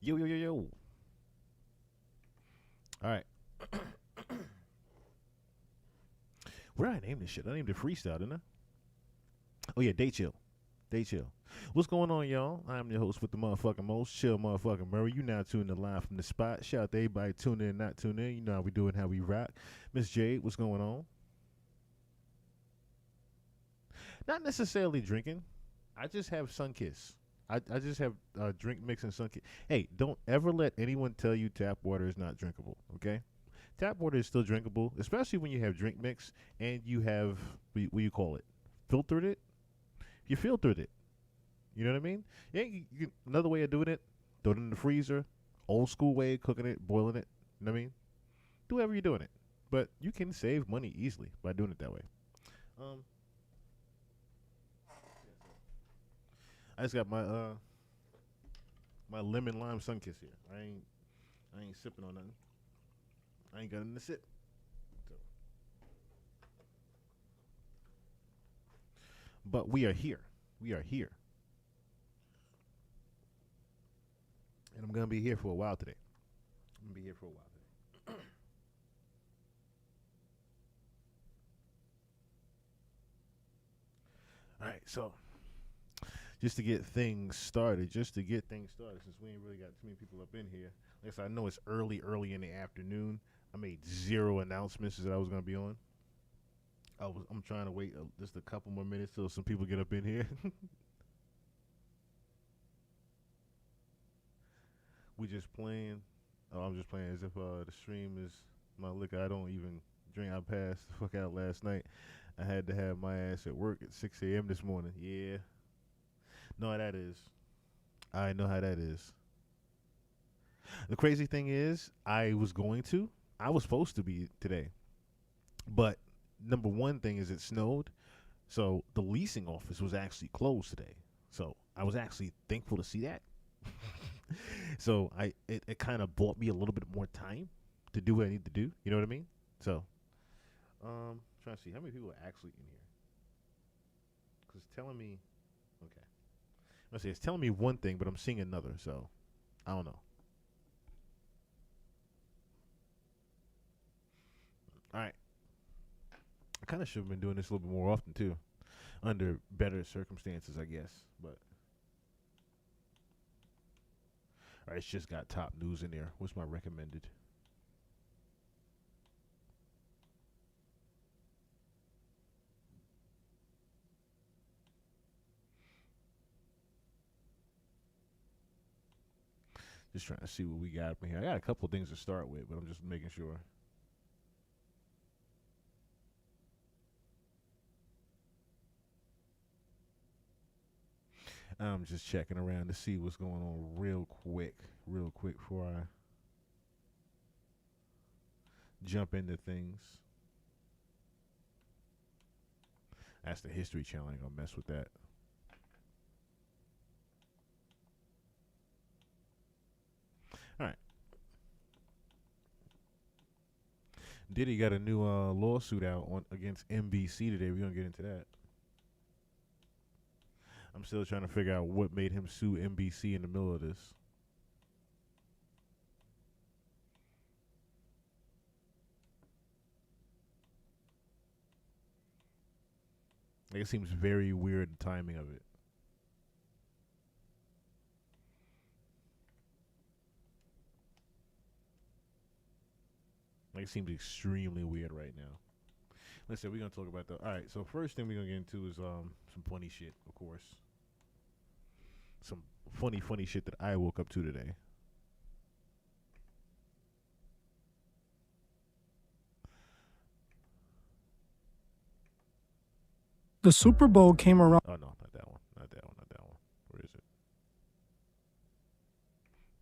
Yo, yo, yo, yo. All right. Where did I name this shit? I named it freestyle, didn't I? Oh, yeah, Day Chill. Day Chill. What's going on, y'all? I'm your host with the motherfucking most chill motherfucking Murray. You now tuned in live from the spot. Shout out to everybody tuning in, not tuning in. You know how we doing, how we rock. Miss Jade, what's going on? Not necessarily drinking. I just have Sunkiss. I just have drink mix and Sunkiss. Hey, don't ever let anyone tell you tap water is not drinkable, okay? Tap water is still drinkable, especially when you have drink mix and you have, what do you call it? Filtered it? You filtered it. You know what I mean? Yeah, another way of doing it, throw it in the freezer, old school way of cooking it, boiling it. You know what I mean? Do whatever you're doing it. But you can save money easily by doing it that way. I just got my my lemon lime Sunkiss here. I ain't sipping on nothing. I ain't got nothing to sip. So. But we are here. We are here. And I'm gonna be here for a while today. I'm gonna be here for a while today. All right, so just to get things started, since we ain't really got too many people up in here. Like I said, I know it's early in the afternoon. I made zero announcements that I was going to be on. I'm trying to wait just a couple more minutes till some people get up in here. We just playing. Oh, I'm just playing as if the stream is my liquor. I don't even drink. I passed the fuck out last night. I had to have my ass at work at 6 a.m. this morning. Yeah. Know how that is. I know how that is. The crazy thing is, I was supposed to be today. But number one thing is it snowed. So the leasing office was actually closed today. So I was actually thankful to see that. So it kind of bought me a little bit more time to do what I need to do. You know what I mean? So trying to see how many people are actually in here. Because it's telling me, okay. Let's see, it's telling me one thing, but I'm seeing another, so I don't know. All right. I kind of should have been doing this a little bit more often, too. Under better circumstances, I guess. But all right, it's just got top news in there. What's my recommended? Just trying to see what we got up in here. I got a couple of things to start with, but I'm just making sure. I'm just checking around to see what's going on real quick before I jump into things. That's the History Channel. I ain't gonna mess with that. All right. Diddy got a new lawsuit out against NBC today. We're gonna get into that. I'm still trying to figure out what made him sue NBC in the middle of this. Like, it seems very weird, the timing of it. Like, it seems extremely weird right now. Listen, we're going to talk about that. All right, so first thing we're going to get into is some funny shit, of course. Some funny shit that I woke up to today. The Super Bowl came around. Oh, no, not that one. Not that one. Not that one. Where is it?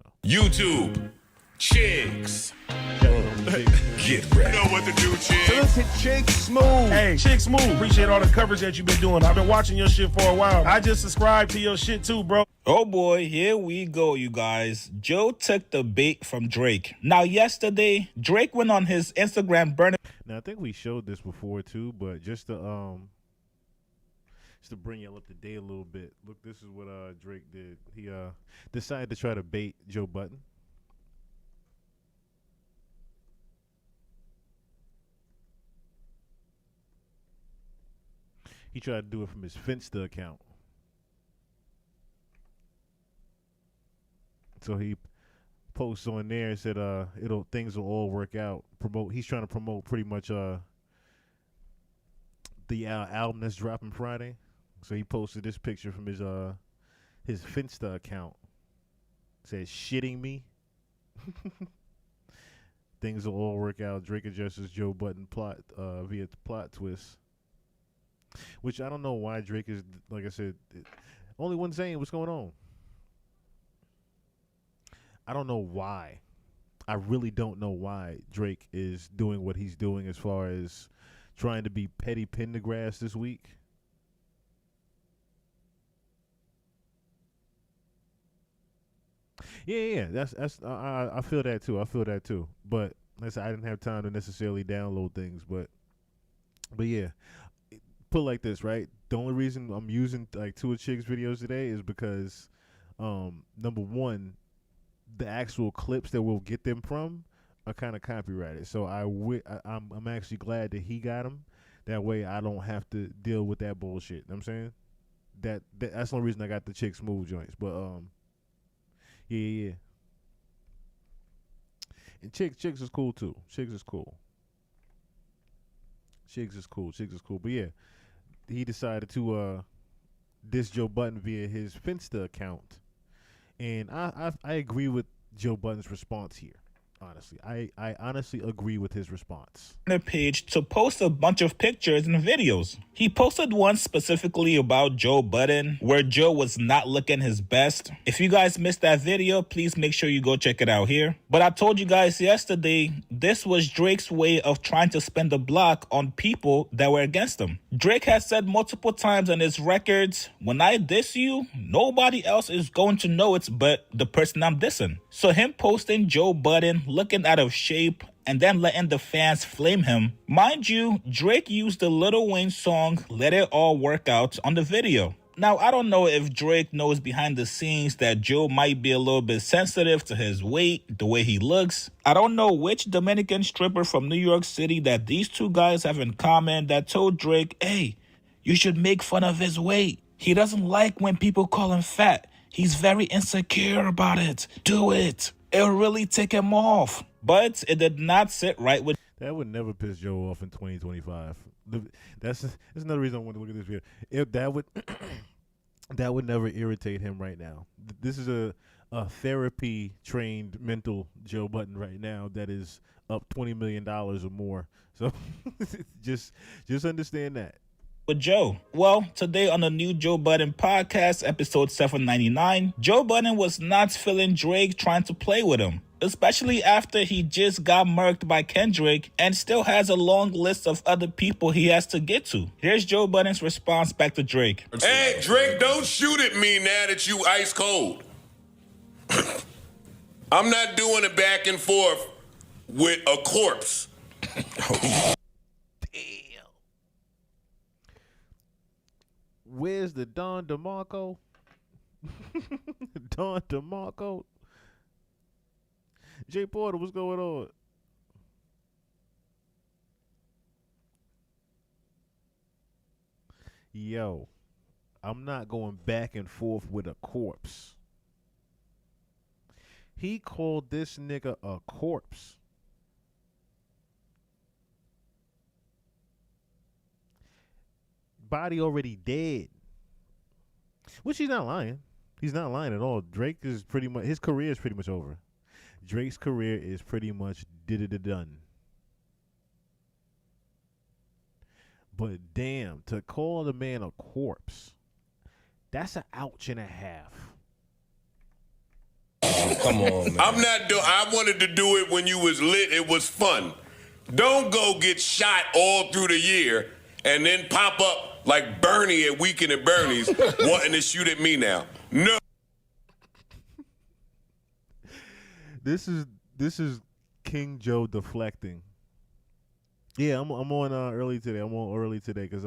Oh. YouTube. Chicks. Get ready. You know what to do, Chicks. So let's hit Chick Smooth. Hey, Chick Smooth. Appreciate all the coverage that you've been doing. I've been watching your shit for a while. I just subscribed to your shit too, bro. Oh boy, here we go, you guys. Joe took the bait from Drake. Now, yesterday, Drake went on his Instagram burning. Now, I think we showed this before too, but just to just to bring y'all up to date a little bit. Look, this is what Drake did. He decided to try to bait Joe Budden. He tried to do it from his Finsta account. So he posts on there and said things will all work out. He's trying to promote pretty much the album that's dropping Friday. So he posted this picture from his Finsta account. It says shitting me. Things will all work out. Drake addresses Joe Budden plot via plot twist. Which I don't know why Drake is, like I said, only one saying what's going on. I don't know why. I really don't know why Drake is doing what he's doing as far as trying to be Petty Pendergrass this week. Yeah. That's I feel that too. But like I said, I didn't have time to necessarily download things, but yeah. Put it like this, right? The only reason I'm using like two of Chig's videos today is because number one, the actual clips that we'll get them from are kind of copyrighted. So I'm actually glad that he got them. That way I don't have to deal with that bullshit. You know what I'm saying? That's the only reason I got the Chick Smooth joints. But yeah. And Chicks is cool too. Chicks is cool. But yeah, he decided to diss Joe Budden via his Finsta account. And I agree with Joe Budden's response here. Honestly, I honestly agree with his response. The page to post a bunch of pictures and videos. He posted one specifically about Joe Budden, where Joe was not looking his best. If you guys missed that video, please make sure you go check it out here. But I told you guys yesterday, this was Drake's way of trying to spin the block on people that were against him. Drake has said multiple times on his records, when I diss you, nobody else is going to know it but the person I'm dissing. So him posting Joe Budden looking out of shape and then letting the fans flame him. Mind you, Drake used the Lil Wayne song Let It All Work Out on the video. Now, I don't know if Drake knows behind the scenes that Joe might be a little bit sensitive to his weight, the way he looks. I don't know which Dominican stripper from New York City that these two guys have in common that told Drake, hey, you should make fun of his weight. He doesn't like when people call him fat. He's very insecure about it. Do it. It'll really take him off. But it did not sit right with... That would never piss Joe off in 2025. That's another reason I want to look at this video. If that would that would never irritate him right now. This is a therapy trained mental Joe Budden right now that is up $20 million or more. So just understand that. With Joe. Well, today on the new Joe Budden podcast, episode 799, Joe Budden was not feeling Drake trying to play with him, especially after he just got murked by Kendrick and still has a long list of other people he has to get to. Here's Joe Budden's response back to Drake. Hey, Drake, don't shoot at me now that you ice cold. I'm not doing it back and forth with a corpse. Where's the Don DeMarco? Don DeMarco? Jay Porter, what's going on? Yo, I'm not going back and forth with a corpse. He called this nigga a corpse. Body already dead. Which he's not lying. He's not lying at all. Drake is pretty much, his career is pretty much over. Drake's career is pretty much done. But damn, to call the man a corpse, that's an ouch and a half. Oh, come on, man. I wanted to do it when you was lit. It was fun. Don't go get shot all through the year and then pop up like Bernie at Weekend at Bernie's wanting to shoot at me now. No. This is King Joe deflecting. Yeah, I'm on early today. I'm on early today because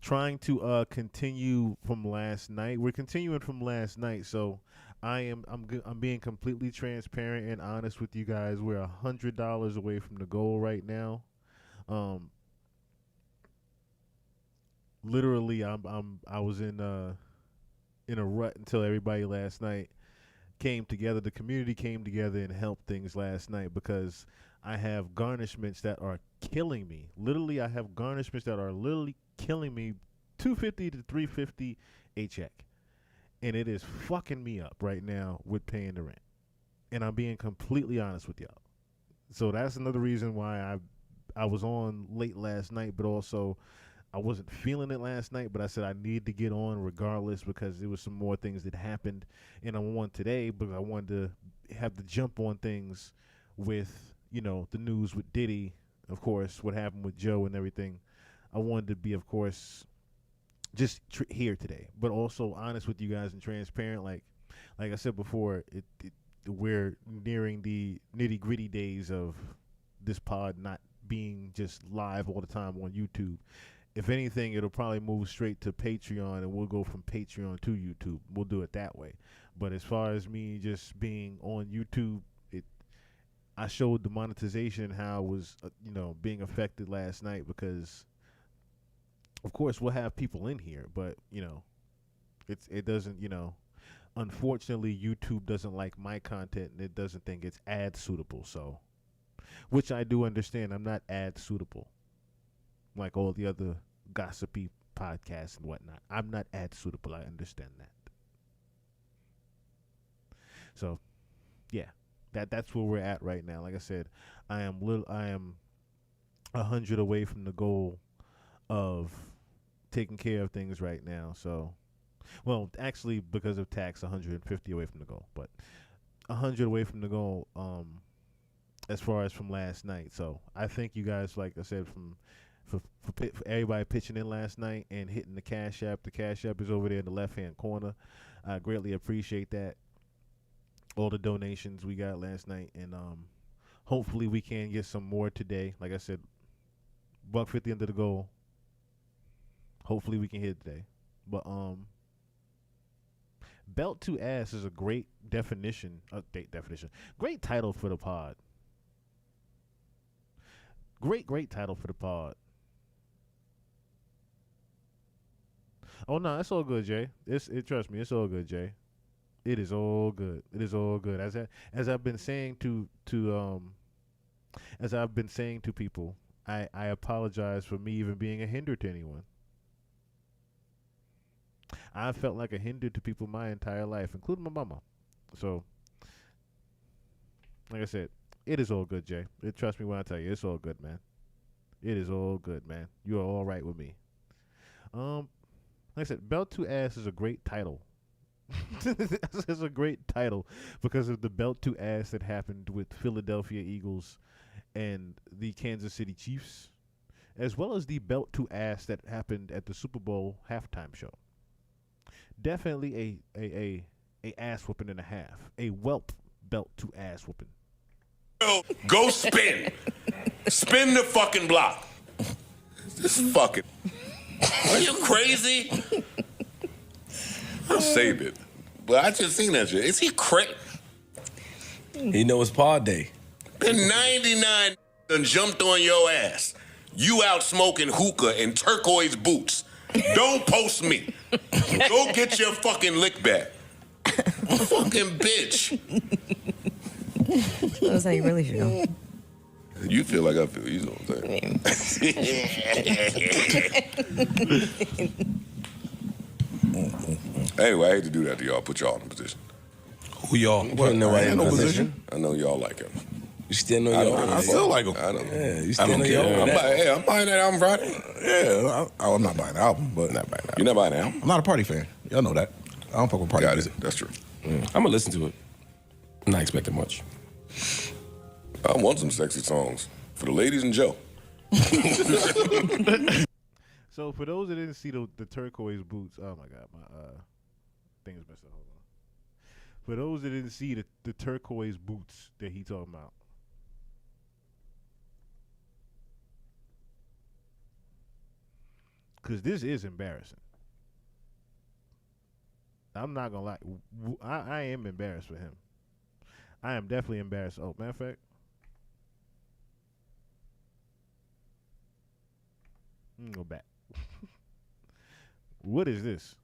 trying to continue from last night. We're continuing from last night, so I'm being completely transparent and honest with you guys. We're $100 away from the goal right now. Literally, I was in a rut until everybody last night came together. The community came together and helped things last night because I have garnishments that are killing me. Literally, I have garnishments that are literally killing me. $250 to $350 a check, and it is fucking me up right now with paying the rent. And I'm being completely honest with y'all. So that's another reason why I was on late last night, but also I wasn't feeling it last night, but I said I need to get on regardless because there was some more things that happened, and I'm on today because I wanted to have the jump on things with, you know, the news with Diddy, of course, what happened with Joe and everything. I wanted to be, of course, just here today, but also honest with you guys and transparent. Like I said before, we're nearing the nitty-gritty days of this pod not being just live all the time on YouTube. If anything, it'll probably move straight to Patreon, and we'll go from Patreon to YouTube. We'll do it that way. But as far as me just being on YouTube, I showed the monetization and how it was, being affected last night because, of course, we'll have people in here, but, it doesn't, unfortunately, YouTube doesn't like my content, and it doesn't think it's ad suitable. So, which I do understand. I'm not ad suitable like all the other gossipy podcasts and whatnot. I'm not ad suitable. I understand that. So, yeah, that's where we're at right now. Like I said, I am 100 away from the goal of taking care of things right now. So, well, actually, because of tax, 150 away from the goal, but 100 away from the goal. As far as from last night. So I thank you guys, like I said, for everybody pitching in last night and hitting the Cash App. The Cash App is over there in the left-hand corner. I greatly appreciate that. All the donations we got last night, and hopefully we can get some more today. Like I said, $150 under the goal. Hopefully we can hit it today. But belt to ass is a great definition. Great title for the pod. Great title for the pod. Oh no, it's all good, Jay. Trust me, it's all good, Jay. It is all good. It is all good. As I've been saying to people, I apologize for me even being a hinder to anyone. I felt like a hinder to people my entire life, including my mama. So, like I said, it is all good, Jay. Trust me when I tell you, it's all good, man. It is all good, man. You are all right with me. Like I said, Belt to Ass is a great title. It's a great title because of the Belt to Ass that happened with Philadelphia Eagles and the Kansas City Chiefs, as well as the Belt to Ass that happened at the Super Bowl halftime show. Definitely a ass whooping and a half. A whelp belt to ass whooping. Go spin. Spin the fucking block. This fucking. Are you crazy? I'll save it. But I just seen that shit. Is he crazy? He know it's pod day. Been 99 and jumped on your ass. You out smoking hookah in turquoise boots. Don't post me. Go get your fucking lick back. Fucking bitch. That's how you really feel. You feel like I feel. You know what I'm saying? Anyway, I hate to do that to y'all. Put y'all in a position. Who y'all? What? I ain't no position. I know y'all like him. You still know y'all? I still like him. I don't. Yeah, you still know y'all? I'm buying that album Friday. Yeah, I'm not buying the album, but not buying the album. You're not buying the album? I'm not a Party fan. Y'all know that. I don't fuck with Party music. That's true. I'm gonna listen to it. I'm not expecting much. I want some sexy songs for the ladies and Joe. So for those that didn't see the turquoise boots, oh my God, my thing is messed up. Hold on. For those that didn't see the turquoise boots that he talking about, Because this is embarrassing. I'm not going to lie. I am embarrassed for him. I am definitely embarrassed. Oh, matter of fact. Go back. What is this?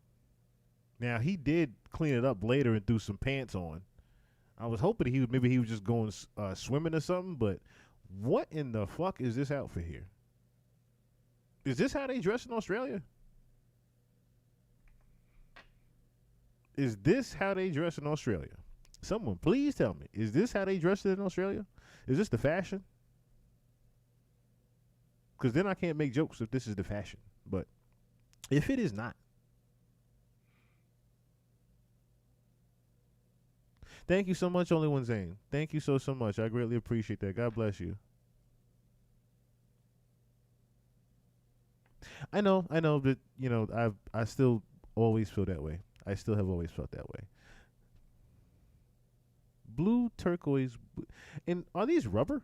Now, he did clean it up later and threw some pants on. I was hoping he was just going swimming or something, but what in the fuck is this outfit here? Is this how they dress in Australia? Is this how they dress in Australia? Someone please tell me. Is this how they dress in Australia? Is this the fashion? Because then I can't make jokes if this is the fashion. But if it is not. Thank you so much, Only One Zane. Thank you so much. I greatly appreciate that. God bless you. I know that, you know, I still always feel that way. I still have always felt that way. Blue, turquoise, and are these rubber?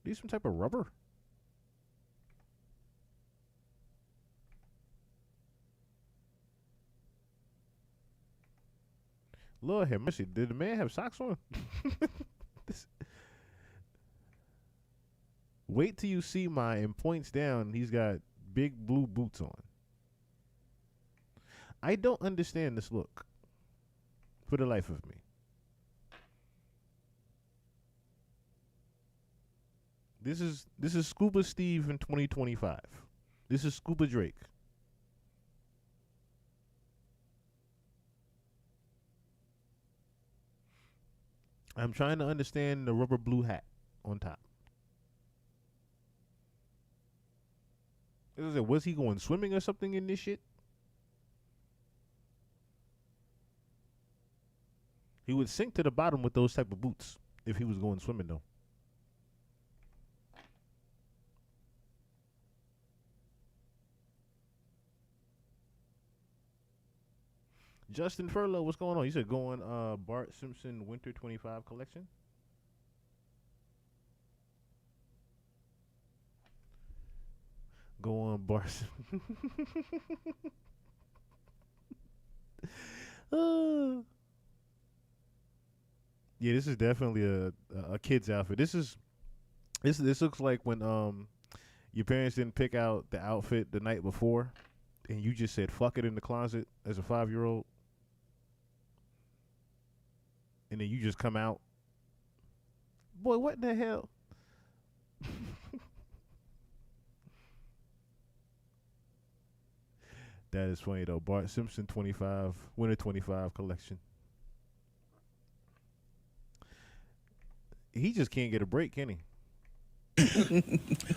These some type of rubber? Lord have mercy. Did the man have socks on? Wait till you see and points down. He's got big blue boots on. I don't understand this look for the life of me. This is Scuba Steve in 2025. This is Scuba Drake. I'm trying to understand the rubber blue hat on top. Was he going swimming or something in this shit? He would sink to the bottom with those type of boots if he was going swimming, though. Justin Furlow, what's going on? You said going Bart Simpson Winter 25 collection? Go on, Bart. Yeah, this is definitely a kid's outfit. This looks like when your parents didn't pick out the outfit the night before, and you just said fuck it in the closet as a 5-year-old, and then you just come out. Boy, what the hell? That is funny though. Bart Simpson 25 Winter 25 collection. He just can't get a break, can he?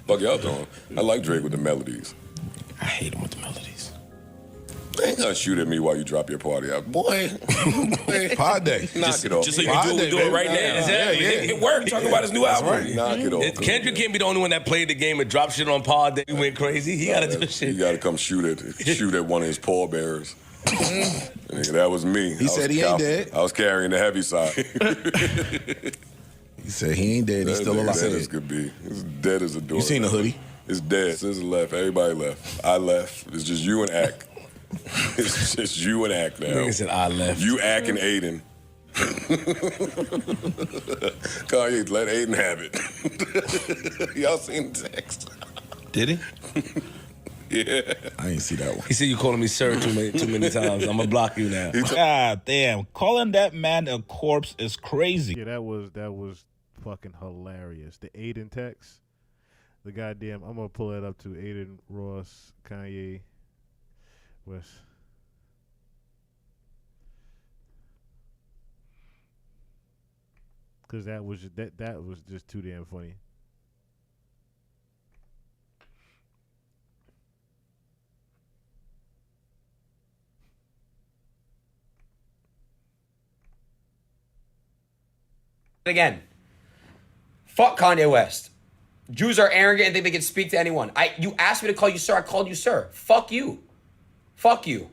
Fuck y'all doing. I like Drake with the melodies. I hate him with the melodies. They ain't gonna shoot at me while you drop your party out. Boy. Pod day. Knock it off. Just so you can do what we're doing right now. Exactly. It worked. Talking about his new album. Right. Knock it off. Kendrick can't be the only one that played the game and dropped shit on pod that we went crazy. He gotta do shit. You gotta come shoot at one of his pallbearers. Nigga, that was me. He said he ain't dead. I was carrying the heavy side. He said he ain't dead. He's still alive. Dead as could be. It's dead as a door. You seen the hoodie? It's dead. SZA left. Everybody left. I left. It's just you and Ack. It's just you and Ack now. Nigga said I left. You, Ack, and Adin. Kanye, let Adin have it. Y'all seen the text? Did he? Yeah. I ain't see that one. He said you calling me sir too many times. I'm gonna block you now. God damn. Calling that man a corpse is crazy. Yeah, that was fucking hilarious. The Adin text. The goddamn, I'm gonna pull that up to Adin, Ross, Kanye West. Cause that was just too damn funny. Again, fuck Kanye West. Jews are arrogant and think they can speak to anyone. You asked me to call you sir, I called you sir. Fuck you. Fuck you.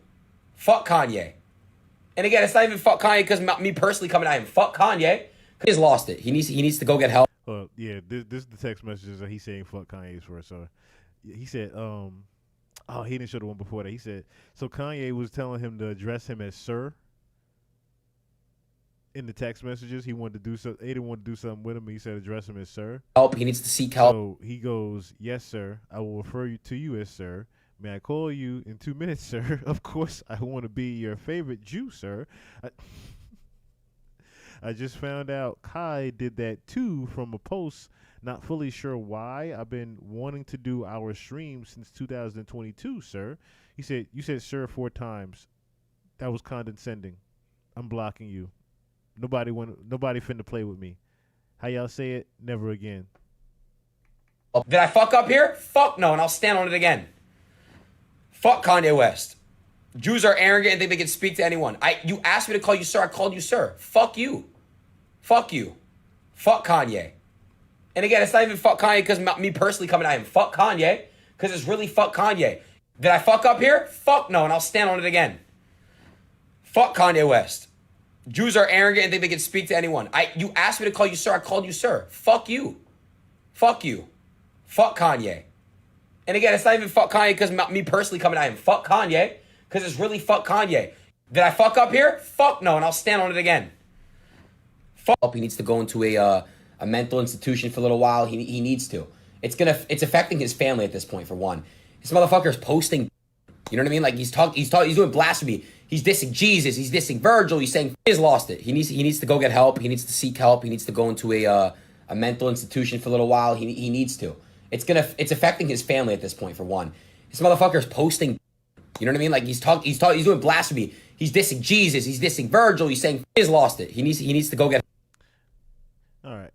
Fuck Kanye. And again, it's not even fuck Kanye because me personally coming at him. Fuck Kanye. He's lost it. He needs to go get help. Yeah, this is the text messages that he's saying fuck Kanye's for. So he said, oh, he didn't show the one before that. He said, so Kanye was telling him to address him as sir in the text messages. He wanted to do so. Adin wanted to do something with him. He said address him as sir. Help. He needs to seek help. So he goes, yes, sir. I will refer you to you as sir. May I call you in 2 minutes, sir? Of course, I want to be your favorite Jew, sir. I just found out Kai did that too from a post. Not fully sure why. I've been wanting to do our stream since 2022, sir. He said, you said sir 4 times. That was condescending. I'm blocking you. Nobody finna play with me. How y'all say it? Never again. Did I fuck up here? Fuck no, and I'll stand on it again. Fuck Kanye West. Jews are arrogant and think they can speak to anyone. You asked me to call you sir, I called you sir. Fuck you. Fuck you. Fuck Kanye. And again, it's not even fuck Kanye because me personally coming at him. Fuck Kanye because it's really fuck Kanye. Did I fuck up here? Fuck no, and I'll stand on it again. Fuck Kanye West. Jews are arrogant and think they can speak to anyone. You asked me to call you sir, I called you sir. Fuck you. Fuck you. Fuck Kanye. And again, it's not even fuck Kanye because me personally coming at him. Fuck Kanye because it's really fuck Kanye. Did I fuck up here? Fuck no, and I'll stand on it again. Fuck. He needs to go into a mental institution for a little while. He needs to. It's affecting his family at this point. For one, this motherfucker's posting. You know what I mean? Like he's doing blasphemy. He's dissing Jesus. He's dissing Virgil. He's saying he's lost it. He needs to go get help. He needs to seek help. He needs to go into a mental institution for a little while. He needs to. It's affecting his family at this point. For one, this motherfucker's posting. You know what I mean? Like he's doing blasphemy. He's dissing Jesus. He's dissing Virgil. He's saying he's lost it. He needs to go get. All right.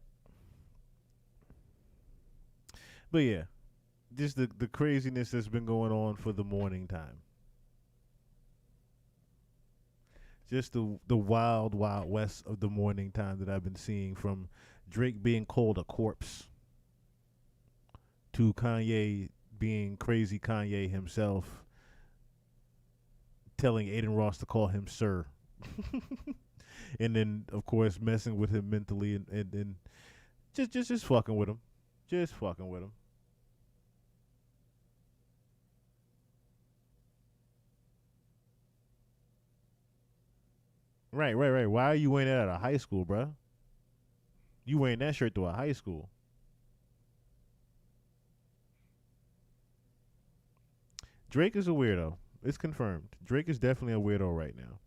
But yeah, just the craziness that's been going on for the morning time. Just the wild west of the morning time that I've been seeing, from Drake being called a corpse to Kanye being crazy Kanye himself telling Adin Ross to call him sir. And then, of course, messing with him mentally and just fucking with him. Just fucking with him. Right. Why are you wearing that at a high school, bruh? You wearing that shirt to a high school. Drake is a weirdo. It's confirmed. Drake is definitely a weirdo right now.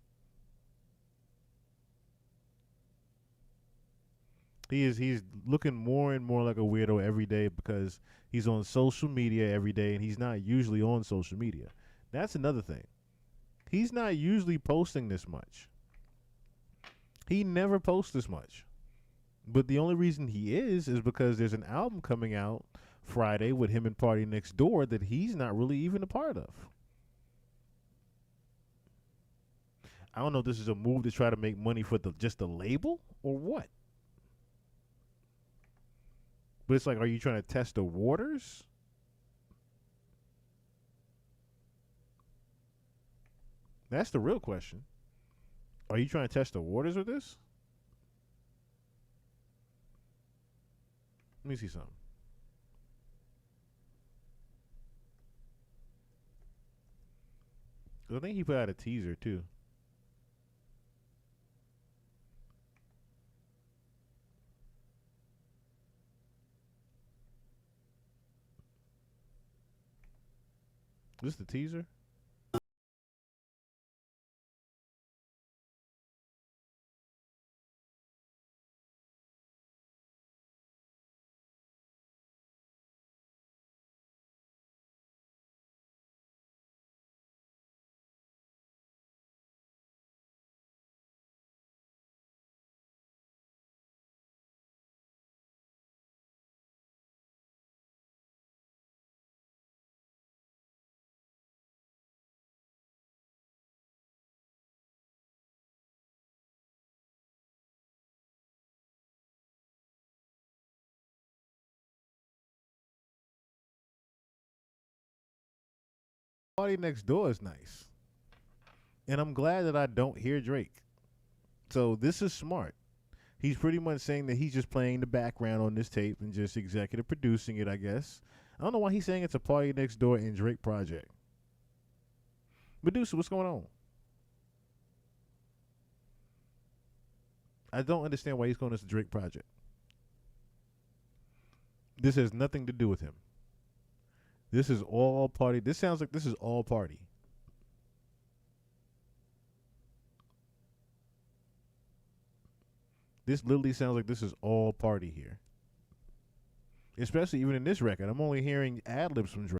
He's looking more and more like a weirdo every day because he's on social media every day, and he's not usually on social media. That's another thing. He's not usually posting this much. He never posts this much. But the only reason he is because there's an album coming out Friday with him and PartyNextDoor that he's not really even a part of. I don't know if this is a move to try to make money for just the label or what. But it's like, are you trying to test the waters? That's the real question. Are you trying to test the waters with this? Let me see something. I think he put out a teaser too. Is this the teaser? PartyNextDoor is nice. And I'm glad that I don't hear Drake. So this is smart. He's pretty much saying that he's just playing the background on this tape and just executive producing it, I guess. I don't know why he's saying it's a PartyNextDoor and Drake project. Medusa, what's going on? I don't understand why he's calling this a Drake project. This has nothing to do with him. This is all party. This sounds like this is all party. This literally sounds like this is all party here. Especially even in this record. I'm only hearing ad-libs from Drake.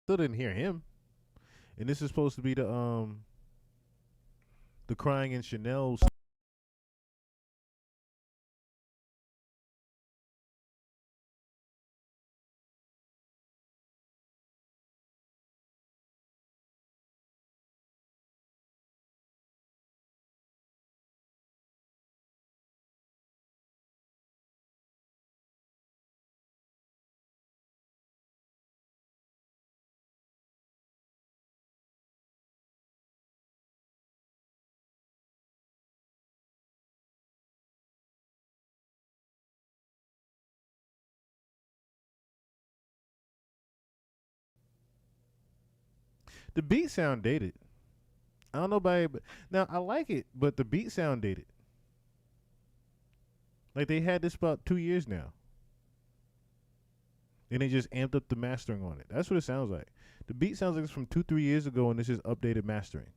Still didn't hear him. And this is supposed to be the crying in Chanel. The beat sound dated. I don't know about it, but now I like it, but the beat sound dated. Like they had this about 2 years now. And they just amped up the mastering on it. That's what it sounds like. The beat sounds like it's from 2-3 years ago and it's just updated mastering.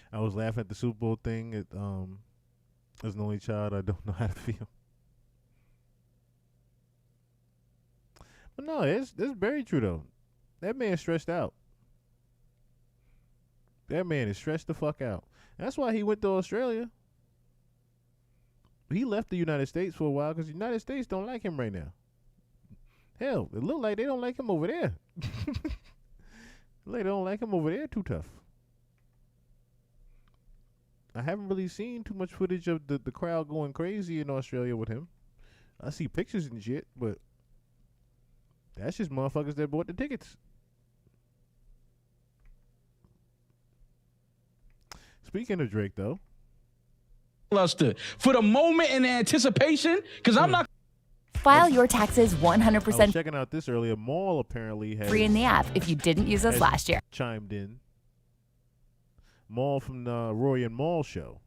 I was laughing at the Super Bowl thing. As an only child, I don't know how to feel. But no, it's very true though. That man is stressed out. That man is stressed the fuck out. That's why he went to Australia. He left the United States for a while because the United States don't like him right now. Hell, it look like they don't like him over there. Like they don't like him over there too tough. I haven't really seen too much footage of the crowd going crazy in Australia with him. I see pictures and shit, but that's just motherfuckers that bought the tickets. Speaking of Drake, though. Luster. For the moment and the anticipation, because I'm not... File your taxes 100% I was checking out this earlier. Maul apparently has... free in the app if you didn't use us last year. Chimed in. Maul from the Roy and Maul show.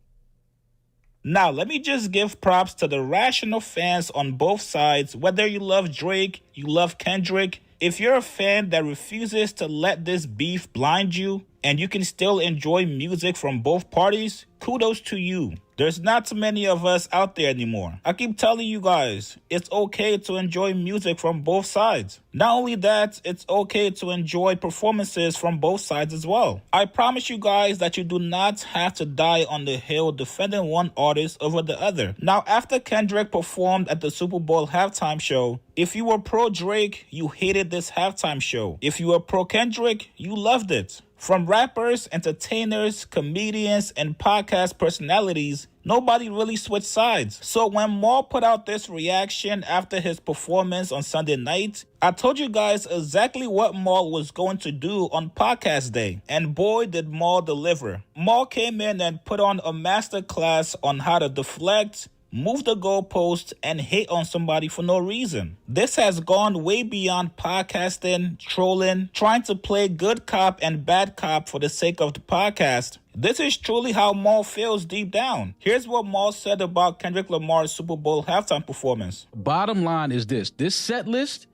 Now, let me just give props to the rational fans on both sides. Whether you love Drake, you love Kendrick. If you're a fan that refuses to let this beef blind you and you can still enjoy music from both parties, kudos to you. There's not too many of us out there anymore. I keep telling you guys, it's okay to enjoy music from both sides. Not only that, it's okay to enjoy performances from both sides as well. I promise you guys that you do not have to die on the hill defending one artist over the other. Now, after Kendrick performed at the Super Bowl halftime show, if you were pro Drake, you hated this halftime show. If you were pro Kendrick, you loved it. From rappers, entertainers, comedians, and podcast personalities, nobody really switched sides. So when Maul put out this reaction after his performance on Sunday night, I told you guys exactly what Maul was going to do on podcast day. And boy, did Maul deliver. Maul came in and put on a masterclass on how to deflect, move the goalpost, and hate on somebody for no reason. This has gone way beyond podcasting, trolling, trying to play good cop and bad cop for the sake of the podcast. This is truly how Maul feels deep down. Here's what Maul said about Kendrick Lamar's Super Bowl halftime performance. Bottom line is this set list,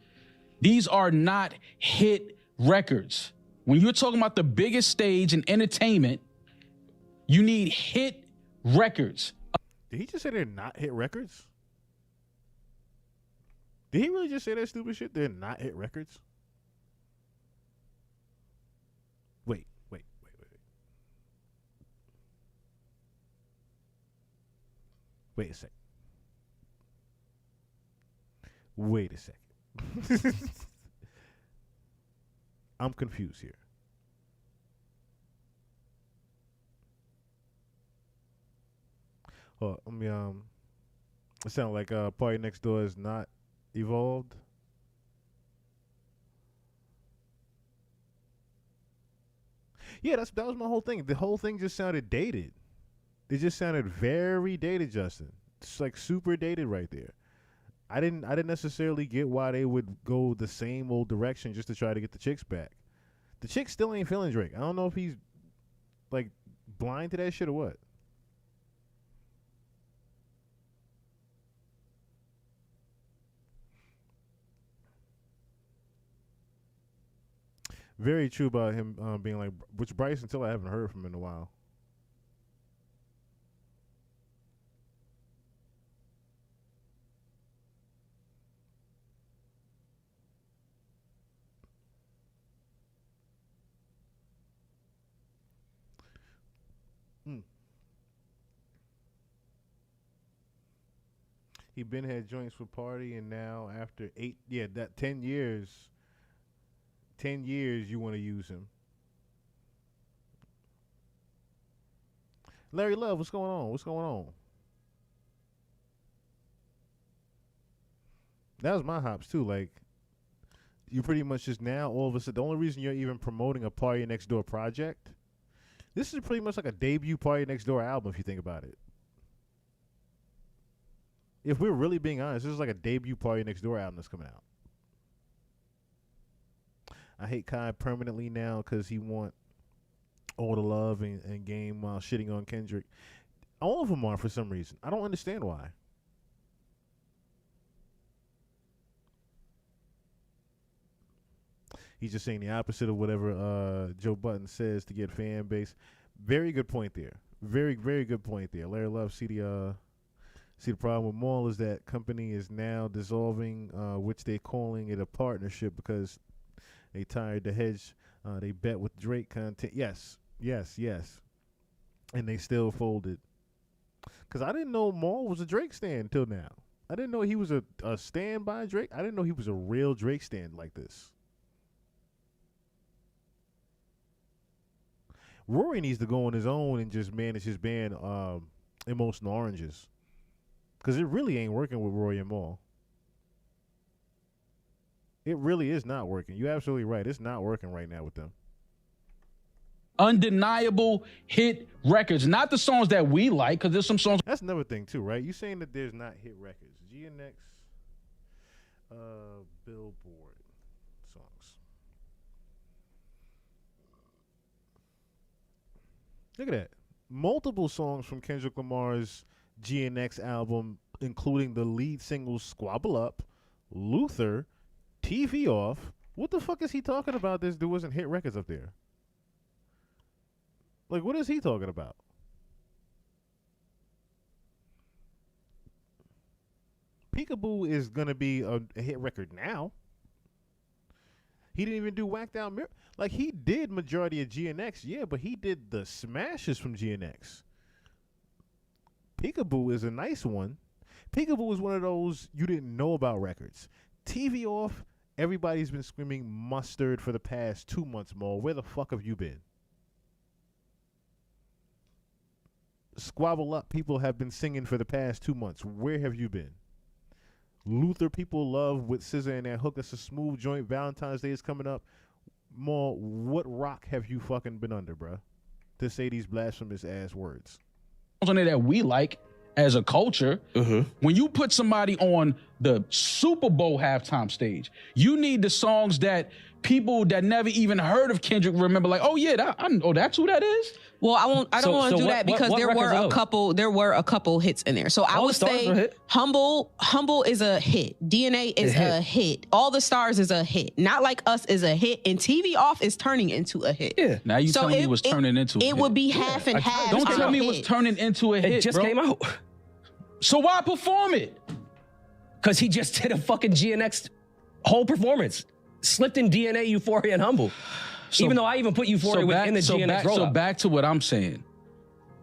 these are not hit records. When you're talking about the biggest stage in entertainment, you need hit records. Did he just say they're not hit records? Did he really just say that stupid shit? They're not hit records? Wait. Wait a second. I'm confused here. Oh, it sounds like PartyNextDoor is not evolved. Yeah, that was my whole thing. The whole thing just sounded dated. It just sounded very dated, Justin. It's like super dated right there. I didn't necessarily get why they would go the same old direction just to try to get the chicks back. The chick still ain't feeling Drake. I don't know if he's like blind to that shit or what. Very true about him being like, which Bryce until I haven't heard from him in a while. He been had joints with Party, and now after 10 years. 10 years you want to use him. Larry Love, what's going on? What's going on? That was my hops too. Like, you pretty much just now all of a sudden, the only reason you're even promoting a PartyNextDoor project, this is pretty much like a debut PartyNextDoor album if you think about it. If we're really being honest, this is like a debut PartyNextDoor album that's coming out. I hate Kai permanently now because he want all the love and game while shitting on Kendrick. All of them are for some reason. I don't understand why. He's just saying the opposite of whatever Joe Budden says to get fan base. Very good point there. Very, very good point there. Larry Love, see the problem with Maul is that company is now dissolving, which they're calling it a partnership because they tired the hedge. They bet with Drake content. Yes. And they still folded. Because I didn't know Maul was a Drake stan until now. I didn't know he was a stan by Drake. I didn't know he was a real Drake stan like this. Rory needs to go on his own and just manage his band, Emotional Oranges. Because it really ain't working with Rory and Maul. It really is not working. You're absolutely right. It's not working right now with them. Undeniable hit records. Not the songs that we like, because there's some songs. That's another thing, too, right? You're saying that there's not hit records. GNX, Billboard songs. Look at that. Multiple songs from Kendrick Lamar's GNX album, including the lead singles Squabble Up, Luther, TV Off. What the fuck is he talking about? This dude wasn't hit records up there. Like, what is he talking about? Peekaboo is going to be a hit record now. He didn't even do Whacked Out Mirror. Like, he did majority of GNX, yeah, but he did the smashes from GNX. Peekaboo is a nice one. Peekaboo is one of those you didn't know about records. TV Off, everybody's been screaming mustard for the past 2 months more. Where the fuck have you been? Squabble Up, people have been singing for the past 2 months. Where have you been? Luther, people love with SZA and that hook. That's a smooth joint. Valentine's Day is coming up. More, what rock have you fucking been under, bruh, to say these blasphemous ass words? On there that we like as a culture. When you put somebody on the Super Bowl halftime stage, you need the songs that people that never even heard of Kendrick remember, like, oh yeah, that's who that is. Well, I don't want to do that because there were a couple hits in there. So I would say Humble is a hit. DNA is a hit. All the Stars is a hit. Not Like Us is a hit, and TV Off is turning into a hit. Yeah. Now you telling me it was turning into a hit. It would be half and half. Don't tell me it was turning into a hit. It just came out. So why perform it? Because he just did a fucking GNX whole performance. Slipped in DNA, Euphoria, and Humble. Even though I even put Euphoria within the GNX rollout. So back to what I'm saying.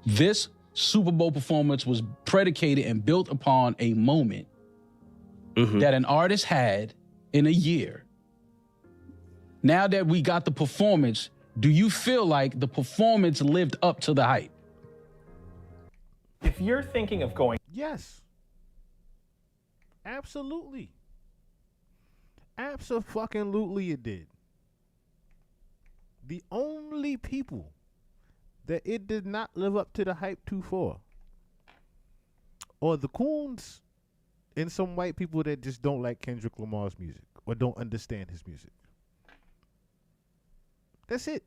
This Super Bowl performance was predicated and built upon a moment that an artist had in a year. Now that we got the performance, do you feel like the performance lived up to the hype? If you're thinking of going... Yes. Absolutely. Abso-fucking-lutely it did. The only people that it did not live up to the hype to for are the coons and some white people that just don't like Kendrick Lamar's music or don't understand his music. That's it.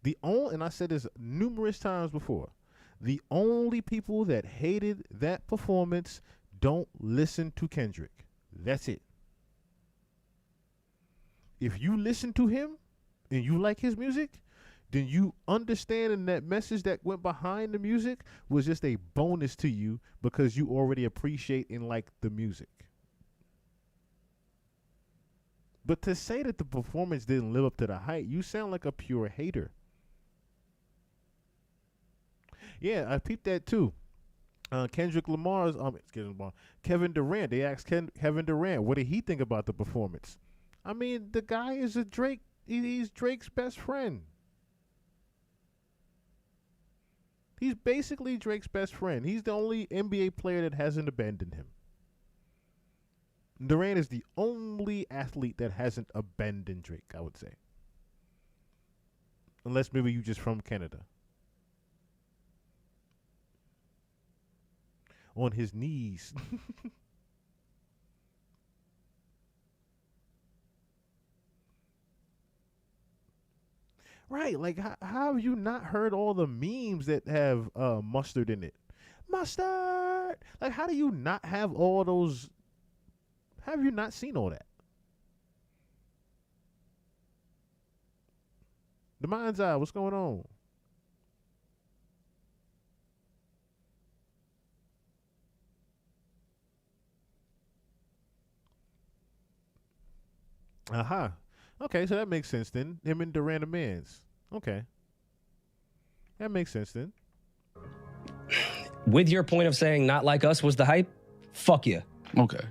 And I said this numerous times before, the only people that hated that performance don't listen to Kendrick. That's it. If you listen to him and you like his music, then you understand and that message that went behind the music was just a bonus to you because you already appreciate and like the music. But to say that the performance didn't live up to the hype, you sound like a pure hater. Yeah, I peeped that too. Kendrick Lamar's, Kevin Durant. They asked Kevin Durant, what did he think about the performance? I mean, the guy is a Drake. He's Drake's best friend. He's basically Drake's best friend. He's the only NBA player that hasn't abandoned him. Durant is the only athlete that hasn't abandoned Drake, I would say. Unless maybe you just from Canada. On his knees. Right, like how have you not heard all the memes that have mustard in it? Mustard! Like how do you not have all those? Have you not seen all that? The Mind's Eye, what's going on? Aha. Okay, so that makes sense then. Him and Durant are mans. Okay. That makes sense then. With your point of saying not like us was the hype, fuck you. Okay.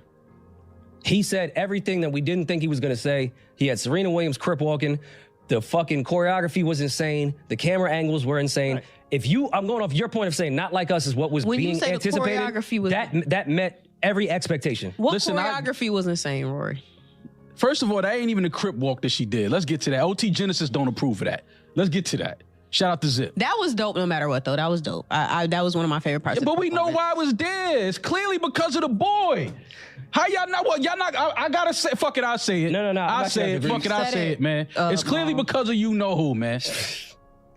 He said everything that we didn't think he was going to say. He had Serena Williams crip walking. The fucking choreography was insane. The camera angles were insane. Right. I'm going off your point of saying not like us is what was when being you say anticipated. The choreography was that met every expectation. What choreography was insane, Rory? First of all, that ain't even a crip walk that she did. Let's get to that. OT Genesis don't approve of that. Let's get to that. Shout out to Zip. That was dope no matter what, though. That was dope. That was one of my favorite parts. Yeah, but we know why I was there. It's clearly because of the boy. How y'all not? What y'all not? I gotta say. Fuck it. I'll say it. No. I'll say it. Fuck it. I'll say it, man. It's clearly because of you know who, man.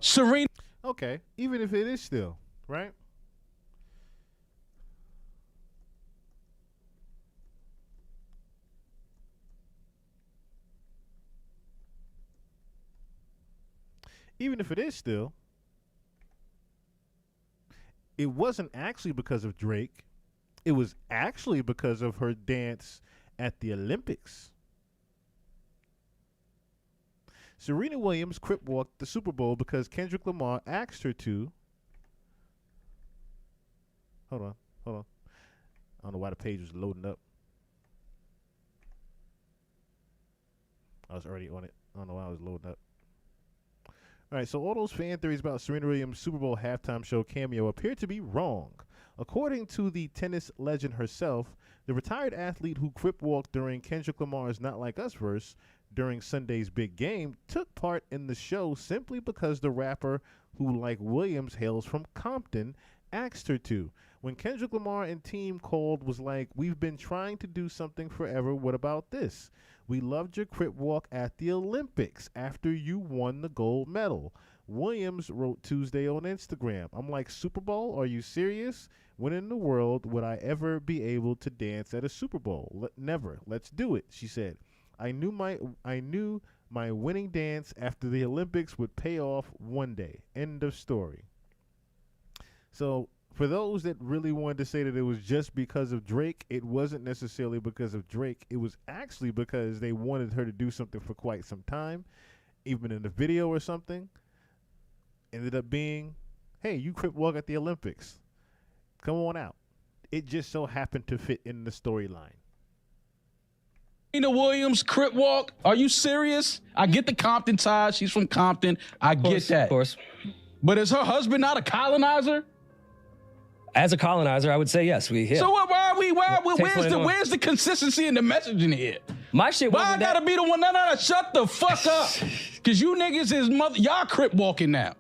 Serena. Okay, even if it is still right. Even if it is still, it wasn't actually because of Drake. It was actually because of her dance at the Olympics. Serena Williams crip walked the Super Bowl because Kendrick Lamar asked her to. Hold on. I don't know why the page was loading up. I was already on it. I don't know why I was loading up. All right, so all those fan theories about Serena Williams' Super Bowl halftime show cameo appear to be wrong. According to the tennis legend herself, the retired athlete who crip walked during Kendrick Lamar's Not Like Us verse during Sunday's big game took part in the show simply because the rapper, who like Williams hails from Compton, asked her to. When Kendrick Lamar and team called was like, "We've been trying to do something forever, what about this? We loved your crip walk at the Olympics after you won the gold medal." Williams wrote Tuesday on Instagram, "I'm like, Super Bowl? Are you serious? When in the world would I ever be able to dance at a Super Bowl? Never. Let's do it," she said. I knew my winning dance after the Olympics would pay off one day. End of story. So for those that really wanted to say that it was just because of Drake, it wasn't necessarily because of Drake. It was actually because they wanted her to do something for quite some time, even in the video or something. Ended up being Hey, you crip walk at the Olympics. Come on out. It just so happened to fit in the storyline. Serena Williams, crip walk. Are you serious? I get the Compton ties. She's from Compton. I get that. Of course. But is her husband not a colonizer? As a colonizer, I would say yes. So where's the consistency in the messaging here? My shit wasn't Why I gotta be the one? No, shut the fuck up. Cause you niggas is y'all crip walking now.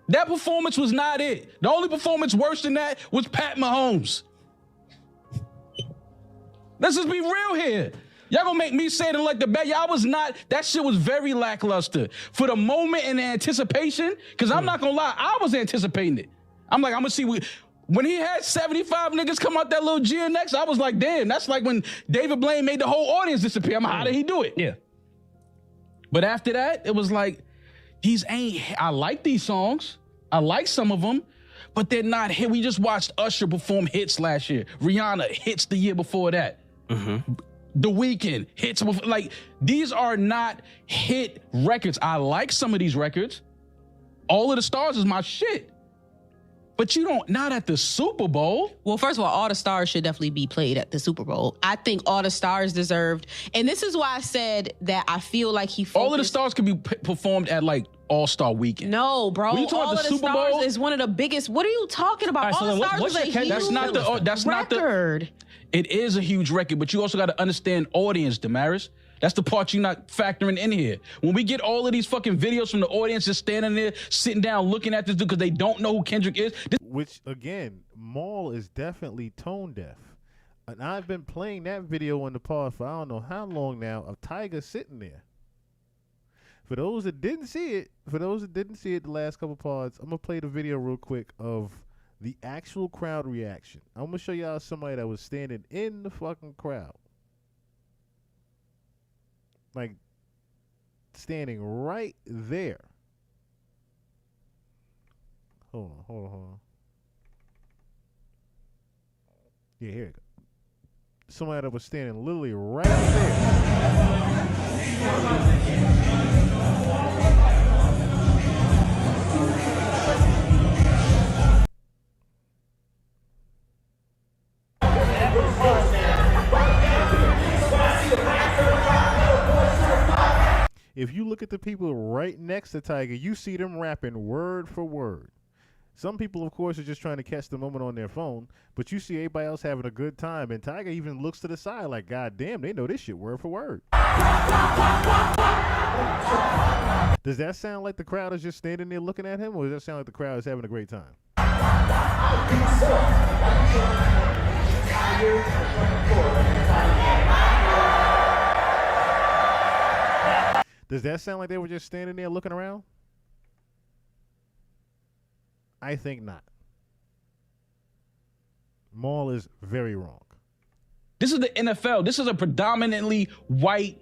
That performance was not it. The only performance worse than that was Pat Mahomes. Let's just be real here. Y'all gonna make me say it like the bet. Y'all was not, that shit was very lackluster. For the moment and the anticipation, cause I'm not gonna lie, I was anticipating it. I'm like, I'm gonna see when he had 75 niggas come out that little GNX, I was like, damn, that's like when David Blaine made the whole audience disappear. I'm like, how did he do it? Yeah. But after that, it was like, I like these songs. I like some of them, but they're not hit. We just watched Usher perform hits last year. Rihanna hits the year before that. Mm-hmm. The Weeknd hits. Like, these are not hit records. I like some of these records. All of the Stars is my shit. But not at the Super Bowl. Well, first of all the stars should definitely be played at the Super Bowl. I think all the stars deserved, and this is why I said that I feel like he focused. All of the stars could be performed at like All-Star Weekend. No, bro. When you talking all about the of the Super stars Bowl is one of the biggest. What are you talking about? All right, all so the stars is a huge that's not the record. It is a huge record, but you also got to understand audience, Damaris. That's the part you're not factoring in here. When we get all of these fucking videos from the audience just standing there, sitting down, looking at this dude because they don't know who Kendrick is. Which, again, Maul is definitely tone deaf. And I've been playing that video on the pod for I don't know how long now of Tyga sitting there. For those that didn't see it, the last couple pods, I'm going to play the video real quick of the actual crowd reaction. I'm going to show y'all somebody that was standing in the fucking crowd. Like, standing right there. Hold on. Yeah, here you go. Somebody that was standing literally right there. If you look at the people right next to Tyga, you see them rapping word for word. Some people, of course, are just trying to catch the moment on their phone, but you see everybody else having a good time, and Tyga even looks to the side like, God damn, they know this shit word for word. Does that sound like the crowd is just standing there looking at him, or does that sound like the crowd is having a great time? Does that sound like they were just standing there looking around? I think not. Maul is very wrong. This is the NFL. This is a predominantly white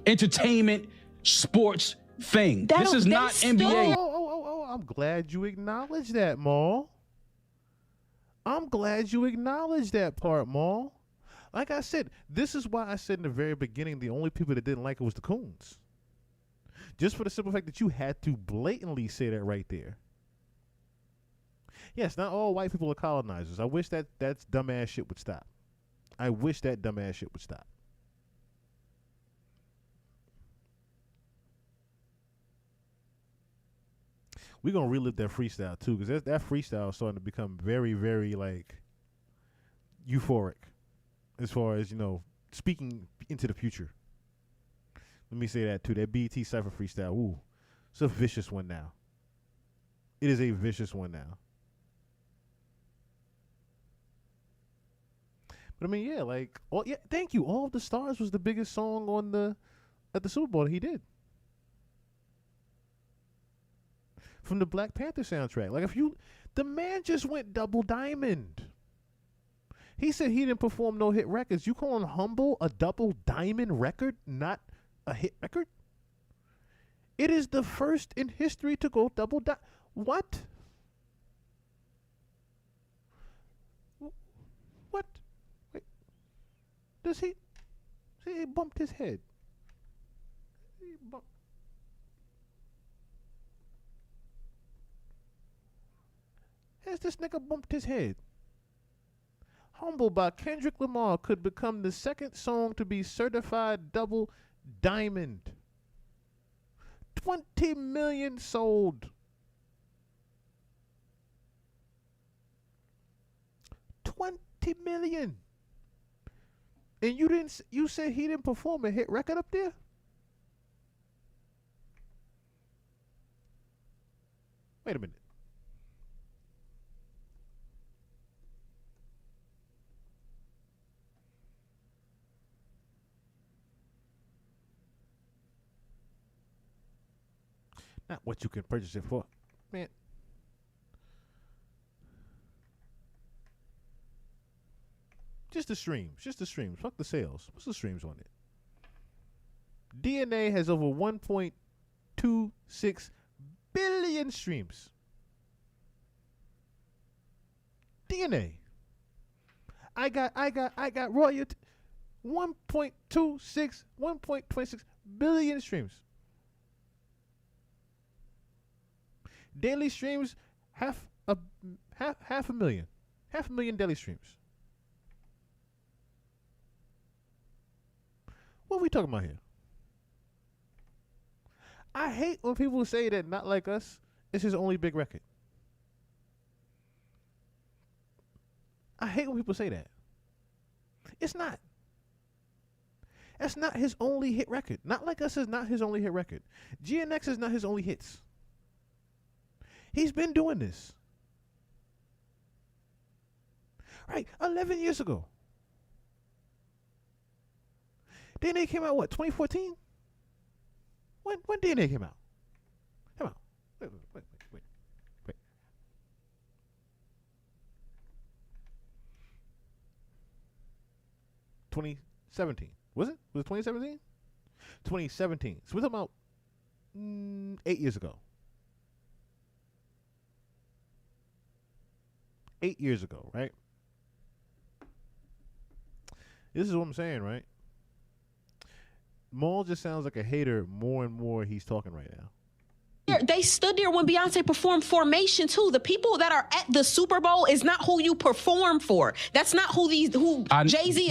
entertainment sports thing. This is not NBA. Oh, I'm glad you acknowledged that, Maul. I'm glad you acknowledged that part, Maul. Like I said, this is why I said in the very beginning the only people that didn't like it was the coons. Just for the simple fact that you had to blatantly say that right there. Yes, not all white people are colonizers. I wish that's dumbass shit would stop. I wish that dumbass shit would stop. We're going to relive that freestyle, too, because that freestyle is starting to become very, very, like, euphoric as far as, speaking into the future. Let me say that, too. That BET Cypher freestyle, ooh, it's a vicious one now. It is a vicious one now. But, I mean, yeah, thank you. All of the Stars was the biggest song at the Super Bowl that he did. From the Black Panther soundtrack. Like, the man just went double diamond. He said he didn't perform no hit records. You calling Humble a double diamond record, not a hit record? It is the first in history to go double diamond. What? What? Wait. Does he? See, he bumped his head. He bumped. this nigga bumped his head. Humble by Kendrick Lamar could become the second song to be certified double diamond. 20 million sold. 20 million. And you said he didn't perform a hit record up there? Wait a minute. Not what you can purchase it for. Man. Just the streams. Just the streams. Fuck the sales. What's the streams on it? DNA has over 1.26 billion streams. DNA. I got royalty. 1.26 billion streams. Daily streams, half a million. 500,000 daily streams. What are we talking about here? I hate when people say that Not Like Us is his only big record. I hate when people say that. It's not. That's not his only hit record. Not Like Us is not his only hit record. GNX is not his only hits. He's been doing this. Right, 11 years ago. DNA came out, what, 2014? When DNA came out? Come on. Wait. 2017. Was it? Was it 2017? 2017. So we're talking about 8 years ago. 8 years ago, right? This is what I'm saying, right? Maul just sounds like a hater more and more he's talking right now. They stood there when Beyonce performed Formation too. The people that are at the Super Bowl is not who you perform for. That's not who Jay-Z is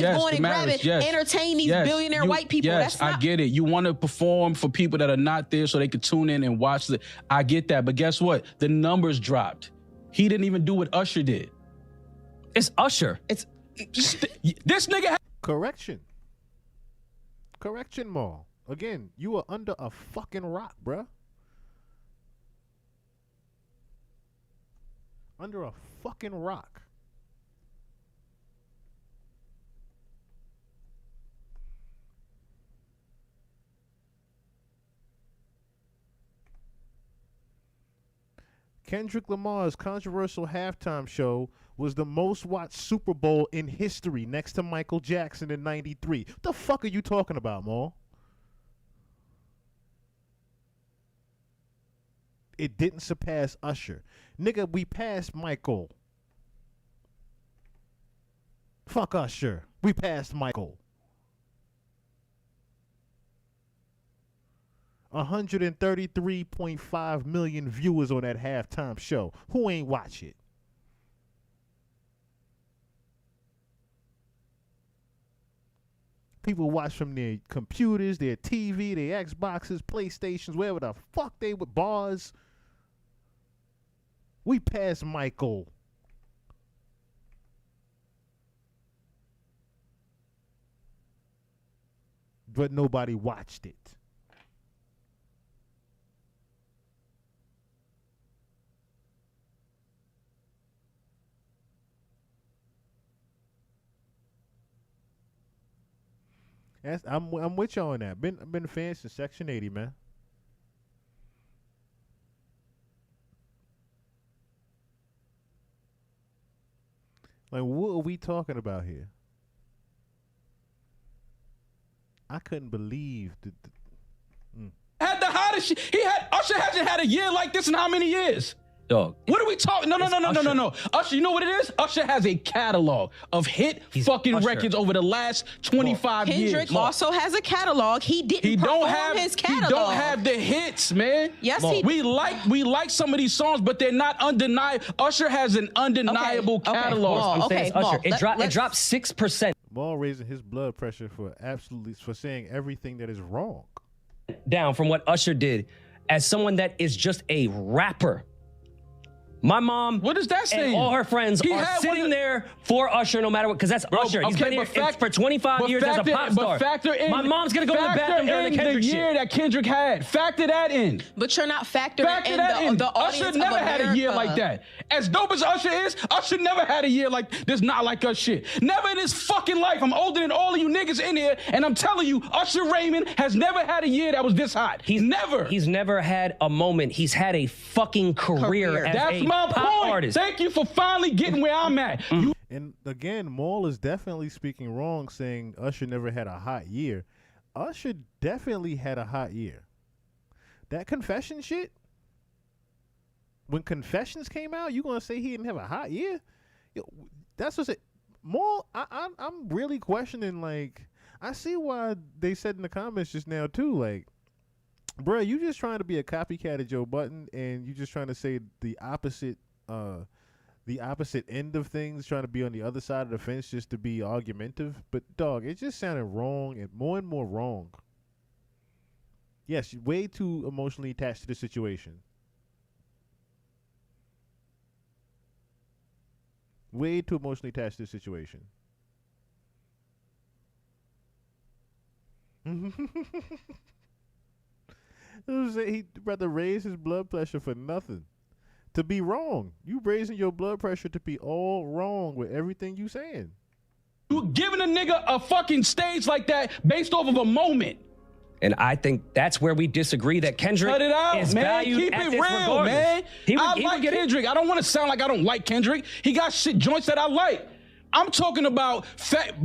going and grabbing, entertain these billionaire white people. Yes, That's not, I get it. You want to perform for people that are not there so they can tune in and watch it. I get that. But guess what? The numbers dropped. He didn't even do what Usher did. It's Usher. This nigga. Correction, Maul. Again, you are under a fucking rock, bruh. Under a fucking rock. Kendrick Lamar's controversial halftime show was the most watched Super Bowl in history next to Michael Jackson in '93. What the fuck are you talking about, Maul? It didn't surpass Usher. Nigga, we passed Michael. Fuck Usher. We passed Michael. 133.5 million viewers on that halftime show. Who ain't watch it? People watch from their computers, their TV, their Xboxes, PlayStations, wherever the fuck they were, bars. We passed Michael. But nobody watched it. I'm with y'all on that. I've been a fan since Section 80, man. Like, what are we talking about here? I couldn't believe Had the hottest shit. Usher hasn't had a year like this in how many years? Dog. What are we talking? No. Usher, you know what it is? Usher has a catalog of hit records over the last 25 years. Kendrick also has a catalog. He didn't perform his catalog. He don't have the hits, man. Yes, we like some of these songs, but they're not undeniable. Usher has an undeniable catalog. Usher. It dropped 6%. Maul raising his blood pressure for saying everything that is wrong. Down from what Usher did as someone that is just a rapper. My mom, what does that say? And all her friends are sitting there for Usher, no matter what, because that's Usher. He's been here for 25 years as a pop star. My mom's gonna go to the bathroom during the Kendrick shit. year that Kendrick had. Factor that in. But you're not factoring in the audience Usher never had a year like that. As dope as Usher is, Usher never had a year like this. Not like us shit. Never in his fucking life. I'm older than all of you niggas in here, and I'm telling you, Usher Raymond has never had a year that was this hot. He's never had a moment. He's had a fucking career as a my point. Artist. Thank you for finally getting where I'm at. And again, Maul is definitely speaking wrong, saying Usher never had a hot year. Usher definitely had a hot year. That Confession shit, when Confessions came out, you gonna say he didn't have a hot year? Yo, that's what's it. Maul, I'm really questioning. Like, I see why they said in the comments just now too. Like, bruh, you just trying to be a copycat of Joe Budden, and you just trying to say the opposite end of things, trying to be on the other side of the fence just to be argumentative. But dog, it just sounded wrong and more wrong. Yes, way too emotionally attached to the situation. Way too emotionally attached to the situation. He'd rather raise his blood pressure for nothing. To be wrong. You raising your blood pressure to be all wrong with everything you saying. You giving a nigga a fucking stage like that based off of a moment. And I think that's where we disagree, that Kendrick Cut it out, is man. valued Keep at it this real, regardless. man. I like Kendrick. I don't want to sound like I don't like Kendrick. He got shit joints that I like. I'm talking about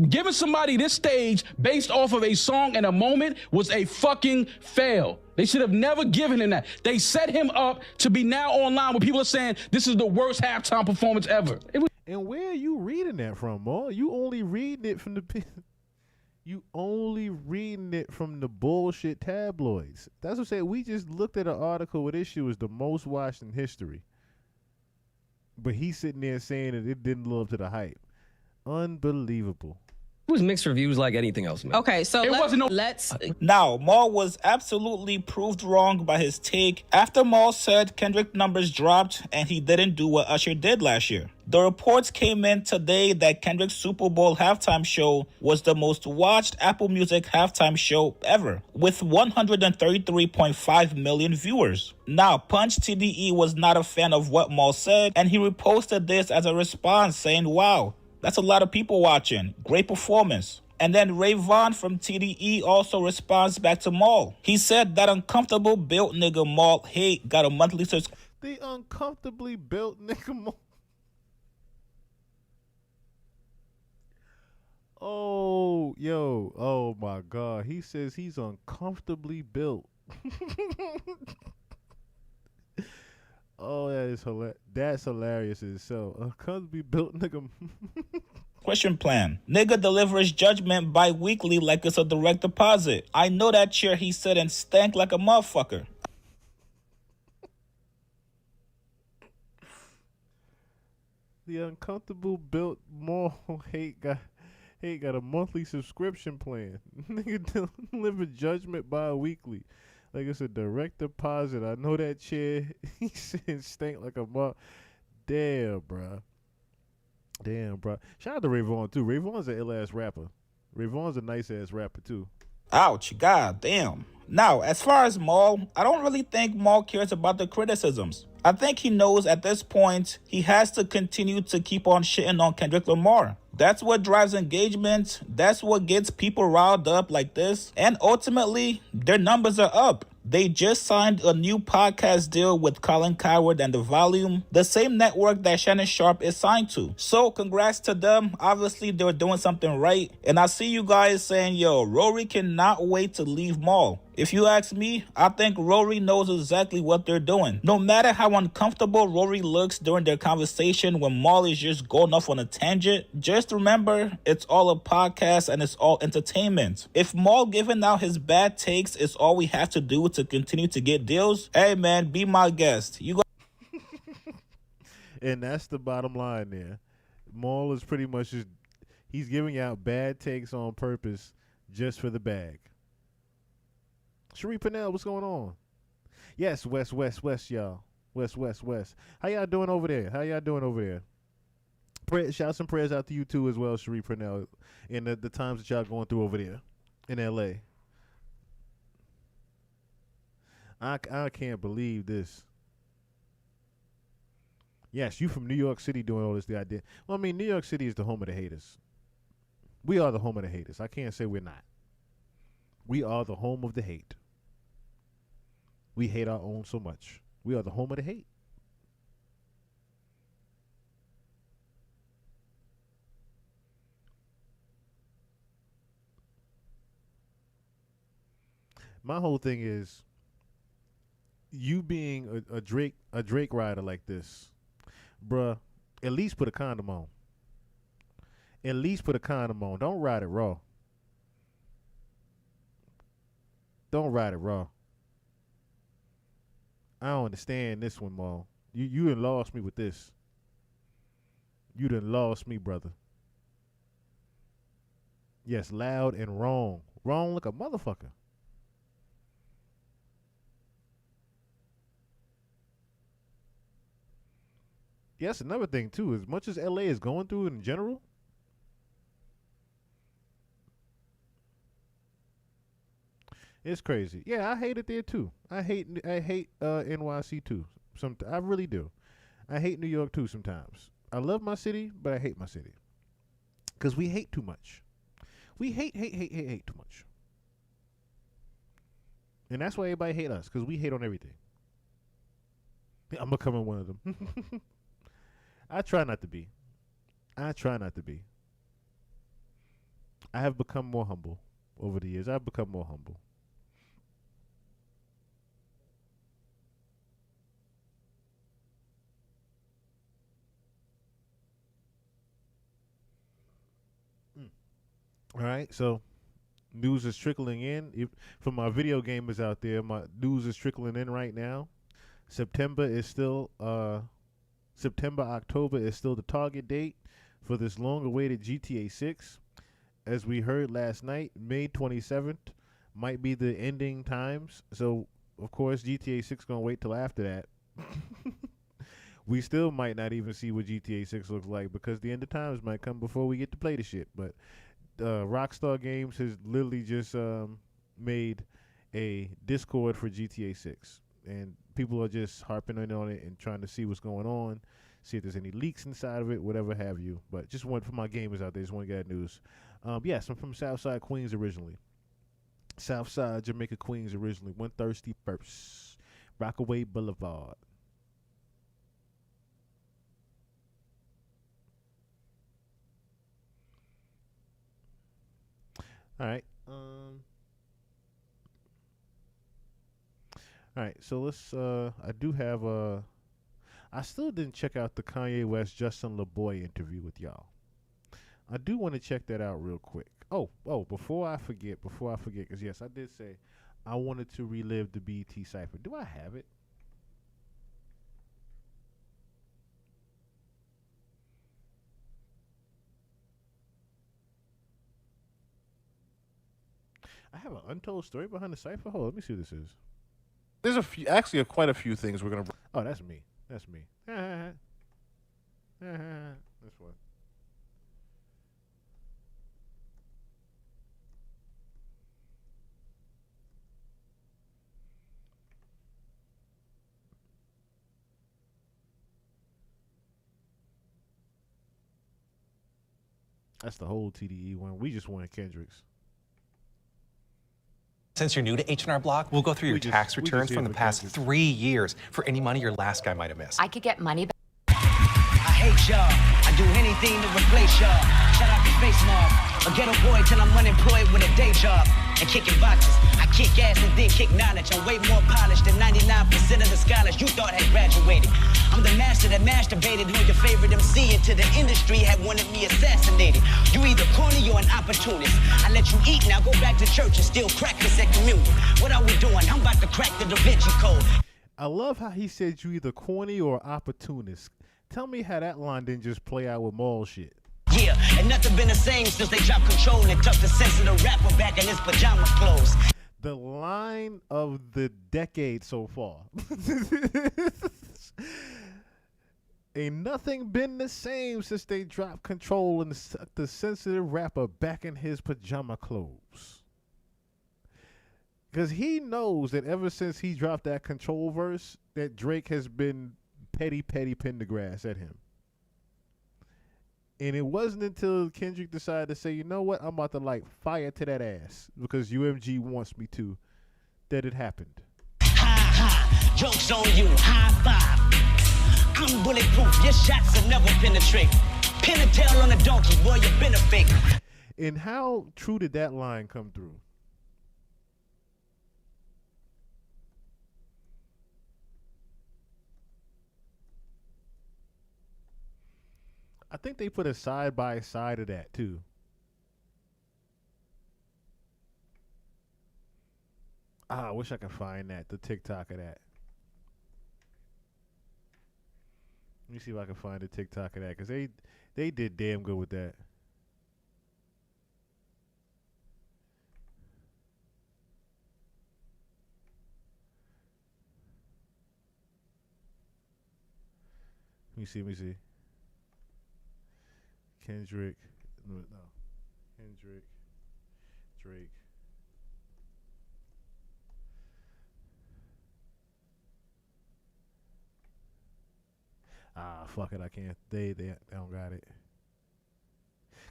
giving somebody this stage based off of a song and a moment was a fucking fail. They should have never given him that. They set him up to be now online where people are saying this is the worst halftime performance ever. And where are you reading that from, Mo? You only reading it from the bullshit tabloids. That's what I'm saying. We just looked at an article where this shit was the most watched in history. But he's sitting there saying that it didn't live up to the hype. Unbelievable. It was mixed reviews like anything else, man. Okay, so let's Now, Maul was absolutely proved wrong by his take after Maul said Kendrick numbers dropped and he didn't do what Usher did last year. The reports came in today that Kendrick's Super Bowl halftime show was the most watched Apple Music halftime show ever, with 133.5 million viewers. Now, Punch TDE was not a fan of what Maul said, and he reposted this as a response saying, "Wow, that's a lot of people watching. Great performance." And then Ray Vaughn from TDE also responds back to Maul. He said that uncomfortable built nigga Maul hate got a monthly subscription. The uncomfortably built nigga Maul. Oh, yo. Oh, my God. He says he's uncomfortably built. Oh, that is hilarious. That's hilarious in itself. Uncomfortably built nigga. Question plan. Nigga delivers judgment bi-weekly like it's a direct deposit. I know that chair he said and stank like a motherfucker. The uncomfortable built Maul hate got a monthly subscription plan. Nigga deliver judgment bi-weekly like it's a direct deposit. I know that chair he said stank like a mother. Damn, bro. Shout out to Ray Vaughn too. Ray Vaughn's an ill-ass rapper. Ray Vaughn's a nice-ass rapper too. Ouch, god damn. Now, as far as Maul, I don't really think Maul cares about the criticisms. I think he knows at this point he has to continue to keep on shitting on Kendrick Lamar. That's what drives engagement. That's what gets people riled up like this. And ultimately, their numbers are up. They just signed a new podcast deal with Colin Cowherd and The Volume, the same network that Shannon Sharpe is signed to. So congrats to them. Obviously, they were doing something right. And I see you guys saying, yo, Rory cannot wait to leave Maul. If you ask me, I think Rory knows exactly what they're doing. No matter how uncomfortable Rory looks during their conversation when Maul is just going off on a tangent, just remember, it's all a podcast and it's all entertainment. If Maul giving out his bad takes is all we have to do to continue to get deals, hey man, be my guest. You got And that's the bottom line there. Maul is pretty much just, he's giving out bad takes on purpose just for the bag. Cherie Purnell, what's going on? Yes, West, y'all. West. How y'all doing over there? Shout some prayers out to you too as well, Cherie Purnell, in the times that y'all going through over there in L.A. I can't believe this. Yes, you from New York City doing all this, the idea. Well, I mean, New York City is the home of the haters. We are the home of the haters. I can't say we're not. We are the home of the hate. We hate our own so much. We are the home of the hate. My whole thing is, you being a Drake rider like this, bruh, at least put a condom on. Don't ride it raw. I don't understand this one, Maul. You done lost me with this. You done lost me, brother. Yes, loud and wrong. Wrong like a motherfucker. Yes, another thing, too. As much as L.A. is going through in general, it's crazy. Yeah, I hate it there, too. I hate NYC, too. I really do. I hate New York, too, sometimes. I love my city, but I hate my city. Because we hate too much. We hate too much. And that's why everybody hate us, because we hate on everything. I'm becoming one of them. I try not to be. I have become more humble over the years. I've become more humble. All right, so news is trickling in. For my video gamers out there, my news is trickling in right now. October is still the target date for this long-awaited GTA 6. As we heard last night, May 27th might be the ending times. So, of course, GTA 6 going to wait till after that. We still might not even see what GTA 6 looks like because the end of times might come before we get to play the shit. But Rockstar Games has literally just made a Discord for GTA 6. And people are just harping in on it and trying to see what's going on, see if there's any leaks inside of it, whatever have you. But just one for my gamers out there, just want to get that news. Yes, I'm from Southside Queens originally. Southside Jamaica Queens originally. 131st Rockaway Boulevard. All right. All right, so let's, I do have I still didn't check out the Kanye West, Justin LaBoy interview with y'all. I do want to check that out real quick. Oh, before I forget, because yes, I did say I wanted to relive the BT Cypher. Do I have it? I have an untold story behind the Cypher? Hold on, let me see what this is. There's quite a few things we're gonna. Oh, that's me. That's what. That's the whole TDE one. We just wanted Kendrick's. Since you're new to H&R Block, we'll go through your tax returns from the past 3 years for any money your last guy might have missed. I could get money back. I hate y'all. I do anything to replace y'all. Shout out to Face Mob. A ghetto boy till I'm unemployed with a day job. And kicking boxes. I kick ass and then kick knowledge. I'm way more polished than 99% of the scholars you thought had graduated. I'm the master that masturbated on your favorite MC until the industry had wanted me assassinated. You either corny or an opportunist. I let you eat, now go back to church and still practice at communion. What are we doing? I'm about to crack the Da Vinci Code. I love how he said you either corny or opportunist. Tell me how that line didn't just play out with mall shit. Yeah, and nothing been the same since they dropped control and tucked the sensitive rapper back in his pajama clothes. The line of the decade so far. Ain't nothing been the same since they dropped control and tucked the sensitive rapper back in his pajama clothes. Because he knows that ever since he dropped that control verse, that Drake has been petty Pendergrass at him. And it wasn't until Kendrick decided to say, you know what, I'm about to light fire to that ass because UMG wants me to, that it happened. Ha ha, joke's on you, high five. I'm bulletproof, your shots will never penetrate. Pin a tail on a donkey, boy, you been a fake. And how true did that line come through? I think they put a side by side of that too. I wish I could find that, the TikTok of that. Let me see if I can find the TikTok of that, because they did damn good with that. Let me see. Kendrick, no, Kendrick, Drake. Fuck it, I can't. They don't got it.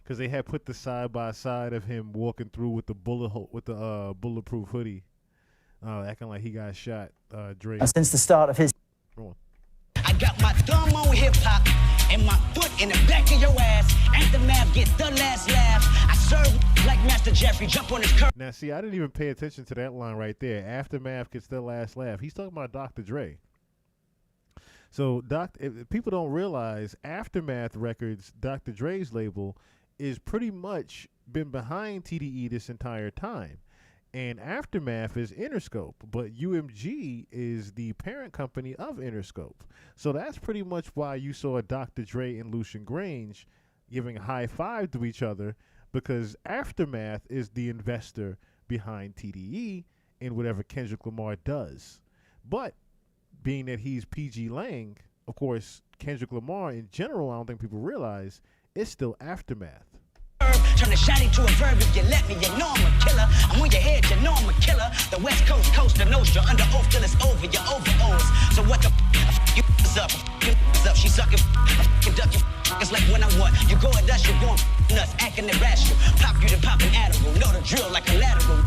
Cause they had put the side by side of him walking through with the bulletproof hoodie, acting like he got shot. Drake. Since the start of his. I got my thumb on hip hop and my foot in the back of your ass. Aftermath get the last laugh. I serve like Master Jeffrey, jump on his curb. Now, see, I didn't even pay attention to that line right there. Aftermath gets the last laugh. He's talking about Dr. Dre. So, if people don't realize, Aftermath Records, Dr. Dre's label, is pretty much been behind TDE this entire time. And Aftermath is Interscope, but UMG is the parent company of Interscope. So that's pretty much why you saw Dr. Dre and Lucian Grange giving a high five to each other, because Aftermath is the investor behind TDE in whatever Kendrick Lamar does. But being that he's PG Lang, of course, Kendrick Lamar in general, I don't think people realize, is still Aftermath. Turn the shot into a verb if you let me, you know I'm a killer. I'm on your head, you know I'm a killer. The West Coast, Costa Nostra, under oath till it's over, your overalls. So what the you up? She sucking, ducking. It's like when I want. You go at us, you're going nuts, acting irrational. Pop you to pop an animal, know the drill like a lateral.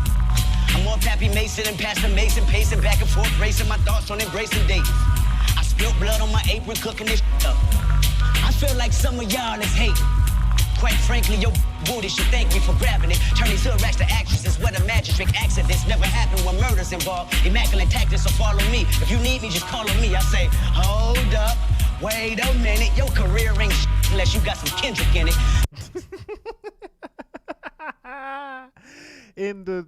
I'm more Pappy Mason and Pastor Mason, pacing back and forth, racing my thoughts on embracing dates. I spilled blood on my apron, cooking this up. I feel like some of y'all is hate. Quite frankly, your booty should thank me for grabbing it. Turn these hood racks to actresses, where the magic accidents never happen when murder's involved. Immaculate tactics, so follow me. If you need me, just call on me. I say, hold up, wait a minute. Your career ain't unless you got some Kendrick in it. In the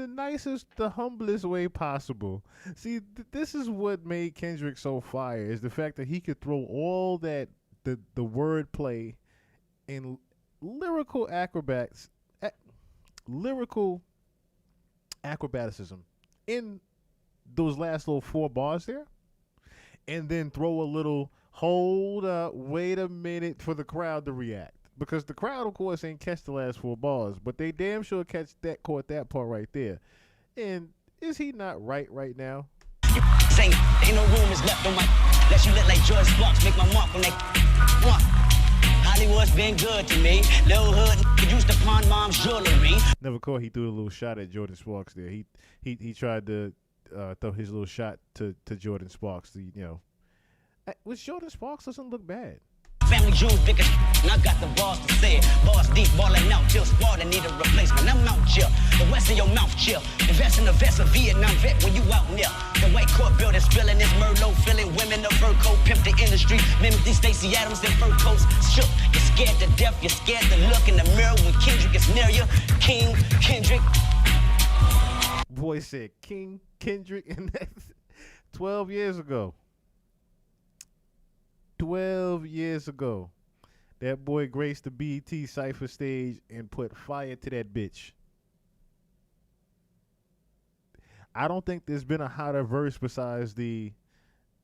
nicest, the humblest way possible. See, this is what made Kendrick so fire, is the fact that he could throw all that, the wordplay and lyrical acrobaticism in those last little 4 bars there, and then throw a little hold up, wait a minute for the crowd to react. Because the crowd, of course, ain't catch the last 4 bars, but they damn sure caught that part right there. And is he not right now? Ain't no rumors left on my let you look like George Sparks, make my mark on that. Hollywood's been good to me. Little hood used to pawn mom's jewelry. Never caught he threw a little shot at Jordan Sparks there. He tried to throw his little shot to Jordan Sparks. Which Jordan Sparks doesn't look bad. Family jewels, bigger and I got the balls to say it. Balls deep, balling out, till squad and need a replacement. I'm out chill, the rest of your mouth chill. Invest in the vest of Vietnam vet when you out near. The white court building, spilling this Merlot, filling women of fur coat, pimp the industry. Mimic these Stacey Adams and fur coats. Shook, you're scared to death, you're scared to look in the mirror when Kendrick is near you. King, Kendrick. Boy said King, Kendrick, and that's 12 years ago. 12 years ago. That boy graced the BET Cypher stage and put fire to that bitch. I don't think there's been a hotter verse besides the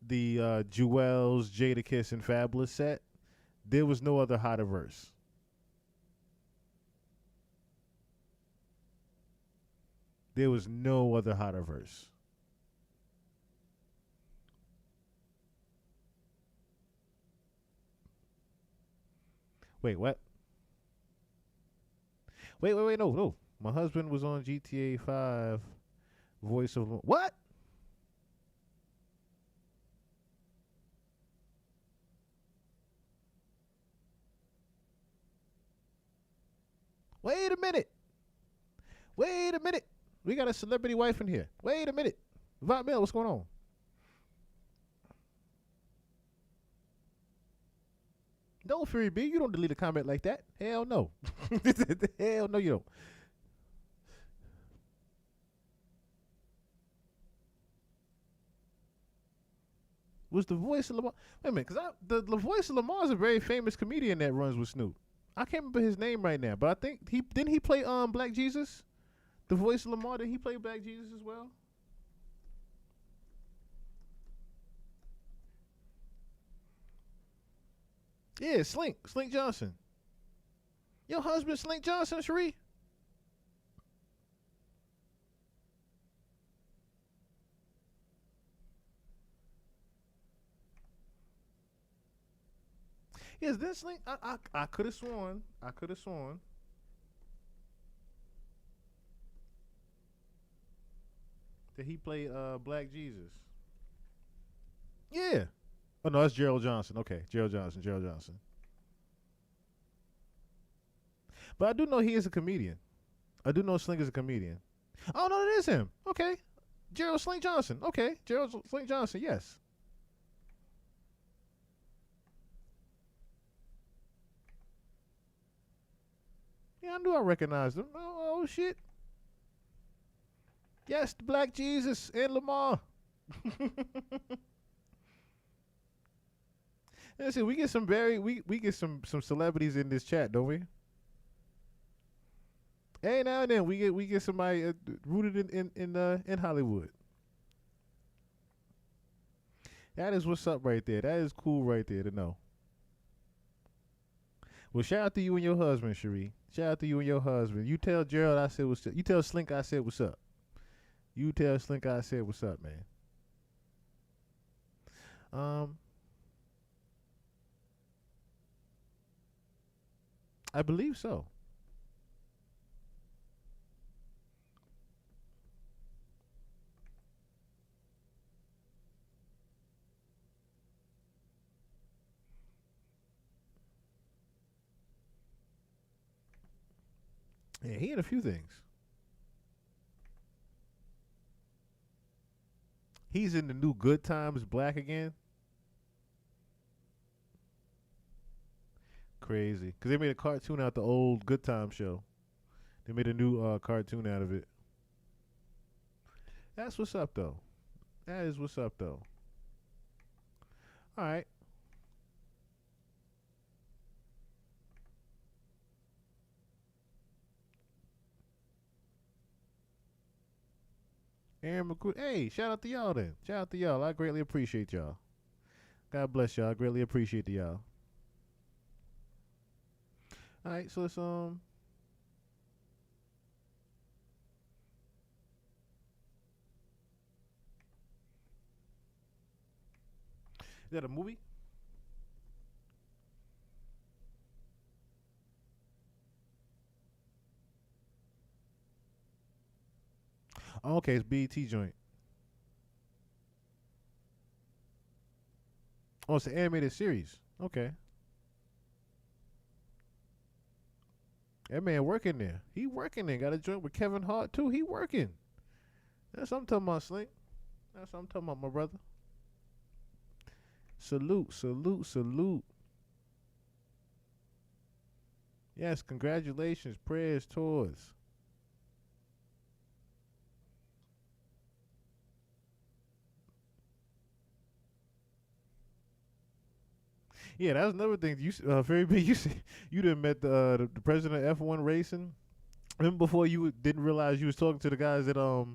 Jewels, Jadakiss, and Fabulous set. There was no other hotter verse. There was no other hotter verse. Wait, what? Wait, no. My husband was on GTA 5, voice of... What? Wait a minute. We got a celebrity wife in here. Wait a minute. Vaught Mill, what's going on? No, Fury B, you don't delete a comment like that. Hell no. Hell no, you don't. Was the voice of Lamar? Wait a minute, because the voice of Lamar is a very famous comedian that runs with Snoop. I can't remember his name right now, but I think didn't he play Black Jesus? The voice of Lamar, did he play Black Jesus as well? Yeah, Slink Johnson. Your husband Slink Johnson, Cherie? Is this Slink? I could have sworn. That he played Black Jesus. Yeah. Oh, no, that's Gerald Johnson. Okay, Gerald Johnson. But I do know he is a comedian. I do know Slink is a comedian. Oh, no, it is him. Okay. Gerald Slink Johnson. Okay, Gerald Slink Johnson, yes. Yeah, I knew I recognized him. Oh shit. Yes, the Black Jesus and Lamar. Let's see, we get some we get some celebrities in this chat, don't we? Hey, now and then we get somebody rooted in Hollywood. That is what's up right there. That is cool right there to know. Well, shout out to you and your husband, Cherie. Shout out to you and your husband. You tell Gerald I said what's up. You tell Slink I said what's up. You tell Slink I said what's up, man. I believe so. Yeah, he had a few things. He's in the new Good Times Black again. Crazy. Because they made a cartoon out the old Good Times show. They made a new cartoon out of it. That's what's up, though. That is what's up, though. All right. Aaron McCool. Hey, shout out to y'all then. Shout out to y'all. I greatly appreciate y'all. God bless y'all. I greatly appreciate y'all. All right, so let's Is that a movie? Oh, okay, it's BET joint. Oh, it's an animated series. Okay. That man working there. He working there. Got a joint with Kevin Hart too. He working. That's what I'm talking about, Slink. That's what I'm talking about, my brother. Salute, salute, salute. Yes, congratulations, prayers towards. Yeah, that was another thing. You, Ferry B, you done met the president of F1 racing. Remember before you didn't realize you was talking to the guys that matter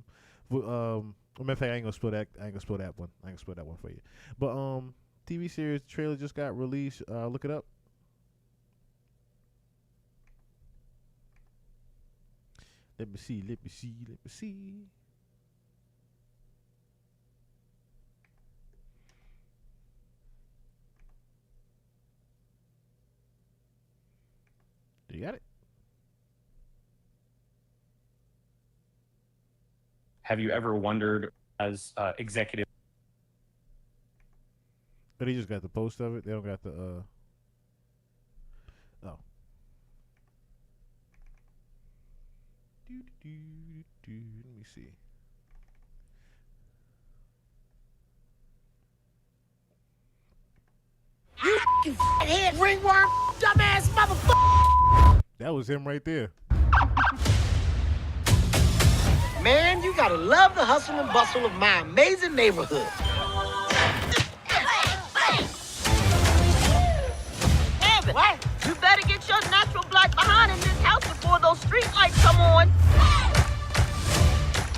of fact, I ain't gonna spill that one. I ain't gonna spill that one for you. But TV series trailer just got released. Look it up. Let me see. You got it? Have you ever wondered as executive? But he just got the post of it. They don't got the oh. Let me see. You head ringworm, dumbass motherfucker! That was him right there. Man, you gotta love the hustle and bustle of my amazing neighborhood. Evan, what? You better get your natural black behind in this house before those street lights come on.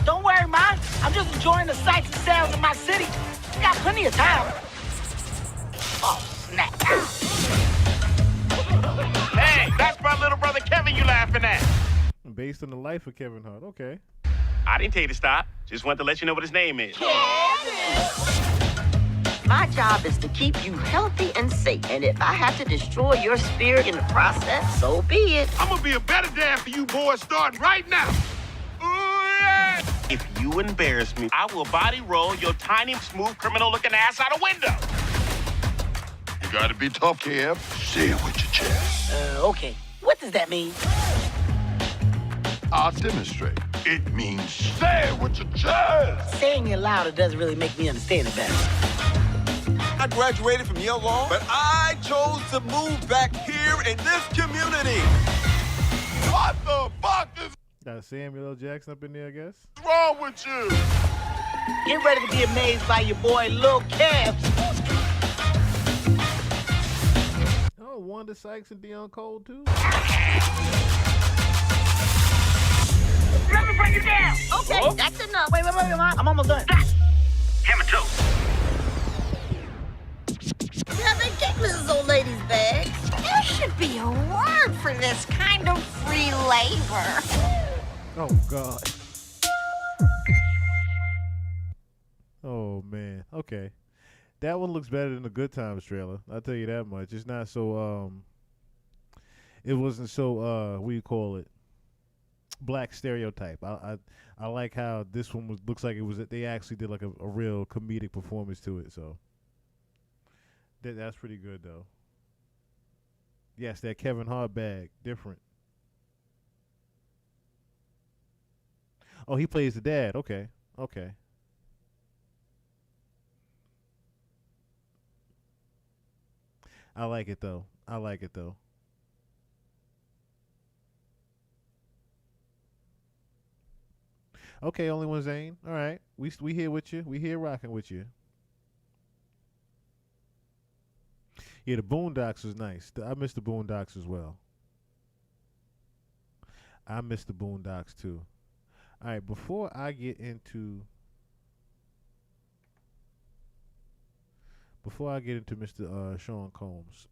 Don't worry, Ma. I'm just enjoying the sights and sounds of my city. Got plenty of time. Oh, snap. Hey, that's my little brother Kevin you laughing at. Based on the life of Kevin Hart. Okay. I didn't tell you to stop. Just wanted to let you know what his name is. My job is to keep you healthy and safe. And if I have to destroy your spirit in the process, so be it. I'm gonna be a better dad for you boys starting right now. Ooh, yeah. If you embarrass me, I will body roll your tiny, smooth, criminal-looking ass out a window. You gotta be tough, Kev. Say it with your chest. Okay. What does that mean? I'll demonstrate. It means say it with your chest. Saying it louder doesn't really make me understand it better. I graduated from Yale Law, but I chose to move back here in this community. What the fuck is Got Samuel L. Jackson up in there, I guess. wrong with you? Get ready to be amazed by your boy, Lil Kev. Oh, Wanda Sykes and Deion Cole, too. Let me bring you down. Okay, that's enough. Wait, Ma. I'm almost done. Hammer toe. Yeah, they get Mrs. Old Lady's bags. There should be a word for this kind of free labor. Oh, God. Oh, man. Okay. That one looks better than the Good Times trailer. I'll tell you that much. It's not so, it wasn't so, what do you call it? Black stereotype. I like how this one looks like it was, they actually did like a real comedic performance to it, so. That's pretty good, though. Yes, that Kevin Hart bag. Different. Oh, he plays the dad. Okay. Okay. I like it, though. Okay, only one Zane. All right. We here with you. We here rocking with you. Yeah, the Boondocks was nice. I miss the Boondocks as well. I miss the Boondocks too. All right, before I get into Mr. Sean Combs,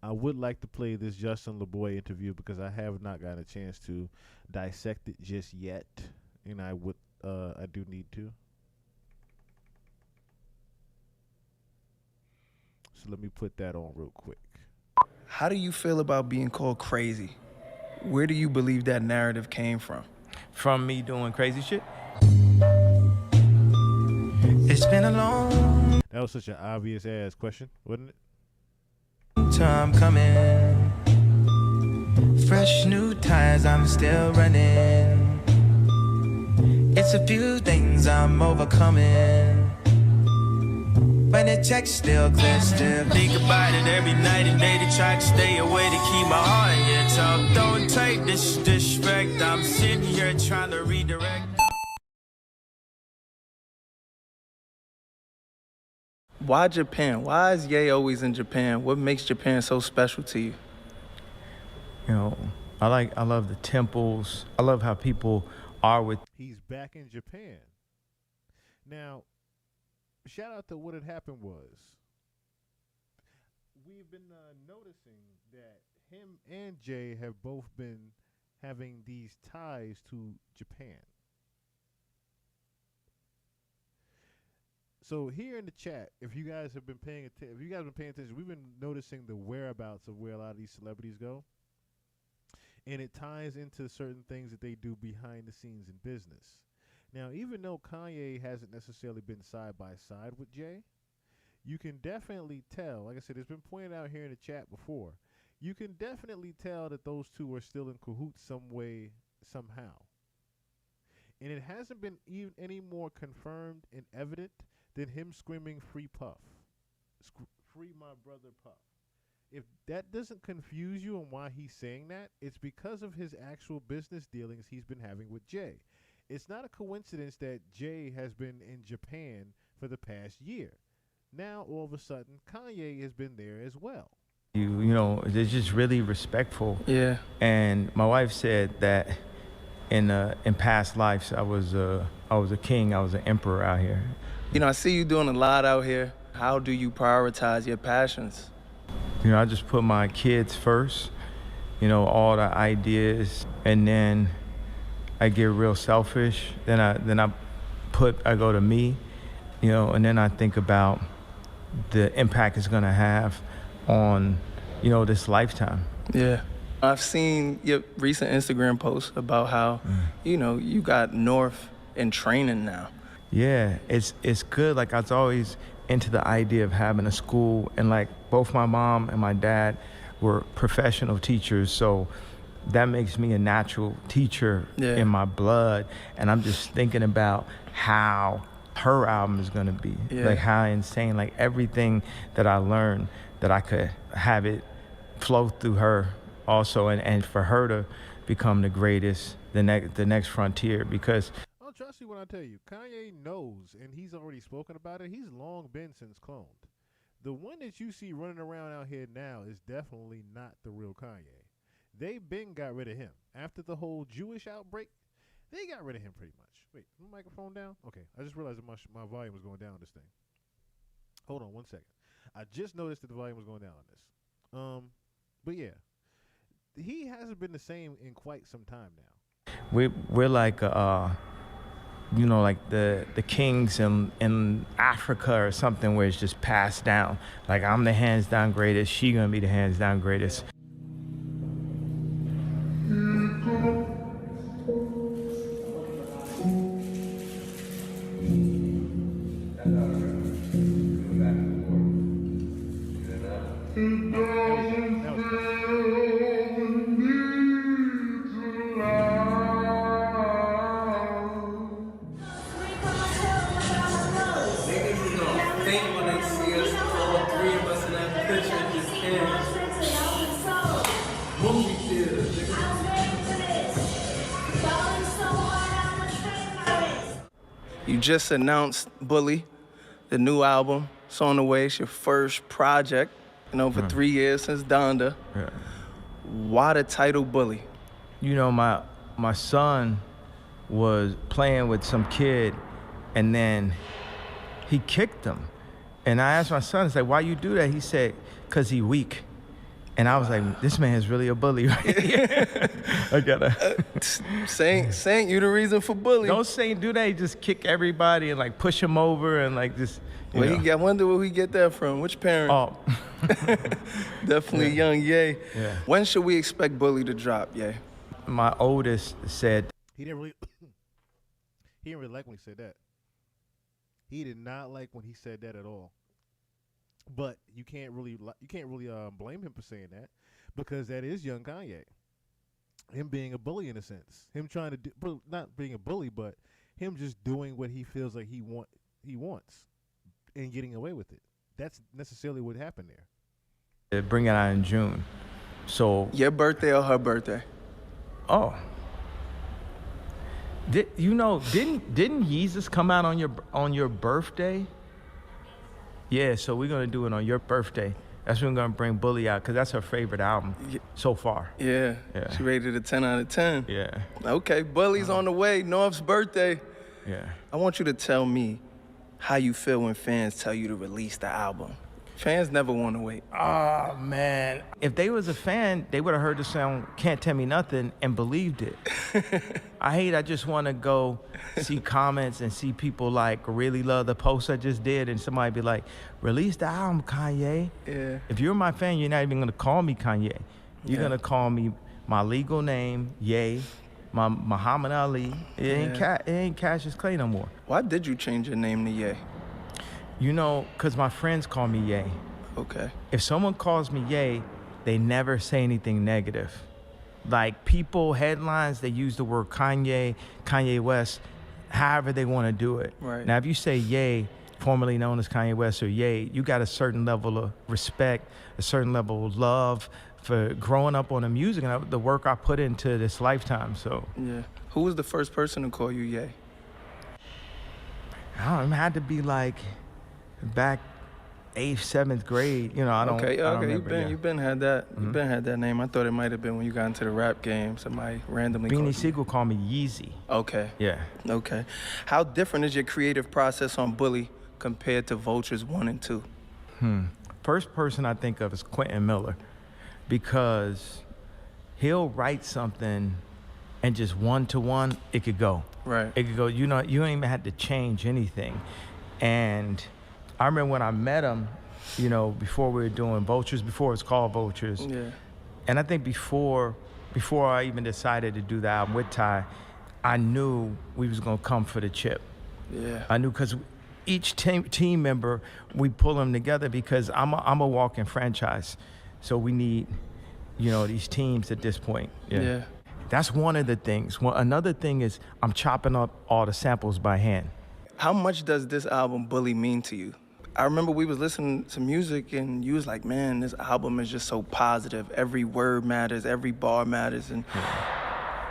I would like to play this Justin LeBoy interview because I have not gotten a chance to dissect it just yet, and I do need to. So let me put that on real quick. How do you feel about being called crazy? Where do you believe that narrative came from? From me doing crazy shit? It's been a long That was such an obvious ass question, wasn't it? time coming. Fresh new tires, I'm still running. It's a few things I'm overcoming. When the check's still clear, still think about it every night and day to try to stay away to keep my heart in your talk. Don't take this disrespect. I'm sitting here trying to redirect. Why Japan? Why is Ye always in Japan? What makes Japan so special to you? You know, I love the temples. I love how people are with. He's back in Japan. Now, shout out to what had happened was, we've been noticing that him and Jay have both been having these ties to Japan. So here in the chat, if you guys have been paying attention, we've been noticing the whereabouts of where a lot of these celebrities go. And it ties into certain things that they do behind the scenes in business. Now, even though Kanye hasn't necessarily been side by side with Jay, you can definitely tell, like I said, it's been pointed out here in the chat before, you can definitely tell that those two are still in cahoots some way, somehow. And it hasn't been even any more confirmed and evident than him screaming "Free Puff," "Free my brother Puff." If that doesn't confuse you on why he's saying that, it's because of his actual business dealings he's been having with Jay. It's not a coincidence that Jay has been in Japan for the past year. Now, all of a sudden, Kanye has been there as well. You know, they're just really respectful. Yeah. And my wife said that in past lives, I was a king, I was an emperor out here. You know, I see you doing a lot out here. How do you prioritize your passions? You know, I just put my kids first, you know, all the ideas, and then I get real selfish. Then I go to me, you know, and then I think about the impact it's gonna have on, you know, this lifetime. Yeah. I've seen your recent Instagram post about how, you know, you got North in training now. Yeah, it's good. Like, I was always into the idea of having a school, and like both my mom and my dad were professional teachers, so that makes me a natural teacher in my blood. And I'm just thinking about how her album is gonna be, like how insane, like everything that I learned, that I could have it flow through her also, and for her to become the greatest, the next frontier. Because I'll trust you when I tell you, Kanye knows, and he's already spoken about it. He's long been since cloned. The one that you see running around out here now is definitely not the real Kanye. They been got rid of him. After the whole Jewish outbreak, they got rid of him pretty much. Wait, is my microphone down? Okay, I just realized that my volume was going down on this thing. Hold on 1 second. I just noticed that the volume was going down on this. But yeah, he hasn't been the same in quite some time now. we're like you know, like the kings in Africa or something, where it's just passed down. Like, I'm the hands down greatest, she gonna be the hands down greatest. You just announced Bully, the new album. It's on the way. It's your first project, you know, for 3 years since Donda. Yeah. Why the title Bully? You know, my son was playing with some kid, and then he kicked him. And I asked my son, I said, "Why you do that?" He said, "'Cause he weak." And I was like, this man is really a bully right here. I gotta. Saint, you the reason for Bully. Don't Saint do that. He just kick everybody and like push him over and like just. I wonder where we get that from. Which parent? Oh. Definitely young Ye. Yeah. When should we expect Bully to drop, Ye? My oldest said. He didn't really like when he said that. He did not like when he said that at all. But you can't really blame him for saying that, because that is young Kanye. him being a bully in a sense. Him trying to do, not being a bully, but him just doing what he feels like he wants and getting away with it. That's necessarily what happened there. They bring it out in June. So your birthday or her birthday? Oh. Didn't Yeezus come out on your birthday? Yeah, so we're gonna do it on your birthday. That's when we're gonna bring Bully out, because that's her favorite album so far. Yeah. She rated a 10 out of 10. Yeah. Okay, Bully's on the way. North's birthday. Yeah. I want you to tell me how you feel when fans tell you to release the album. Fans never want to wait. Oh, man. If they was a fan, they would have heard the song Can't Tell Me Nothing and believed it. I just want to go see comments and see people like really love the post I just did, and somebody be like, release the album, Kanye. Yeah. If you're my fan, you're not even going to call me Kanye. You're going to call me my legal name, Ye, my Muhammad Ali. It ain't Cassius Clay no more. Why did you change your name to Ye? You know, because my friends call me Ye. Okay. If someone calls me Ye, they never say anything negative. Like people, headlines, they use the word Kanye, Kanye West, however they want to do it. Right. Now, if you say Ye, formerly known as Kanye West, or Ye, you got a certain level of respect, a certain level of love for growing up on the music and the work I put into this lifetime. So yeah. Who was the first person to call you Ye? I don't know, it had to be like back 8th, 7th grade, you know. I don't remember. You've been had that. You've been had that name. I thought it might have been when you got into the rap game. Somebody randomly. Beanie Siegel called me Yeezy. Okay. Yeah. Okay. How different is your creative process on Bully compared to Vultures 1 and 2? First person I think of is Quentin Miller, because he'll write something and just one-to-one, it could go. Right. It could go. You know, you don't even have to change anything. And I remember when I met him, you know, before we were doing Vultures, before it was called Vultures. Yeah. And I think before I even decided to do the album with Ty, I knew we was gonna come for the chip. Yeah. I knew, because each team member, we pull them together, because I'm a walking franchise. So we need, you know, these teams at this point. Yeah. That's one of the things. Another thing is I'm chopping up all the samples by hand. How much does this album Bully mean to you? I remember we was listening to music and you was like, man, this album is just so positive. Every word matters, every bar matters. And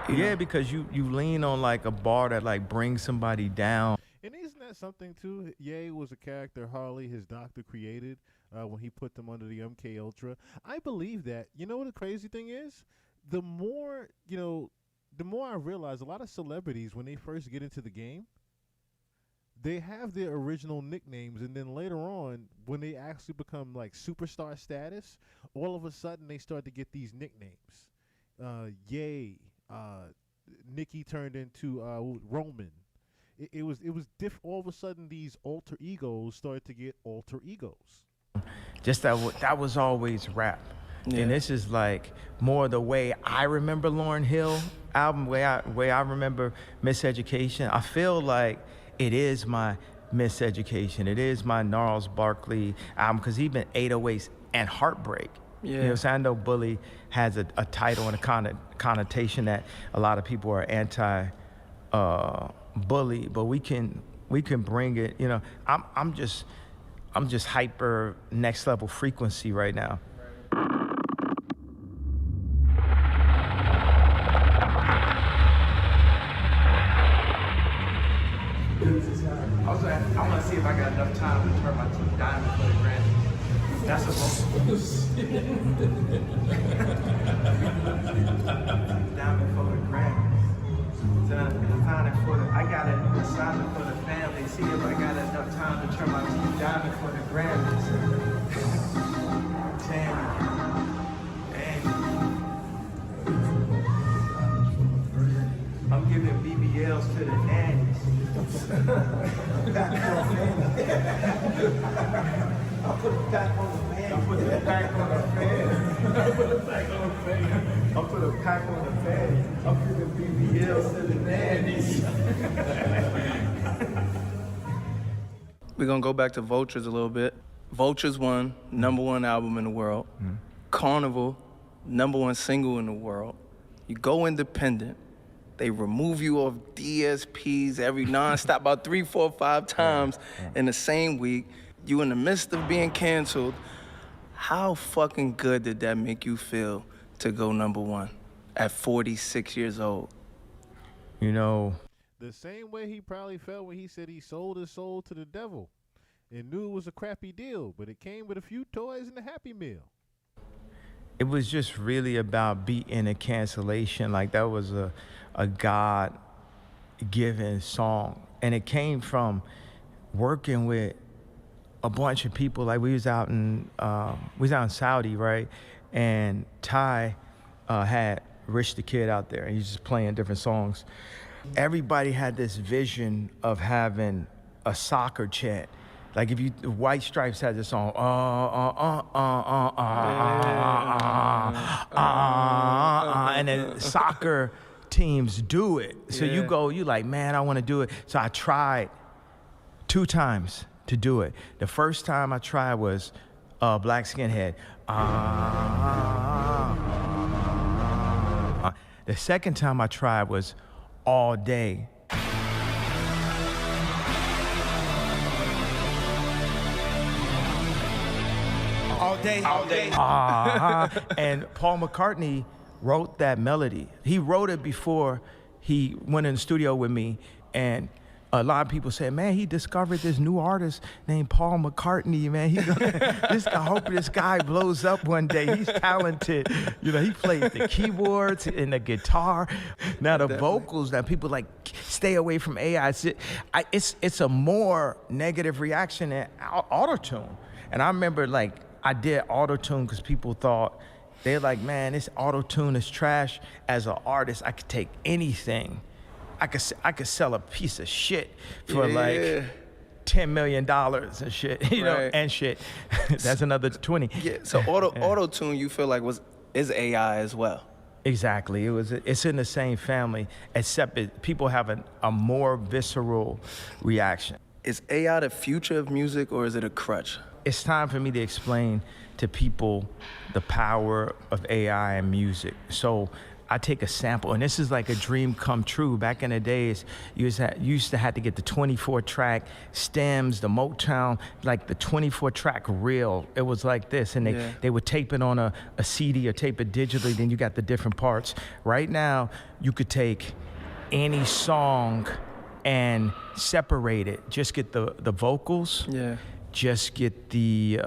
yeah, because you lean on like a bar that like brings somebody down. And isn't that something too? Ye was a character Harley, his doctor, created when he put them under the MK Ultra. I believe that. You know what the crazy thing is? The more I realize a lot of celebrities, when they first get into the game, they have their original nicknames, and then later on, when they actually become like superstar status, all of a sudden they start to get these nicknames. Ye, Nikki turned into Roman. It was different. All of a sudden, these alter egos started to get alter egos. Just that was always rap. Yeah. And this is like more the way I remember Lauryn Hill album, way I remember Miseducation. I feel like it is my Miseducation. It is my Gnarls Barkley album, because even 808s and Heartbreak. Yeah. You know what I'm saying? I know Bully has a title and a connotation that a lot of people are anti-Bully, but we can bring it. You know, I'm just hyper next level frequency right now. I want to see if I got enough time to turn my teeth diamond for the Grammy. That's a diamond for the Grammy. I got a new assignment for the family. See if I got enough time to turn my teeth diamond for the Grammys. Tammy. I'm giving BBLs to the nannies. I'll put it back on the fan. I'll put it back on the fan. I'll put it back on the fan. I'll put a pack on the fan. I'm giving BBLs to the nannies. We're gonna go back to Vultures a little bit. Vultures 1, #1 album in the world. Carnival, #1 single in the world. You go independent. They remove you off DSPs every nonstop about 3, 4, 5 times in the same week. You in the midst of being canceled. How fucking good did that make you feel to go #1 at 46 years old? You know, the same way he probably felt when he said he sold his soul to the devil and knew it was a crappy deal, but it came with a few toys and a Happy Meal. it was just really about beating a cancellation. Like that was a God-given song. And it came from working with a bunch of people. Like we was out in Saudi, right? And Ty had Rich the Kid out there, and he's just playing different songs. Everybody had this vision of having a soccer chant. Like if White Stripes had this song, and then soccer teams do it. So you like, man, I want to do it. So I tried 2 times to do it. The first time I tried was Black Skinhead. The second time I tried was All Day. All day. And Paul McCartney wrote that melody. He wrote it before he went in the studio with me, and a lot of people said, man, he discovered this new artist named Paul McCartney, man. I hope this guy blows up one day. He's talented. You know, he plays the keyboards and the guitar. Now the vocals, that people like, stay away from AI. It's a more negative reaction than auto-tune. And I remember like, I did auto-tune because people thought, they're like, man, this auto-tune is trash. As an artist, I could take anything. I could sell a piece of shit for like $10 million and shit, you know, and shit. That's another 20. Yeah. So auto-tune, you feel like is AI as well? Exactly. It's in the same family, except people have a more visceral reaction. Is AI the future of music, or is it a crutch? It's time for me to explain to people the power of AI and music. So I take a sample, and this is like a dream come true. Back in the days, you used to have to get the 24-track stems, the Motown, like the 24-track reel. It was like this, and they would tape it on a CD or tape it digitally, then you got the different parts. Right now, you could take any song and separate it. Just get the vocals, just get the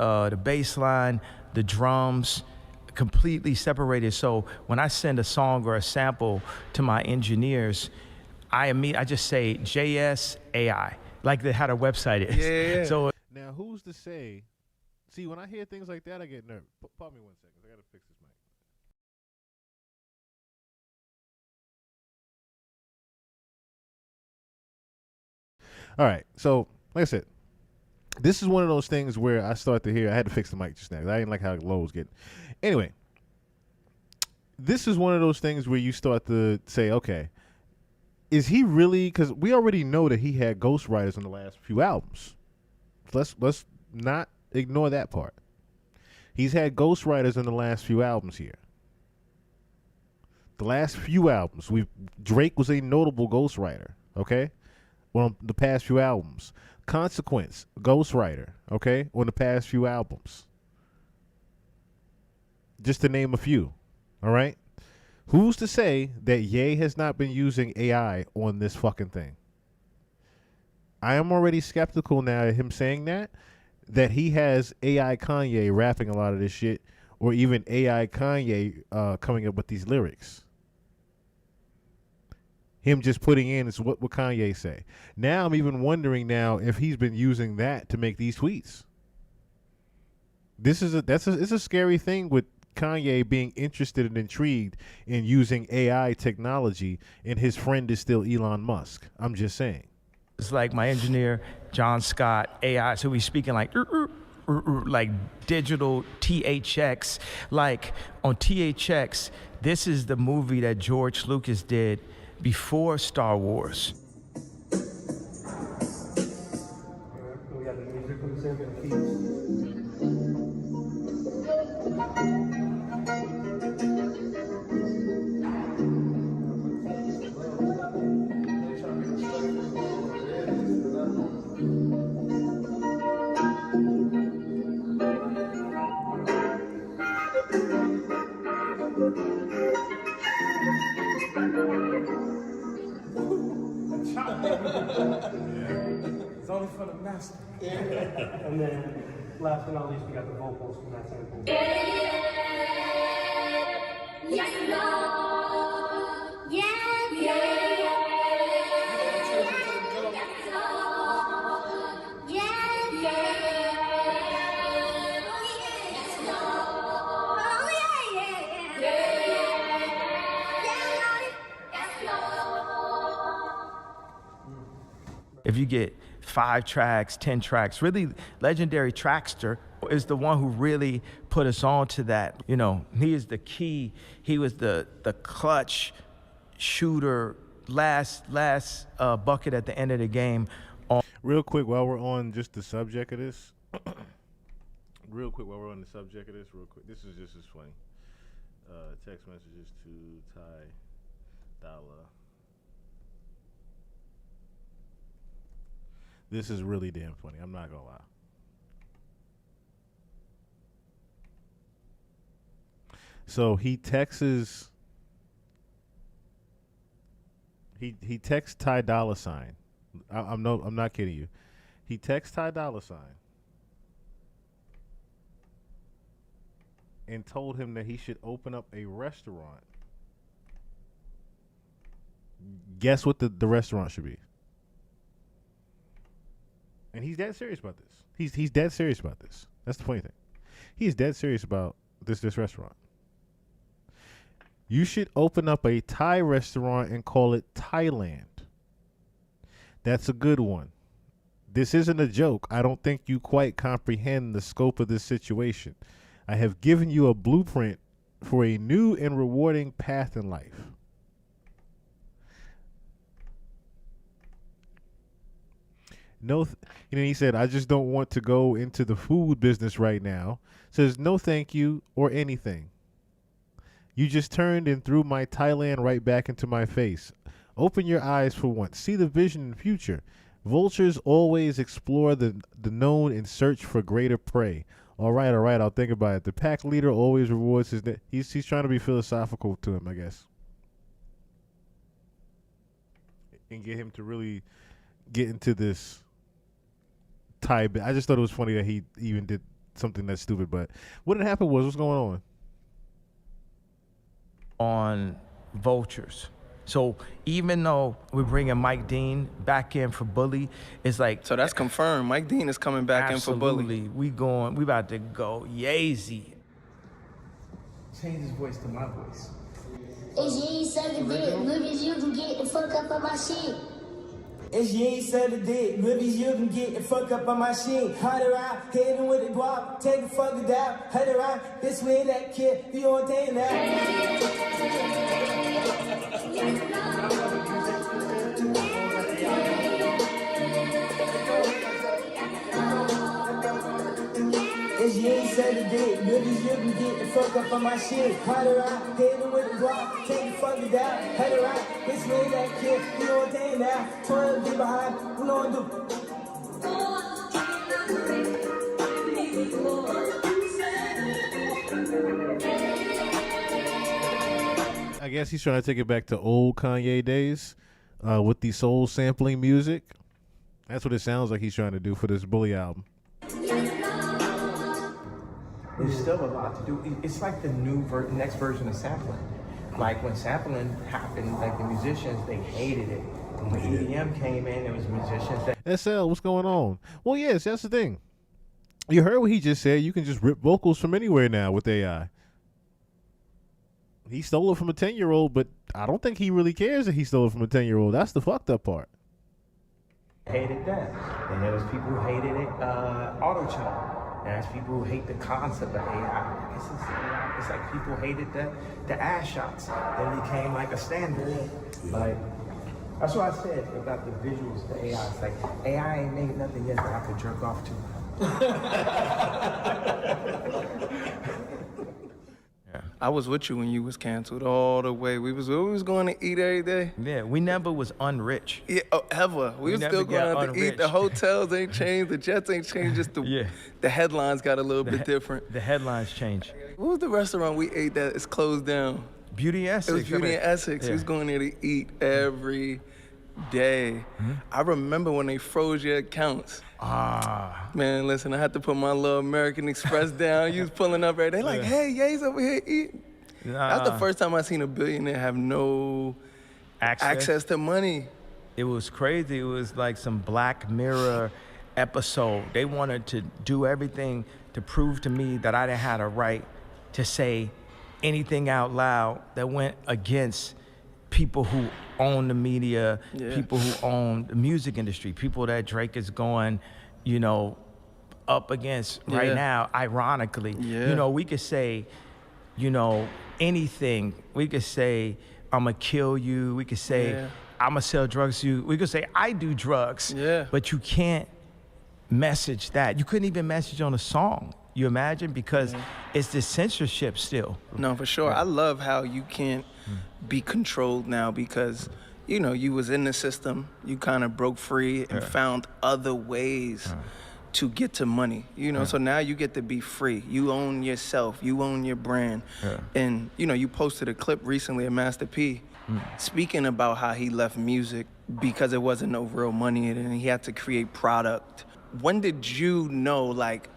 bass line, the drums, completely separated. So when I send a song or a sample to my engineers, I just say JS AI, like they had a website is. Yeah. So now who's to say? See, when I hear things like that, I get nervous. Pause me 1 second. I gotta fix this mic. All right. So like I said, this is one of those things where I start to hear. I had to fix the mic just now. I didn't like how low it was getting. Anyway, this is one of those things where you start to say, okay, is he really? Because we already know that he had ghostwriters on the last few albums. Let's not ignore that part. He's had ghostwriters in the last few albums here. The last few albums, Drake was a notable ghostwriter. Okay, on the past few albums. Consequence, ghostwriter, okay, on the past few albums. Just to name a few, all right? Who's to say that Ye has not been using AI on this fucking thing? I am already skeptical now at him saying that he has AI Kanye rapping a lot of this shit, or even AI Kanye coming up with these lyrics. Him just putting in is what would Kanye say. Now I'm even wondering now if he's been using that to make these tweets. It's a scary thing with Kanye being interested and intrigued in using AI technology, and his friend is still Elon Musk. I'm just saying. It's like my engineer, John Scott, AI, so he's speaking like digital THX. Like on THX, this is the movie that George Lucas did before Star Wars. It's only for the master. And then, last but not least, we got the vocals from that sample. Yes, Lord. Yeah, yeah. If you get 5 tracks, 10 tracks, really legendary Trackster is the one who really put us on to that. You know, he is the key. He was the clutch shooter, last bucket at the end of the game. Real quick, while we're on just the subject of this, this is just as funny. Text messages to Ty Dolla. This is really damn funny. I'm not gonna lie. So he texts. He texts Ty Dolla Sign. I'm not kidding you. He texts Ty Dolla Sign and told him that he should open up a restaurant. Guess what the restaurant should be? And he's dead serious about this. He's dead serious about this. That's the funny thing. He is dead serious about this restaurant. You should open up a Thai restaurant and call it Thailand. That's a good one. This isn't a joke. I don't think you quite comprehend the scope of this situation. I have given you a blueprint for a new and rewarding path in life. And then he said, I just don't want to go into the food business right now. Says, no thank you or anything. You just turned and threw my Thailand right back into my face. Open your eyes for once. See the vision in the future. Vultures always explore the known in search for greater prey. All right, I'll think about it. The pack leader always rewards his... He's trying to be philosophical to him, I guess. And get him to really get into this Thai bit. I just thought it was funny that he even did something that stupid. But what had happened was, what's going on? On Vultures. So even though we're bringing Mike Dean back in for Bully, it's like... So that's confirmed. Mike Dean is coming back in for Bully. Absolutely. We about to go Yeezy. Change his voice to my voice. If you ain't sucking dick, movies you can get the fuck up on my shit. If you ain't sucking dick, movies you can get the fuck up on my shit. Hunt around, hit him with the guap, take the fucker down. Hunt around, this way, that kid, be on day now. If you ain't sucking dick, movies you can get the fuck up on my shit. Hunt around, hit him with the guap, take the fucker down. Hunt around, this way, that kid, be on day now. 12, get behind, what on do? I guess he's trying to take it back to old Kanye days with the soul sampling music. That's what it sounds like he's trying to do for this Bully album. There's still a lot to do. It's like the next version of sampling. Like when sampling happened, like the musicians, they hated it. When EDM came in, there was musicians that... SL, what's going on? Well, yes, that's the thing. You heard what he just said. You can just rip vocals from anywhere now with AI. He stole it from a 10-year-old, but I don't think he really cares that he stole it from a 10-year-old. That's the fucked up part. Hated that. And there was people who hated it, auto-tune. And there's people who hate the concept of AI. It's like people hated the ass shots. Then it became like a standard. Like, that's what I said about the visuals, the AI. It's like, AI ain't made nothing yet that I could jerk off to. I was with you when you was canceled all the way. We was going to eat every day. Yeah, we never was unrich. Yeah, ever. We was still going out to eat. The hotels ain't changed. The jets ain't changed. Just the headlines got a little bit different. The headlines changed. What was the restaurant we ate that is closed down? Beauty Essex. It was Beauty and Essex. Yeah. We was going there to eat every day. I remember when they froze your accounts. Man, listen, I had to put my little American Express down. You was pulling up every day like, hey, Ye's over here eating. That's the first time I seen a billionaire have no access to money. It was crazy. It was like some Black Mirror episode. They wanted to do everything to prove to me that I didn't have a right to say anything out loud that went against people who own the media, people who own the music industry, people that Drake is going, you know, up against right now, ironically. You know, we could say, you know, anything. We could say, I'm gonna kill you. We could say, I'm gonna sell drugs to you. We could say, I do drugs. But you can't message that. You couldn't even message on a song. You imagine? Because it's this censorship still. No, for sure. I love how you can't be controlled now because, you know, you was in the system, you kind of broke free and found other ways to get to money, you know? So now you get to be free. You own yourself, you own your brand. And, you know, you posted a clip recently of Master P speaking about how he left music because it wasn't no real money in it and he had to create product. When did you know, like,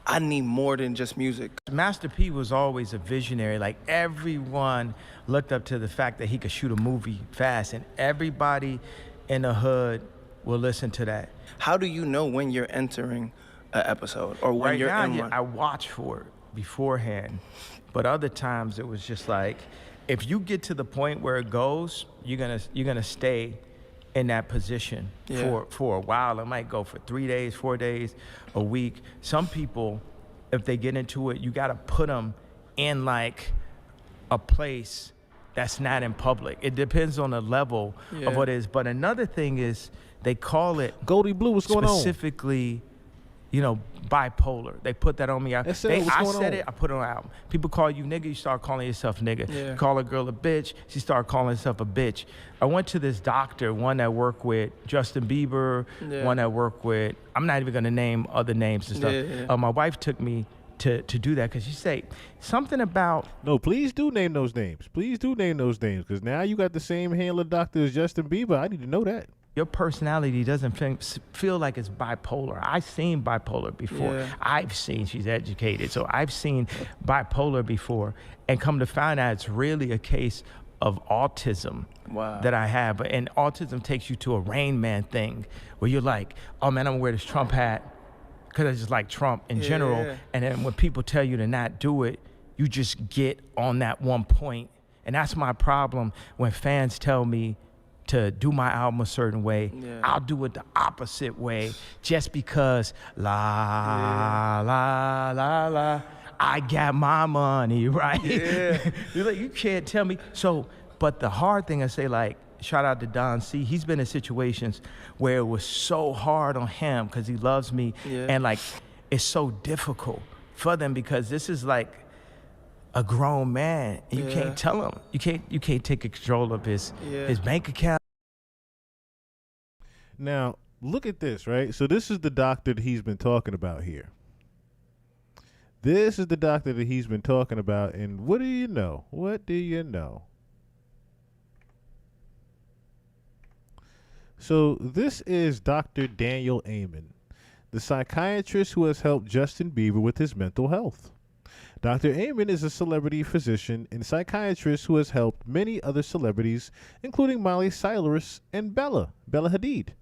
I need more than just music? Master P was always a visionary. Like, everyone looked up to the fact that he could shoot a movie fast, and everybody in the hood will listen to that. How do you know when you're entering an episode or when you're in one? I watch for it beforehand, but other times it was just like, if you get to the point where it goes, you're gonna stay in that position for a while. It might go for 3 days, 4 days, a week. Some people, if they get into it, you gotta put them in like a place that's not in public. It depends on the level of what it is. But another thing is they call it Goldie Blue, what's going on? Specifically, you know, bipolar. They put that on me. I said it, I put it on an album. People call you nigga, you start calling yourself nigga. Call a girl a bitch, she start calling herself a bitch. I went to this doctor, one that worked with Justin Bieber, one that worked with, I'm not even gonna name other names and stuff. My wife took me to do that because she said something about... No, please do name those names. Please do name those names because now you got the same handler doctor as Justin Bieber. I need to know that. Your personality doesn't feel like it's bipolar. I've seen bipolar before. I've seen, she's educated, so I've seen bipolar before, and come to find out it's really a case of autism that I have. And autism takes you to a Rain Man thing where you're like, oh man, I'm gonna wear this Trump hat because I just like Trump in general. And then when people tell you to not do it, you just get on that one point. And that's my problem when fans tell me to do my album a certain way, I'll do it the opposite way just because la I got my money, right? You're like, you can't tell me. So, but the hard thing I say, like, shout out to Don C. He's been in situations where it was so hard on him because he loves me, and like it's so difficult for them because this is like a grown man. And you can't tell him. You can't take control of his bank account. Now, look at this, right? So this is the doctor that he's been talking about here. This is the doctor that he's been talking about, and what do you know? What do you know? So this is Dr. Daniel Amen, the psychiatrist who has helped Justin Bieber with his mental health. Dr. Amen is a celebrity physician and psychiatrist who has helped many other celebrities, including Miley Cyrus and Bella Hadid.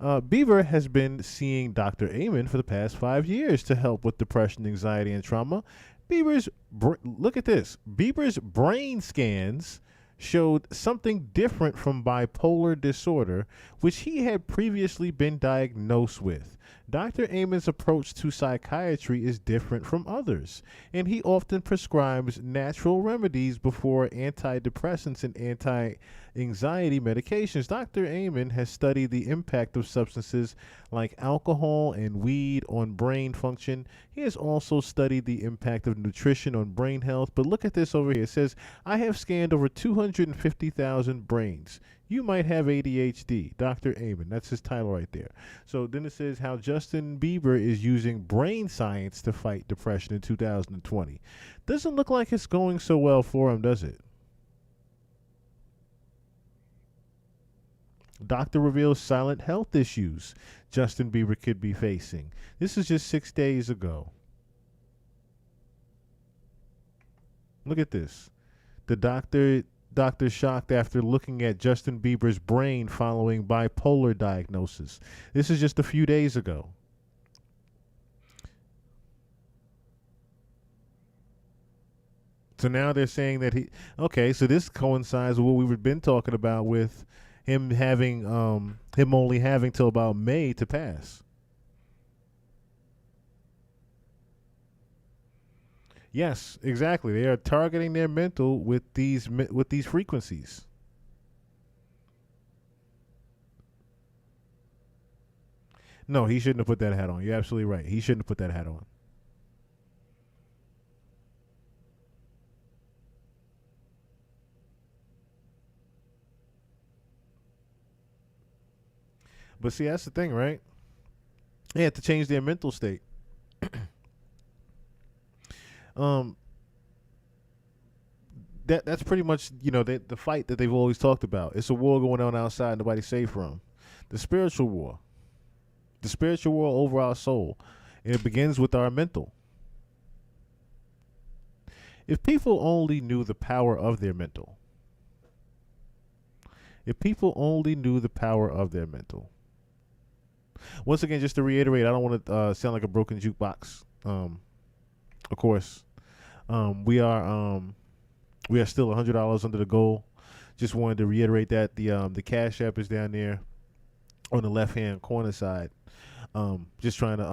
Bieber has been seeing Dr. Amen for the past 5 years to help with depression, anxiety, and trauma. Look at this. Bieber's brain scans showed something different from bipolar disorder, which he had previously been diagnosed with. Dr. Amen's approach to psychiatry is different from others, and he often prescribes natural remedies before antidepressants and anti-anxiety medications. Dr. Amen has studied the impact of substances like alcohol and weed on brain function. He has also studied the impact of nutrition on brain health. But look at this over here. It says, I have scanned over 250,000 brains. You might have ADHD. Dr. Amen. That's his title right there. So then it says how Justin Bieber is using brain science to fight depression in 2020. Doesn't look like it's going so well for him, does it? Doctor reveals silent health issues Justin Bieber could be facing. This is just 6 days ago. Look at this. The doctor shocked after looking at Justin Bieber's brain following bipolar diagnosis. This is just a few days ago. So now they're saying that so this coincides with what we've been talking about with him having, him only having till about May to pass. Yes, exactly. They are targeting their mental with these frequencies. No, he shouldn't have put that hat on. You're absolutely right. He shouldn't have put that hat on. But see, that's the thing, right? They have to change their mental state. That's pretty much, the fight that they've always talked about. It's a war going on outside nobody's safe from. The spiritual war. The spiritual war over our soul. And it begins with our mental. If people only knew the power of their mental. If people only knew the power of their mental. Once again, just to reiterate, I don't want to sound like a broken jukebox. Of course, we are still $100 under the goal. Just wanted to reiterate that the Cash App is down there on the left hand corner side. Just trying to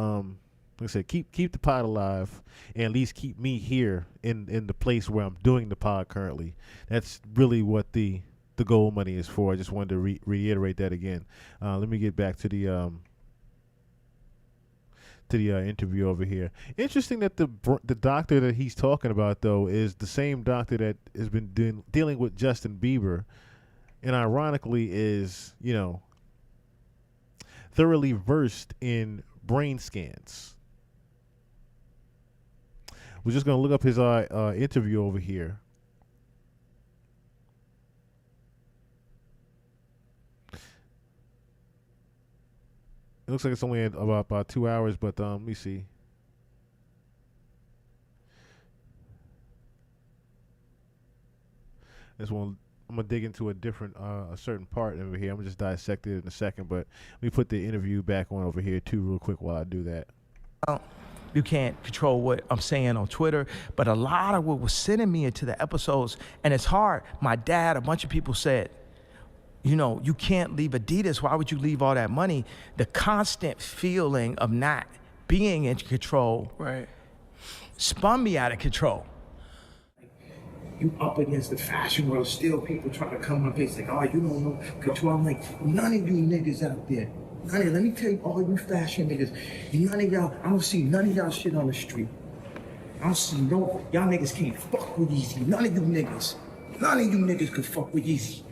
like I said, keep the pod alive and at least keep me here in the place where I'm doing the pod currently. That's really what the goal money is for. I just wanted to reiterate that again. Let me get back to the interview over here. Interesting that the doctor that he's talking about, though, is the same doctor that has been dealing with Justin Bieber, and ironically is, thoroughly versed in brain scans. We're just going to look up his interview over here. It looks like it's only about 2 hours, but let me see. This one, I'm gonna dig into a certain part over here. I'm gonna just dissect it in a second, but let me put the interview back on over here too, real quick, while I do that. You can't control what I'm saying on Twitter, but a lot of what was sending me into the episodes, and it's hard. My dad, a bunch of people said, you can't leave Adidas. Why would you leave all that money? The constant feeling of not being in control spun me out of control. You up against the fashion world, still people trying to come on face like, oh, you don't know control. I'm like, none of you niggas out there. Let me tell you, all you fashion niggas, none of y'all, I don't see none of y'all shit on the street. I don't see y'all niggas can't fuck with Yeezy. None of you niggas. None of you niggas could fuck with Yeezy.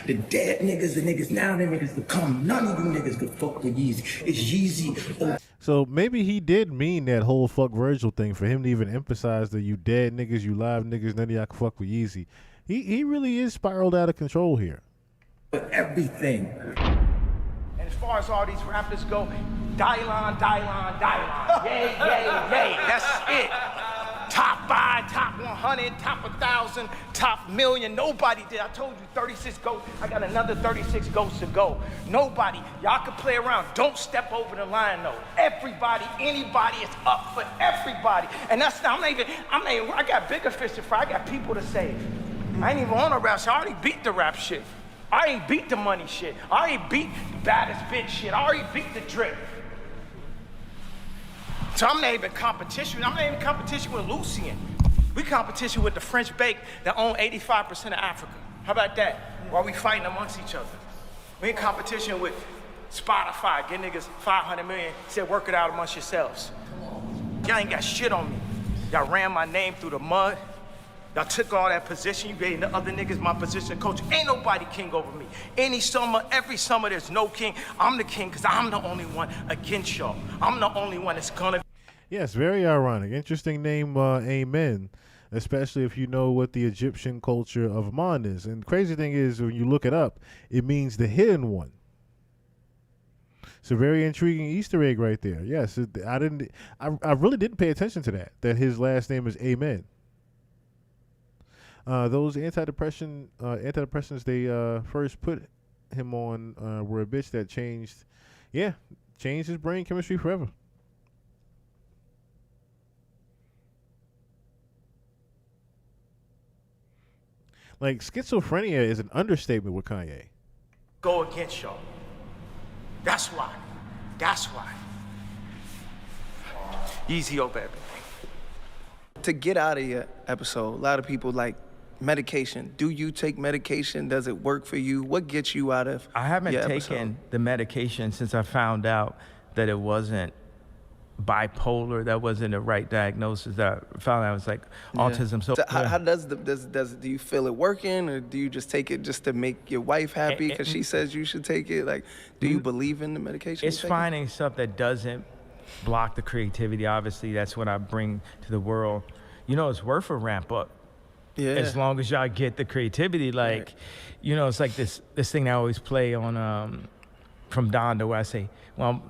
The dead niggas, the niggas now, the niggas to come. None of you niggas could fuck with Yeezy. It's Yeezy. So maybe he did mean that whole fuck Virgil thing for him to even emphasize that you dead niggas, you live niggas, none of y'all can fuck with Yeezy. He really is spiraled out of control here. Everything. And as far as all these rappers go, Dylon. Yay. That's it. Top 5, top 100, top 1,000, top million. Nobody did. I told you 36 ghosts. I got another 36 ghosts to go. Nobody. Y'all can play around. Don't step over the line, though. Everybody, anybody is up for everybody. And that's not, I got bigger fish to fry. I got people to save. I ain't even on a rap shit. I already beat the rap shit. I ain't beat the money shit. I ain't beat the baddest bitch shit. I already beat the drip. So I'm not even competition. I'm not even competition with Lucien. We competition with the French bake that own 85% of Africa. How about that? While we fighting amongst each other. We in competition with Spotify. Get niggas 500 million. Said work it out amongst yourselves. Y'all ain't got shit on me. Y'all ran my name through the mud. Y'all took all that position. You gave the other niggas my position coach. Ain't nobody king over me. Every summer, there's no king. I'm the king because I'm the only one against y'all. I'm the only one that's gonna. Yes, very ironic. Interesting name, Amen. especially if you know what the Egyptian culture of Aman is. And the crazy thing is, when you look it up, it means the hidden one. It's a very intriguing Easter egg right there. Yes, I really didn't pay attention to that his last name is Amen. Those antidepressants they first put him on were a bitch that changed his brain chemistry forever. Like, schizophrenia is an understatement with Kanye. Go against y'all. That's why. Easy over everything. To get out of your episode, a lot of people like medication. Do you take medication? Does it work for you? What gets you out of I haven't your taken episode? the medication since I found out that it wasn't bipolar. That wasn't the right diagnosis. That I found out it was like autism. So how does do you feel it working, or do you just take it just to make your wife happy because she says you should take it? Like, do you believe in the medication? It's finding stuff that doesn't block the creativity. Obviously, that's what I bring to the world. You know, it's worth a ramp up. Yeah. As long as y'all get the creativity, like, you know, it's like this thing I always play on from Donda where I say, well,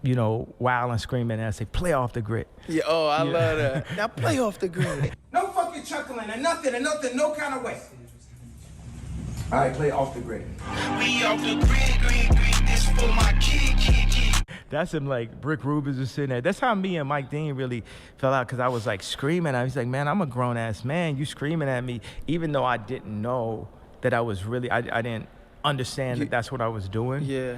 you know, wild and screaming, and I say, play off the grid. Yeah, I love that. Now play off the grid. No fucking chuckling and nothing, no kind of way. All right, play off the grid. We off the grid, this for my kid. That's him, like, Brick Rubens was sitting there. That's how me and Mike Dean really fell out, because I was, like, screaming. I was like, man, I'm a grown-ass man. You screaming at me, even though I didn't know that I was really, I didn't understand that that's what I was doing. Yeah,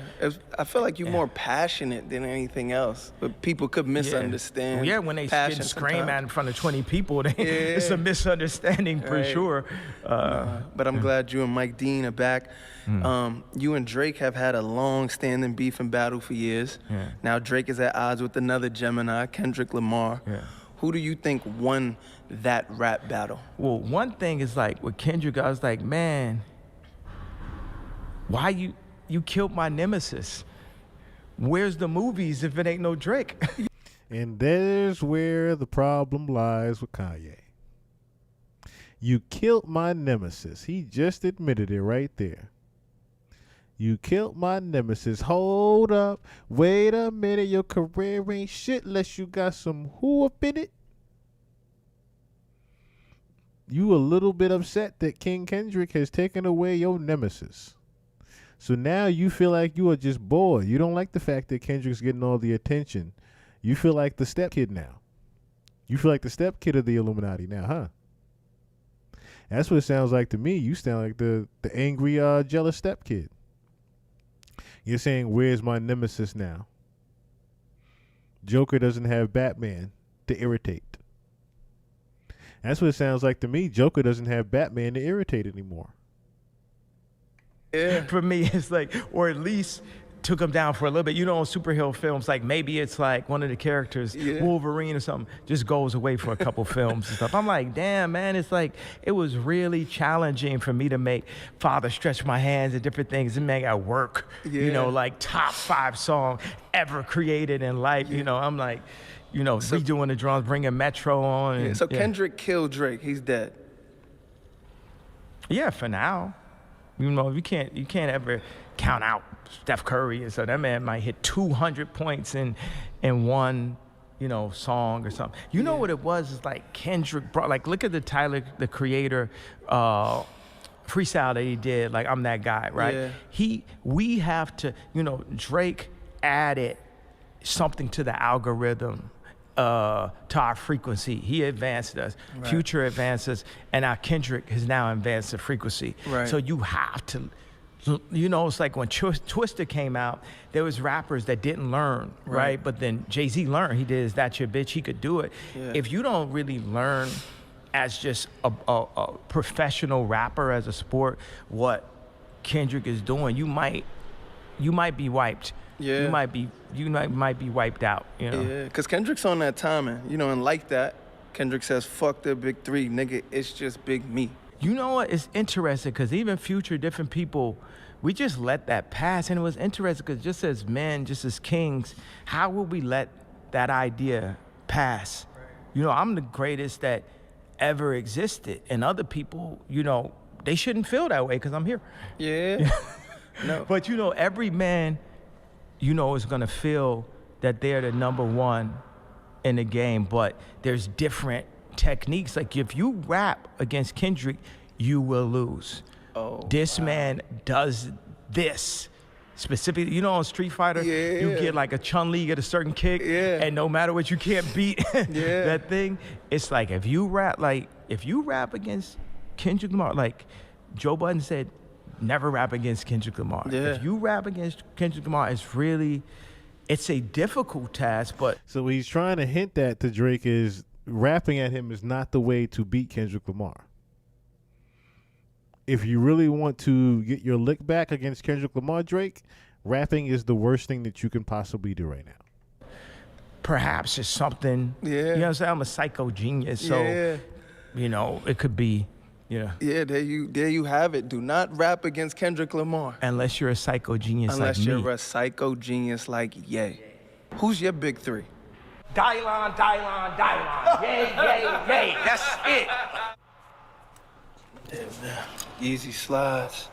I feel like you're more passionate than anything else, but people could misunderstand. Yeah, when they scream at in front of 20 people, it's a misunderstanding for sure. But I'm glad you and Mike Dean are back. You and Drake have had a long-standing beef and battle for years. Now Drake is at odds with another Gemini, Kendrick Lamar. Who do you think won that rap battle? Well, one thing is, like, with Kendrick, I was like, man, why you killed my nemesis? Where's the movies if it ain't no Drake? And there's where the problem lies with Kanye. You killed my nemesis. He just admitted it right there. You killed my nemesis. Hold up. Wait a minute. Your career ain't shit unless you got some who up in it. You a little bit upset that King Kendrick has taken away your nemesis. So now you feel like you are just bored. You don't like the fact that Kendrick's getting all the attention. You feel like the stepkid now. You feel like the stepkid of the Illuminati now, huh? That's what it sounds like to me. You sound like the angry, jealous stepkid. You're saying, where's my nemesis now? Joker doesn't have Batman to irritate. That's what it sounds like to me. Joker doesn't have Batman to irritate anymore. Yeah. For me, it's like, or at least took him down for a little bit. You know, in superhero films, like maybe it's like one of the characters, Wolverine or something, just goes away for a couple films and stuff. I'm like, damn, man, it's like, it was really challenging for me to make Father Stretch My Hands and different things and make it work. You know, like top 5 song ever created in life. You know, I'm like, you know, redoing the drums, bringing Metro on. And, so Kendrick killed Drake. He's dead. Yeah, for now. You know, you can't ever count out Steph Curry, and so that man might hit 200 points in one, you know, song or something. You know what it was? It's like Kendrick brought, like, look at the Tyler, the Creator, freestyle that he did. Like, I'm that guy, right? Yeah. We have to, you know, Drake added something to the algorithm. To our frequency. He advanced us. Right. Future advanced us, and our Kendrick has now advanced the frequency. Right. So you have to, you know, it's like when Twister came out, there was rappers that didn't learn, right? But then Jay-Z learned. He did Is That Your Bitch? He could do it. Yeah. If you don't really learn as just a professional rapper, as a sport, what Kendrick is doing, you might be wiped. Yeah. You might be wiped out, you know? Yeah, because Kendrick's on that timing, you know, and like that, Kendrick says, fuck the big 3, nigga, it's just big me. You know what? It's interesting, because even Future, different people, we just let that pass, and it was interesting, because just as men, just as kings, how would we let that idea pass? Right. You know, I'm the greatest that ever existed. And other people, you know, they shouldn't feel that way because I'm here. Yeah. No. But, you know, every man, you know, is going to feel that they're the number one in the game, but there's different techniques. Like if you rap against Kendrick, you will lose. This man does this. Specifically, you know, on Street Fighter, you get like a Chun-Li, get a certain kick, and no matter what, you can't beat that thing. It's like if you rap against Kendrick Lamar, like Joe Budden said, never rap against Kendrick Lamar. If you rap against Kendrick Lamar, it's a difficult task, but... So what he's trying to hint at to Drake is rapping at him is not the way to beat Kendrick Lamar. If you really want to get your lick back against Kendrick Lamar, Drake, rapping is the worst thing that you can possibly do right now. Perhaps it's something, you know what I'm saying? I'm a psycho genius, so, you know, it could be, you know. Yeah, there you have it. Do not rap against Kendrick Lamar. Unless you're a psycho genius like me. Unless you're a psycho genius like Ye. Who's your big three? Dylon. Yay. That's it. Yeah, man. Easy slides.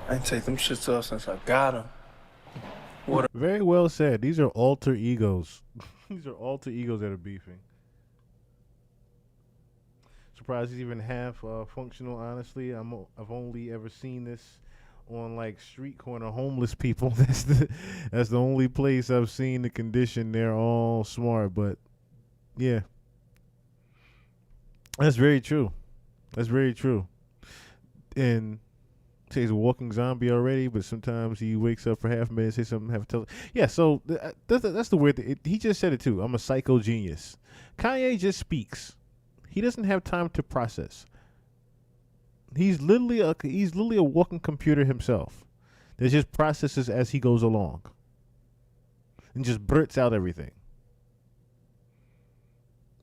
I ain't take them shits off since I got them. Very well said. These are alter egos. These are alter egos that are beefing. Surprised he's even half functional, honestly. I've only ever seen this on like street corner homeless people. That's the only place I've seen the condition. They're all smart, but yeah. That's very true. That's very true. And he's a walking zombie already, but sometimes he wakes up for half a minute, say something, have to tell. Yeah, so that's the weird thing. He just said it too. I'm a psycho genius. Kanye just speaks. He doesn't have time to process. He's literally a walking computer himself that just processes as he goes along and just blurts out everything.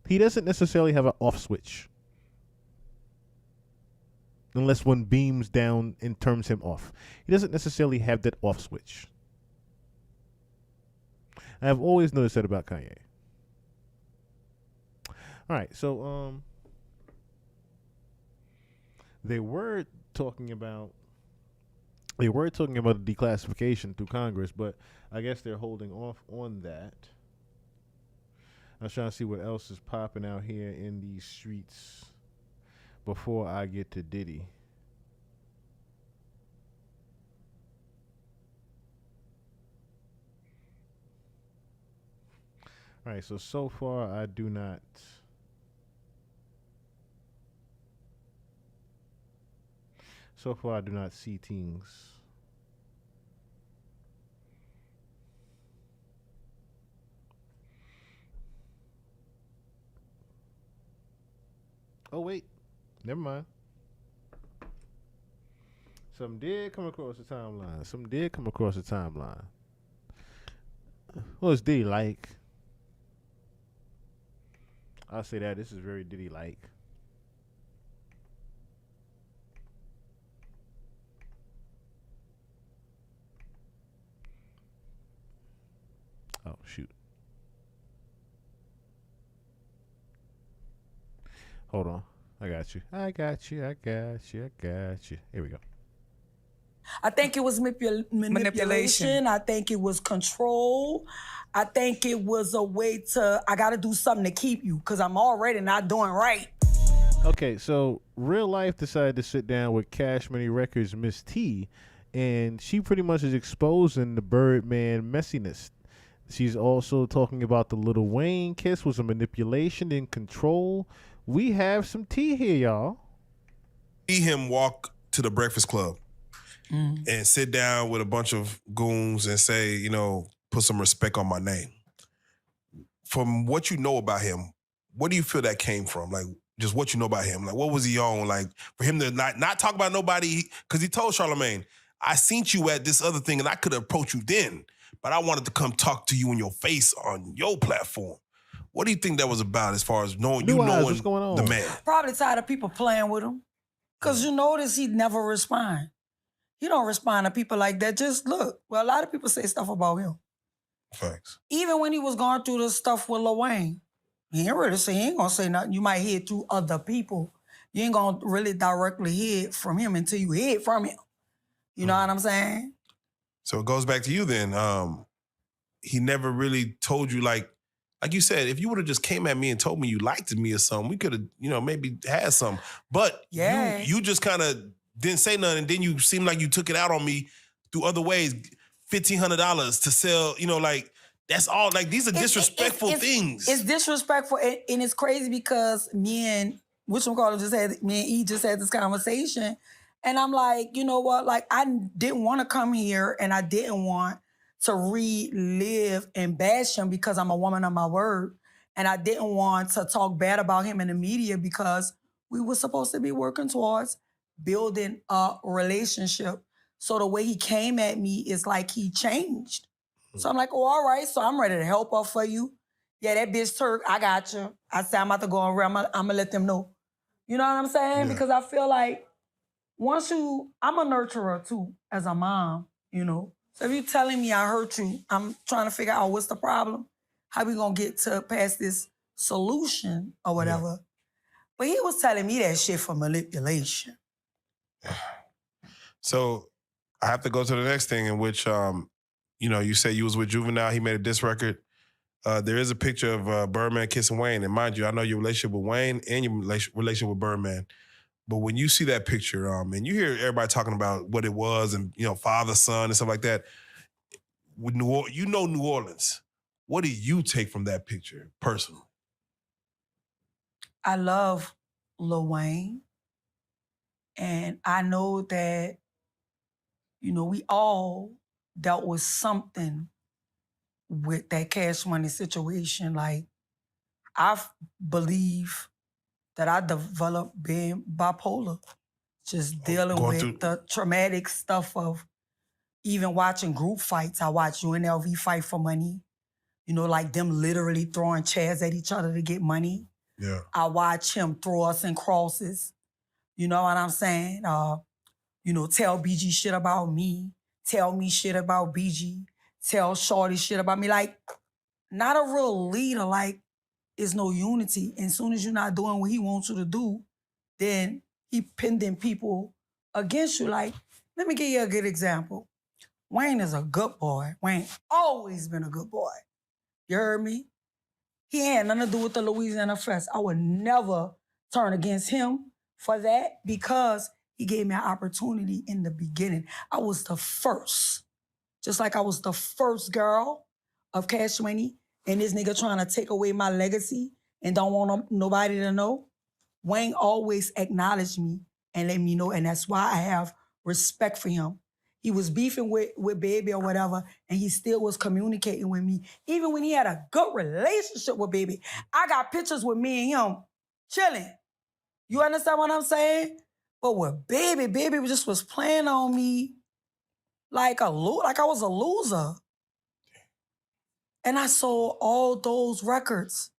He doesn't necessarily have an off switch. Unless one beams down and turns him off. He doesn't necessarily have that off switch. I've always noticed that about Kanye. All right, so they were talking about the declassification through Congress, but I guess they're holding off on that. I was trying to see what else is popping out here in these streets before I get to Diddy. All right, so far I do not see things. Oh wait. Never mind. Some did come across the timeline. What's Diddy like? I'll say that this is very Diddy like. Oh shoot. Hold on. I got you. Here we go. I think it was manipulation. I think it was control. I think it was a way to, I got to do something to keep you because I'm already not doing right. Okay, so Real Life decided to sit down with Cash Money Records' Miss T, and she pretty much is exposing the Birdman messiness. She's also talking about the Lil Wayne kiss was a manipulation and control. We have some tea here, y'all. See him walk to the Breakfast Club and sit down with a bunch of goons and say, you know, put some respect on my name. From what you know about him, what do you feel that came from? Like, just what you know about him. Like, what was he on? Like, for him to not talk about nobody, because he told Charlamagne, I seen you at this other thing and I could have approached you then, but I wanted to come talk to you in your face on your platform. What do you think that was about as far as knowing the man? Probably tired of people playing with him. Because you notice he never respond. He don't respond to people like that. Just look. Well, a lot of people say stuff about him. Facts. Even when he was going through the stuff with Lil Wayne, He ain't gonna say nothing. You might hear it through other people. You ain't gonna really directly hear it from him until you hear it from him. You know what I'm saying? So it goes back to you then. He never really told you, like you said, if you would have just came at me and told me you liked me or something, we could have, maybe had something. But you just kind of didn't say nothing, and then you seemed like you took it out on me through other ways. $1,500 to sell, that's all. Like, these are disrespectful things. It's disrespectful, and it's crazy because me and E just had this conversation, and I'm like, you know what? Like, I didn't want to come here, and I didn't want to relive and bash him because I'm a woman of my word, and I didn't want to talk bad about him in the media because we were supposed to be working towards building a relationship. So the way he came at me is like he changed. So I'm like, oh, all right, so I'm ready to help her for you. Yeah, that bitch Turk, I got you. I said, I'm about to go around, I'm gonna let them know. You know what I'm saying? Yeah. Because I feel like I'm a nurturer too, as a mom, So if you're telling me I hurt you, I'm trying to figure out what's the problem. How we gonna get to past this solution or whatever. Yeah. But he was telling me that shit for manipulation. So I have to go to the next thing in which, you say you was with Juvenile. He made a diss record. There is a picture of Birdman kissing Wayne. And mind you, I know your relationship with Wayne and your relationship with Birdman. But when you see that picture, and you hear everybody talking about what it was and, father, son, and stuff like that, with New Orleans. What do you take from that picture, personally? I love Lil Wayne. And I know that, we all dealt with something with that Cash Money situation. Like, I believe that I developed being bipolar, just dealing with the traumatic stuff of even watching group fights. I watched UNLV fight for money, like them literally throwing chairs at each other to get money. Yeah. I watch him throw us in crosses. You know what I'm saying? Tell BG shit about me. Tell me shit about BG. Tell Shorty shit about me. Like, not a real leader. Like, it's no unity. And as soon as you're not doing what he wants you to do, then he pinning people against you. Like, let me give you a good example. Wayne is a good boy. Wayne always been a good boy. You heard me? He had nothing to do with the Louisiana Fest. I would never turn against him for that because he gave me an opportunity in the beginning. I was the first. Just like I was the first girl of Cash Money, and this nigga trying to take away my legacy and don't want nobody to know. Wayne always acknowledged me and let me know, and that's why I have respect for him. He was beefing with Baby or whatever, and he still was communicating with me. Even when he had a good relationship with Baby, I got pictures with me and him chilling. You understand what I'm saying? But with Baby just was playing on me like I was a loser. And I sold all those records.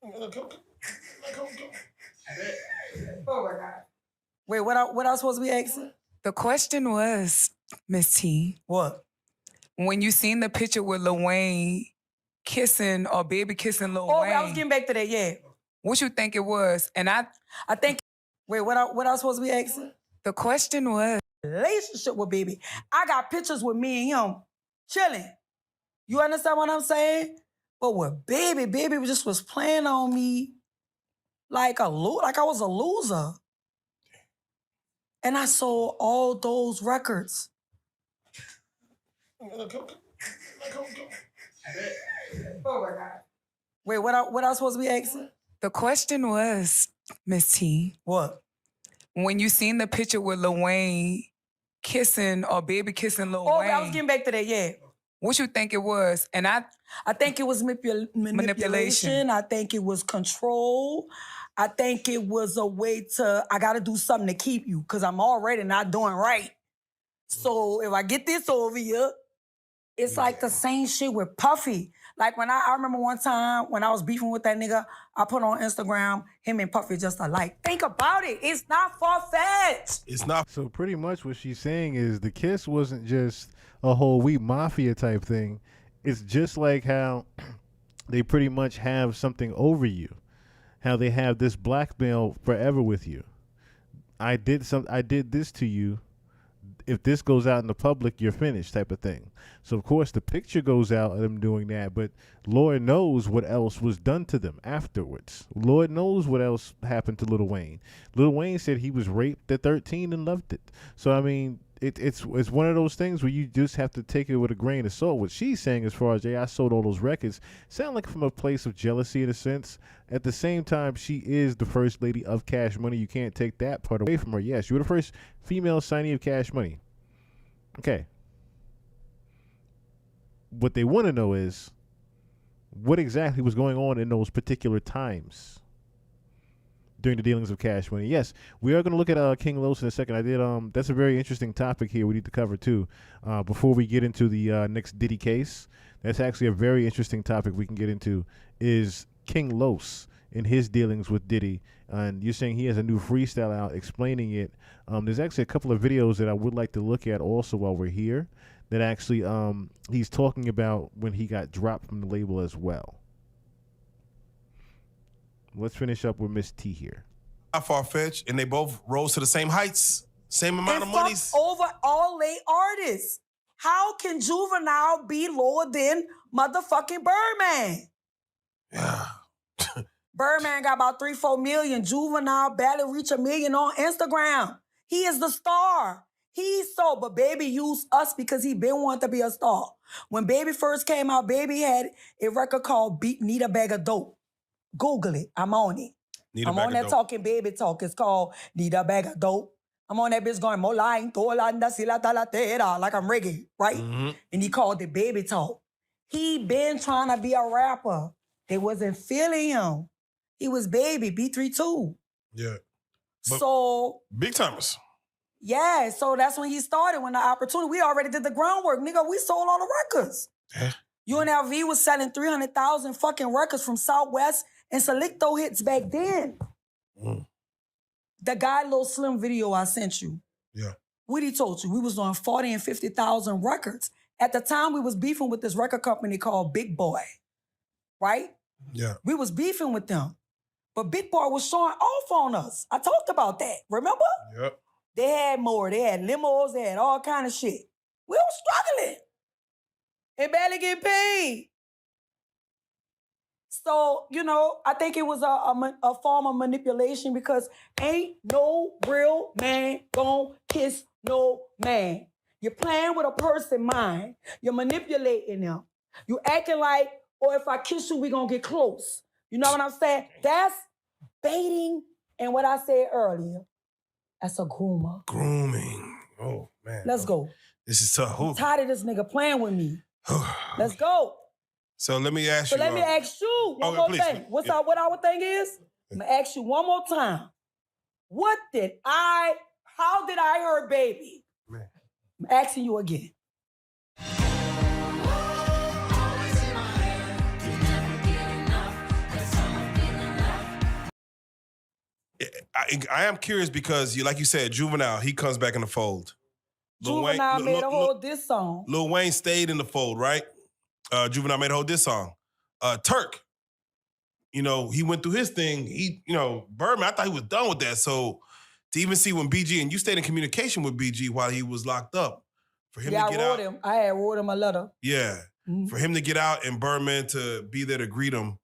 Oh my God. Wait, what I supposed to be asking? The question was, Miss T. What? When you seen the picture with Lil Wayne kissing or Baby kissing Lil Wayne. I was getting back to that, yeah. What you think it was? And I think, wait, what I supposed to be asking? The question was, relationship with Baby. I got pictures with me and him chilling. You understand what I'm saying? But with Baby just was playing on me like I was a loser. And I sold all those records. Oh my God. Wait, what I supposed to be asking? The question was, Miss T. What? When you seen the picture with Lil Wayne kissing or Baby kissing Lil Wayne. I was getting back to that, yeah. What you think it was? And I think it was manipulation. I think it was control. I think it was a way I gotta do something to keep you because I'm already not doing right. So if I get this over here, it's like the same shit with Puffy. Like when I remember one time when I was beefing with that nigga, I put on Instagram, him and Puffy just alike. Think about it. It's not far-fetched. It's not. So pretty much what she's saying is the kiss wasn't just a whole We Mafia type thing. It's just like how they pretty much have something over you. How they have this blackmail forever with you. I did this to you. If this goes out in the public, you're finished, type of thing. So of course the picture goes out of them doing that, but Lord knows what else was done to them afterwards. Lord knows what else happened to Lil Wayne. Lil Wayne said he was raped at 13 and loved it. So I mean, it's one of those things where you just have to take it with a grain of salt. What she's saying, as far as I sold all those records, sound like from a place of jealousy in a sense. At the same time, she is the first lady of Cash Money. You can't take that part away from her. Yes, you were the first female signee of Cash Money. Okay. What they want to know is what exactly was going on in those particular times during the dealings of Cash Money. Yes, we are going to look at King Los in a second. I did. That's a very interesting topic here we need to cover too. Before we get into the next Diddy case, that's actually a very interesting topic we can get into. Is King Los in his dealings with Diddy, and you're saying he has a new freestyle out explaining it. There's actually a couple of videos that I would like to look at also while we're here. That actually he's talking about when he got dropped from the label as well. Let's finish up with Miss T here. Not far-fetched, and they both rose to the same heights, same amount of money. Over all late artists. How can Juvenile be lower than motherfucking Birdman? Yeah. Birdman got about 3-4 million. Juvenile barely reach 1 million on Instagram. He is the star. He's so, but Baby used us because he been wanting to be a star. When Baby first came out, Baby had a record called Need a Bag of Dope. Google it. I'm on it. I'm on that talking baby talk. It's called Need a Bag of Dope. I'm on that bitch going, like I'm reggae, right? Mm-hmm. And he called it Baby Talk. He been trying to be a rapper. They wasn't feeling him. He was Baby, B32. Yeah. So big timers. Yeah, so that's when he started, when the opportunity, we already did the groundwork. Nigga, we sold all the records. Yeah. UNLV was selling 300,000 fucking records from Southwest and Selecto hits back then. Mm. The guy Lil Slim video I sent you. Yeah. What he told you, we was doing 40 and 50,000 records. At the time, we was beefing with this record company called Big Boy, right? Yeah. We was beefing with them. But Big Boy was showing off on us. I talked about that, remember? Yep. They had more. They had limos. They had all kind of shit. We were struggling and barely getting paid. So, you know, I think it was a form of manipulation because ain't no real man gonna kiss no man. You're playing with a person's mind. You're manipulating them. You acting like, or if I kiss you, we gonna get close. You know what I'm saying? That's baiting and what I said earlier. That's a groomer. Grooming. Oh, man. Let's go. This is tough. I'm tired of this nigga playing with me. Let's go. So let me ask you. So let me ask you one more thing. What our thing is? I'm gonna ask you one more time. How did I hurt Baby? Man. I'm asking you again. I am curious because, like you said, Juvenile, he comes back in the fold. Juvenile made a whole diss song. Lil Wayne stayed in the fold, right? Juvenile made a whole diss song. Turk, you know, he went through his thing. Birdman, I thought he was done with that. So to even see when BG, and you stayed in communication with BG while he was locked up, for him to get out. I had wrote him a letter. Yeah. Mm-hmm. For him to get out and Birdman to be there to greet him,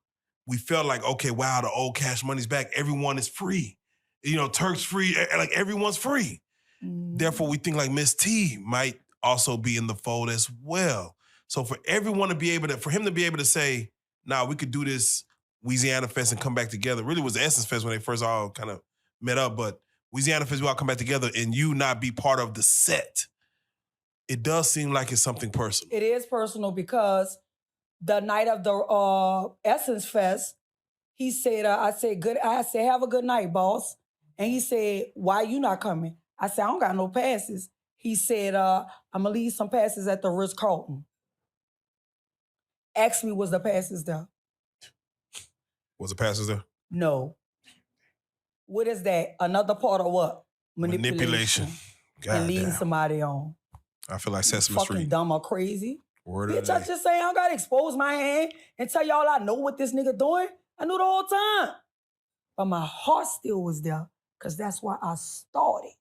we felt like, okay, wow, the old Cash Money's back. Everyone is free. You know, Turk's free. Like, everyone's free. Mm. Therefore, we think like Miss T might also be in the fold as well. So for everyone to be able to, for him to be able to say, nah, we could do this Louisiana Fest and come back together. Really was the Essence Fest when they first all kind of met up, but Louisiana Fest, we all come back together and you not be part of the set. It does seem like it's something personal. It is personal because the night of the Essence Fest, he said, I said, have a good night, boss. And he said, why you not coming? I said, I don't got no passes. He said, I'm gonna leave some passes at the Ritz-Carlton. Ask me, was the passes there? Was the passes there? No. What is that? Another part of what? Manipulation. God and leading damn. somebody on. I feel like Sesame Street. Fucking dumb or crazy. Word Bitch, I just say I don't gotta expose my hand and tell y'all I know what this nigga doing. I knew the whole time. But my heart still was there because that's why I started.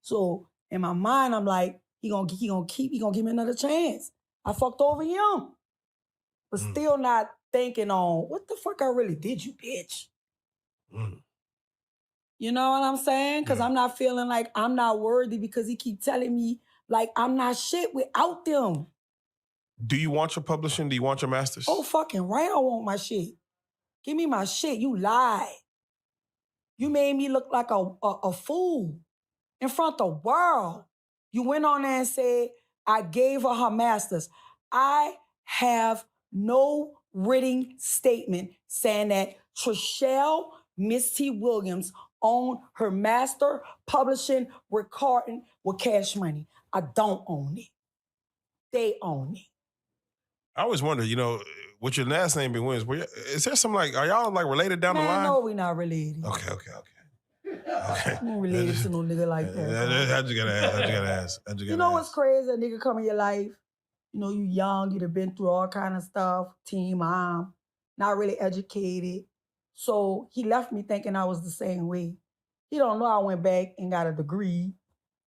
So in my mind, I'm like, he gonna give me another chance. I fucked over him. But still not thinking on, what the fuck I really did, you bitch? You know what I'm saying? Because I'm not feeling like I'm not worthy because he keep telling me like I'm not shit without them. Do you want your publishing? Do you want your masters? Oh, fucking right I want my shit. Give me my shit. You lied. You made me look like a fool in front of the world. You went on there and said, I gave her masters. I have no written statement saying that Trishelle Miss T. Williams owned her master publishing recording with Cash Money. I don't own it. They own it. I always wonder, you know, with your last name being Williams, is there some like, are y'all like related down the line? No, we not related. Okay. I'm not related to no nigga like that. I just gotta ask. You know what's crazy? A nigga come in your life, you know, you young, you'd have been through all kind of stuff, teen mom, not really educated. So he left me thinking I was the same way. He don't know I went back and got a degree.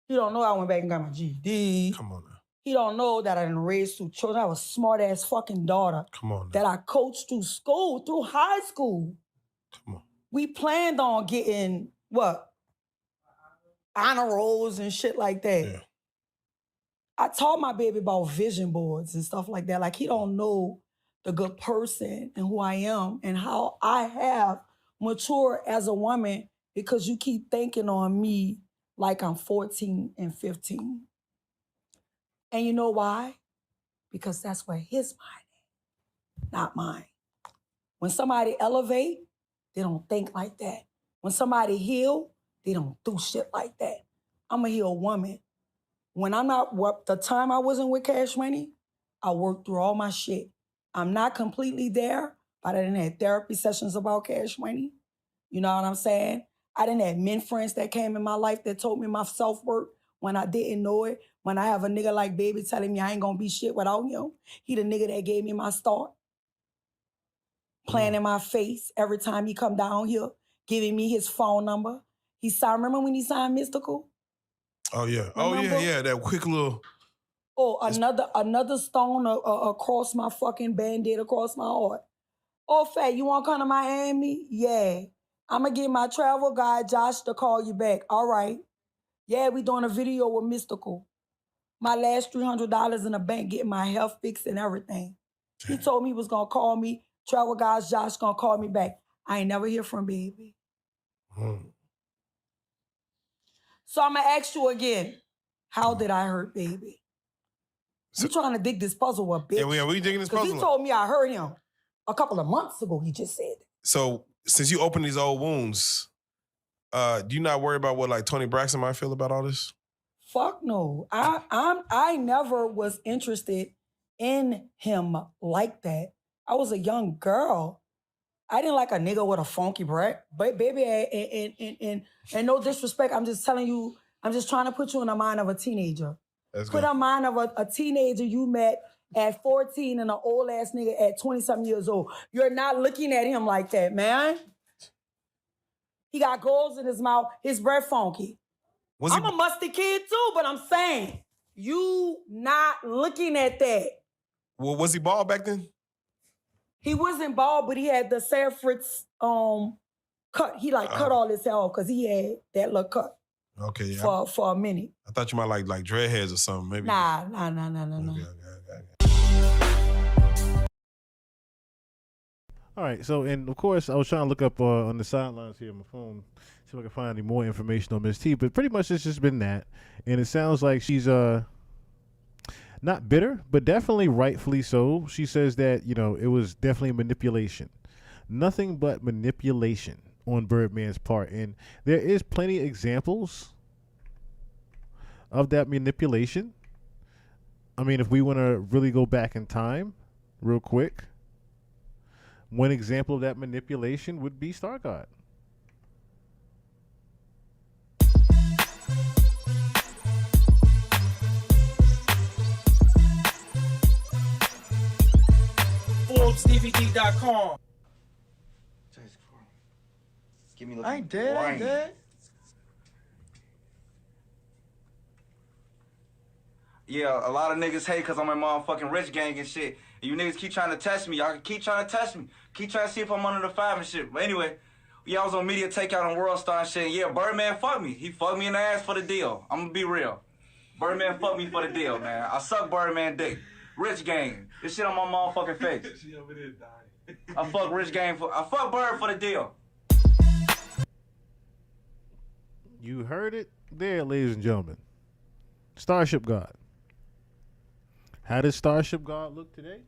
He don't know I went back and got my GED. Come on now. He don't know that I done raised two children. I was a smart-ass fucking daughter. Come on now. That I coached through school, through high school. Come on. We planned on getting, what? Honor rolls and shit like that. Yeah. I taught my baby about vision boards and stuff like that. Like, he don't know the good person and who I am and how I have matured as a woman because you keep thinking on me like I'm 14 and 15. And you know why? Because that's where his mind is, not mine. When somebody elevate, they don't think like that. When somebody heal, they don't do shit like that. I'm a healed woman. When I'm not, the time I wasn't with Cash Money, I worked through all my shit. I'm not completely there, but I didn't have therapy sessions about Cash Money. You know what I'm saying? I didn't have men friends that came in my life that told me my self-worth when I didn't know it. When I have a nigga like Baby telling me I ain't gonna be shit without him, he the nigga that gave me my start. Playing in my face every time he come down here, giving me his phone number. He signed, remember when he signed Mystical? Oh, yeah. Remember? Oh, yeah, that quick little... Oh, another stone across my fucking Band-Aid across my heart. Oh, Fat, you want to come to Miami? Yeah. I'm going to get my travel guy, Josh, to call you back. All right. Yeah, we doing a video with Mystical. My last $300 in the bank, getting my health fixed and everything. He told me he was going to call me. Travel guy, Josh, going to call me back. I ain't never hear from Baby. So I'm going to ask you again, how did I hurt Baby? You trying to dig this puzzle up, bitch. Yeah, we digging this puzzle Because he told me I hurt him a couple of months ago, he just said. So, since you opened these old wounds, do you not worry about what like Tony Braxton might feel about all this? Fuck no. I never was interested in him like that. I was a young girl. I didn't like a nigga with a funky breath. But baby, and no disrespect, I'm just telling you, I'm just trying to put you in the mind of a teenager. Put in the mind of a teenager you met at 14 and an old ass nigga at 20-something years old. You're not looking at him like that, man. He got goals in his mouth, his breath funky. I'm a musty kid too, but I'm saying, you not looking at that. Well, was he bald back then? He wasn't bald, but he had the Fritz cut. He cut all his hair off because he had that little cut. Okay, yeah. For a minute. I thought you might like dreadheads or something, maybe. Nah. Okay. All right, so, and of course, I was trying to look up on the sidelines here on my phone, see if I can find any more information on Miss T, but pretty much it's just been that. And it sounds like she's not bitter, but definitely rightfully so. She says that, you know, it was definitely manipulation. Nothing but manipulation on Birdman's part. And there is plenty of examples of that manipulation. I mean, if we want to really go back in time real quick, one example of that manipulation would be Star God. GoatsDVD.com. Give me I ain't dead. Yeah, a lot of niggas hate because I'm a motherfucking rich gang and shit. And you niggas keep trying to test me. Y'all can keep trying to test me. Keep trying to see if I'm under the 5 and shit. But anyway, yeah, I was on Media Takeout on World Star and shit. And yeah, Birdman fucked me. He fucked me in the ass for the deal. I'm gonna be real. Birdman fucked me for the deal, man. I suck Birdman dick. Rich gang. This shit on my motherfucking face. I fuck Bird for the deal. You heard it there, ladies and gentlemen. Starship God. How does Starship God look today?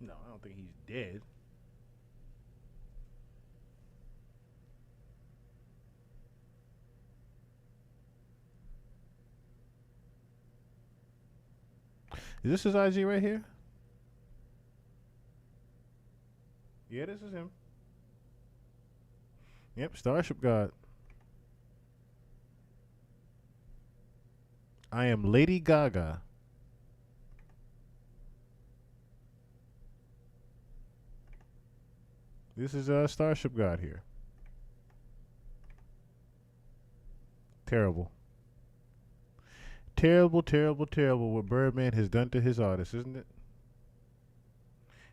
No, I don't think he's dead. Is this his IG right here? Yeah, this is him. Yep, Starship God. I am Lady Gaga. This is Starship God here. Terrible. Terrible, terrible, terrible what Birdman has done to his artists, isn't it?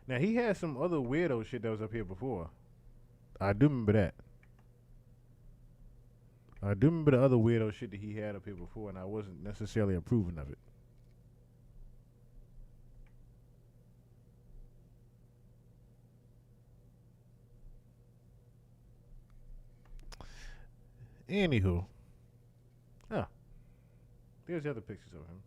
Now, he had some other weirdo shit that was up here before. I do remember that. I do remember the other weirdo shit that he had up here before, and I wasn't necessarily approving of it. Anywho. Ah. There's the other pictures of him.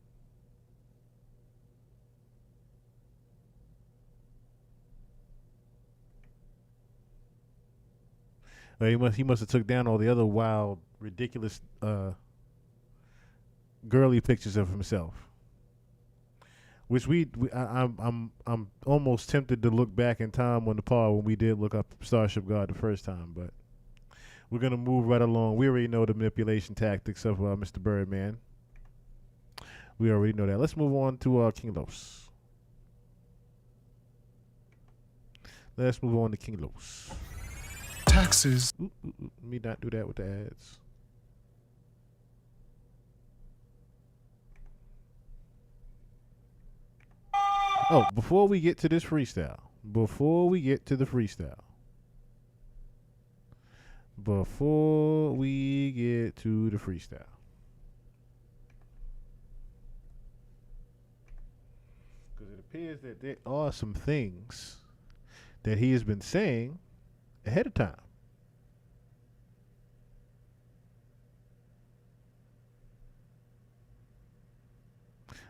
Well, he must have took down all the other wild, ridiculous, girly pictures of himself. Which I'm almost tempted to look back in time on the pod when we did look up Starship God the first time, but we're gonna move right along. We already know the manipulation tactics of Mr. Birdman. We already know that. Let's move on to King Los. Let's move on to King Los. Taxes. Let me not do that with the ads. Oh, before we get to this freestyle. Before we get to the freestyle. Before we get to the freestyle. Because it appears that there are some things that he has been saying ahead of time.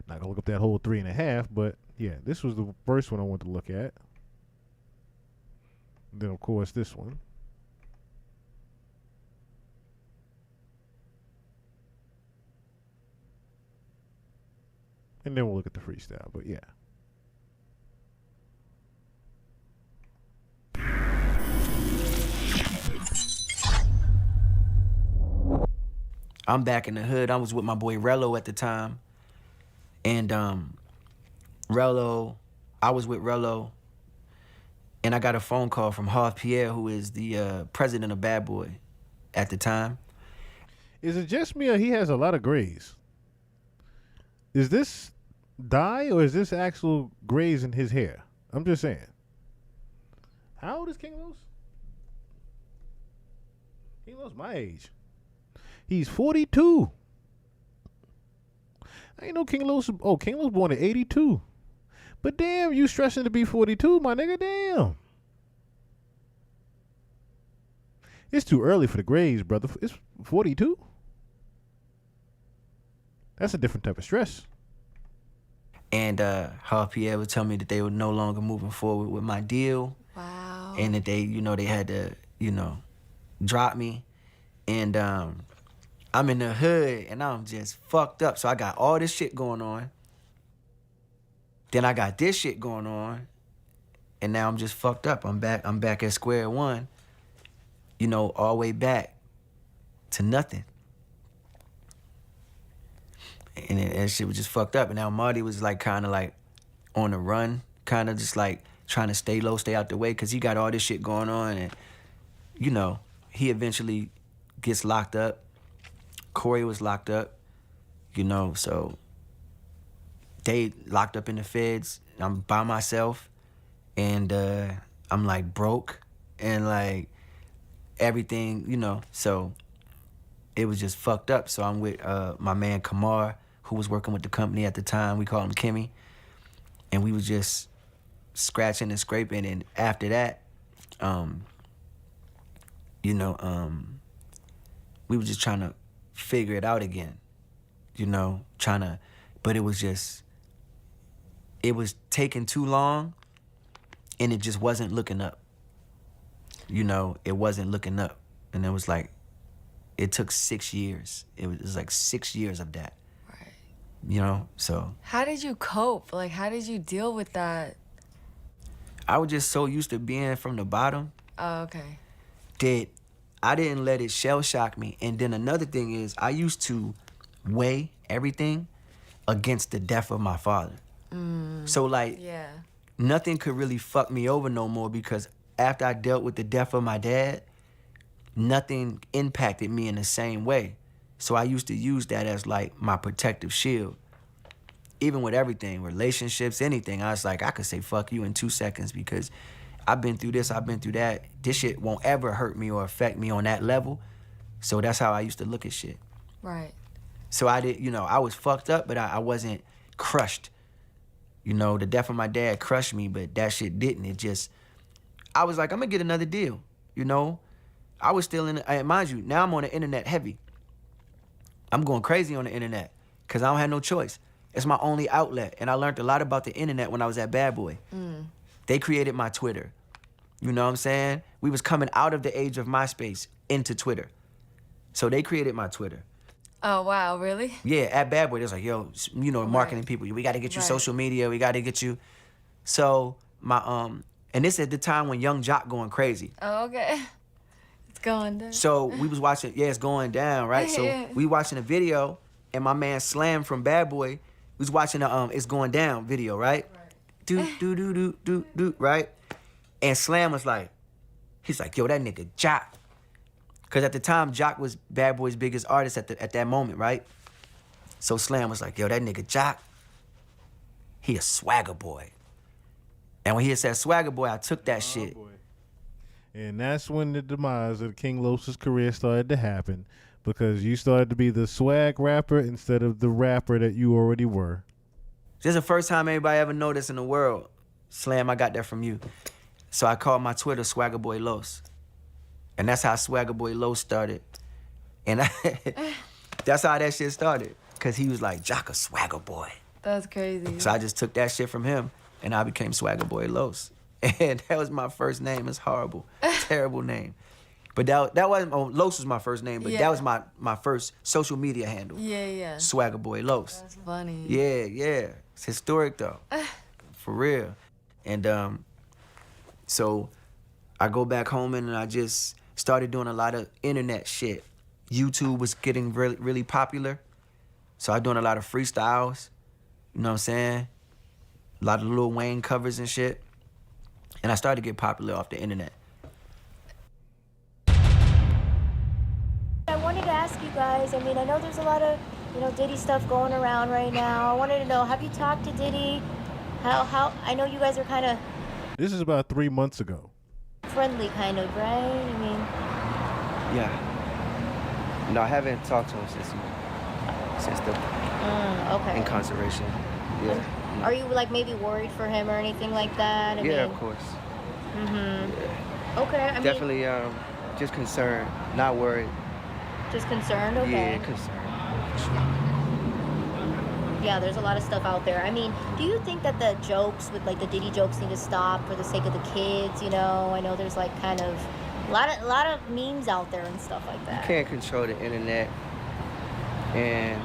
Not gonna look up that whole 3.5, but yeah, this was the first one I wanted to look at. And then of course this one. And then we'll look at the freestyle, but yeah. I'm back in the hood. I was with my boy Rello at the time. And I was with Rello, and I got a phone call from Harv Pierre, who is the president of Bad Boy at the time. Is it just me or he has a lot of grays? Is this dye or is this actual grays in his hair? I'm just saying. How old is King Los? King Los my age. He's 42. I ain't know King Los. Oh, King Los born in 82. But damn, you stressing to be 42, my nigga. Damn. It's too early for the grays, brother. It's 42. That's a different type of stress. And Harv Pierre would tell me that they were no longer moving forward with my deal. Wow. And that they, they had to, drop me. And I'm in the hood and I'm just fucked up. So I got all this shit going on. Then I got this shit going on. And now I'm just fucked up. I'm back at square one. you know, all the way back to nothing. And that shit was just fucked up. And now Marty was like kind of like on the run, kind of just like trying to stay low, stay out the way, because he got all this shit going on. And, you know, he eventually gets locked up. Corey was locked up, you know, so they locked up in the feds. I'm by myself, and I'm like broke, and like everything, you know, so it was just fucked up. So I'm with my man Kamar, who was working with the company at the time. We called him Kimmy. And we was just scratching and scraping. And after that, you know, we were just trying to figure it out again, you know, but it was taking too long, and it just wasn't looking up. You know, it wasn't looking up. And it was like, it took 6 years. It was like 6 years of that. Right. You know, so. How did you cope? Like, how did you deal with that? I was just so used to being from the bottom. Oh, okay. That I didn't let it shell shock me. And then another thing is, I used to weigh everything against the death of my father. So like, yeah, nothing could really fuck me over no more, because after I dealt with the death of my dad, nothing impacted me in the same way. So I used to use that as like my protective shield. Even with everything, relationships, anything, I was like, I could say fuck you in 2 seconds, because I've been through this, I've been through that. This shit won't ever hurt me or affect me on that level. So that's how I used to look at shit. Right. So I did, you know, I was fucked up, but I wasn't crushed. You know, the death of my dad crushed me, but that shit didn't. It just, I was like, I'm gonna get another deal, you know? I was still in, mind you, now I'm on the internet heavy. I'm going crazy on the internet, because I don't have no choice. It's my only outlet, and I learned a lot about the internet when I was at Bad Boy. They created my Twitter. You know what I'm saying? We was coming out of the age of MySpace into Twitter. So they created my Twitter. Oh, wow, really? Yeah, at Bad Boy, they was like, yo, you know, marketing people, we gotta get you social media, we gotta get you. So my, and this at the time when Young Jock going crazy. Oh, okay. It's going down. So we was watching, yeah, it's going down, right? So we watching a video, and my man Slam from Bad Boy was watching the It's Going Down video, right? Do, right? And Slam was like, he's like, yo, that nigga Jock. Because at the time, Jock was Bad Boy's biggest artist at that moment, right? So Slam was like, yo, that nigga Jock, he a swagger boy. And when he said swagger boy, I took that shit. Boy. And that's when the demise of King Los's career started to happen, because you started to be the swag rapper instead of the rapper that you already were. This is the first time anybody ever noticed in the world. Slam, I got that from you. So I called my Twitter Swagger Boy Los. And that's how Swagger Boy Los started. And that's how that shit started. Because he was like, Jock a swagger boy. That's crazy. So I just took that shit from him, and I became Swagger Boy Los. And that was my first name. It's horrible. Terrible name. But that wasn't, Los was my first name, but that was my first social media handle. Yeah. Swagger Boy Los. That's funny. Yeah. It's historic though. For real. And so I go back home, and I just started doing a lot of internet shit. YouTube was getting really, really popular. So I doing a lot of freestyles, you know what I'm saying? A lot of Lil Wayne covers and shit. And I started to get popular off the internet. I wanted to ask you guys, I mean, I know there's a lot of, you know, Diddy stuff going around right now. I wanted to know, have you talked to Diddy? How, I know you guys are kind of... This is about 3 months ago. Friendly kind of, right? I mean... Yeah. No, I haven't talked to him since the incarceration. Yeah. Are you, like, maybe worried for him or anything like that? I mean... of course. Yeah. Okay, I mean... Definitely just concerned, not worried. Just concerned? Okay. Yeah, concerned. Yeah, there's a lot of stuff out there. I mean, do you think that the jokes with, like, the Diddy jokes need to stop for the sake of the kids, you know? I know there's, like, kind of a lot of memes out there and stuff like that. You can't control the internet. And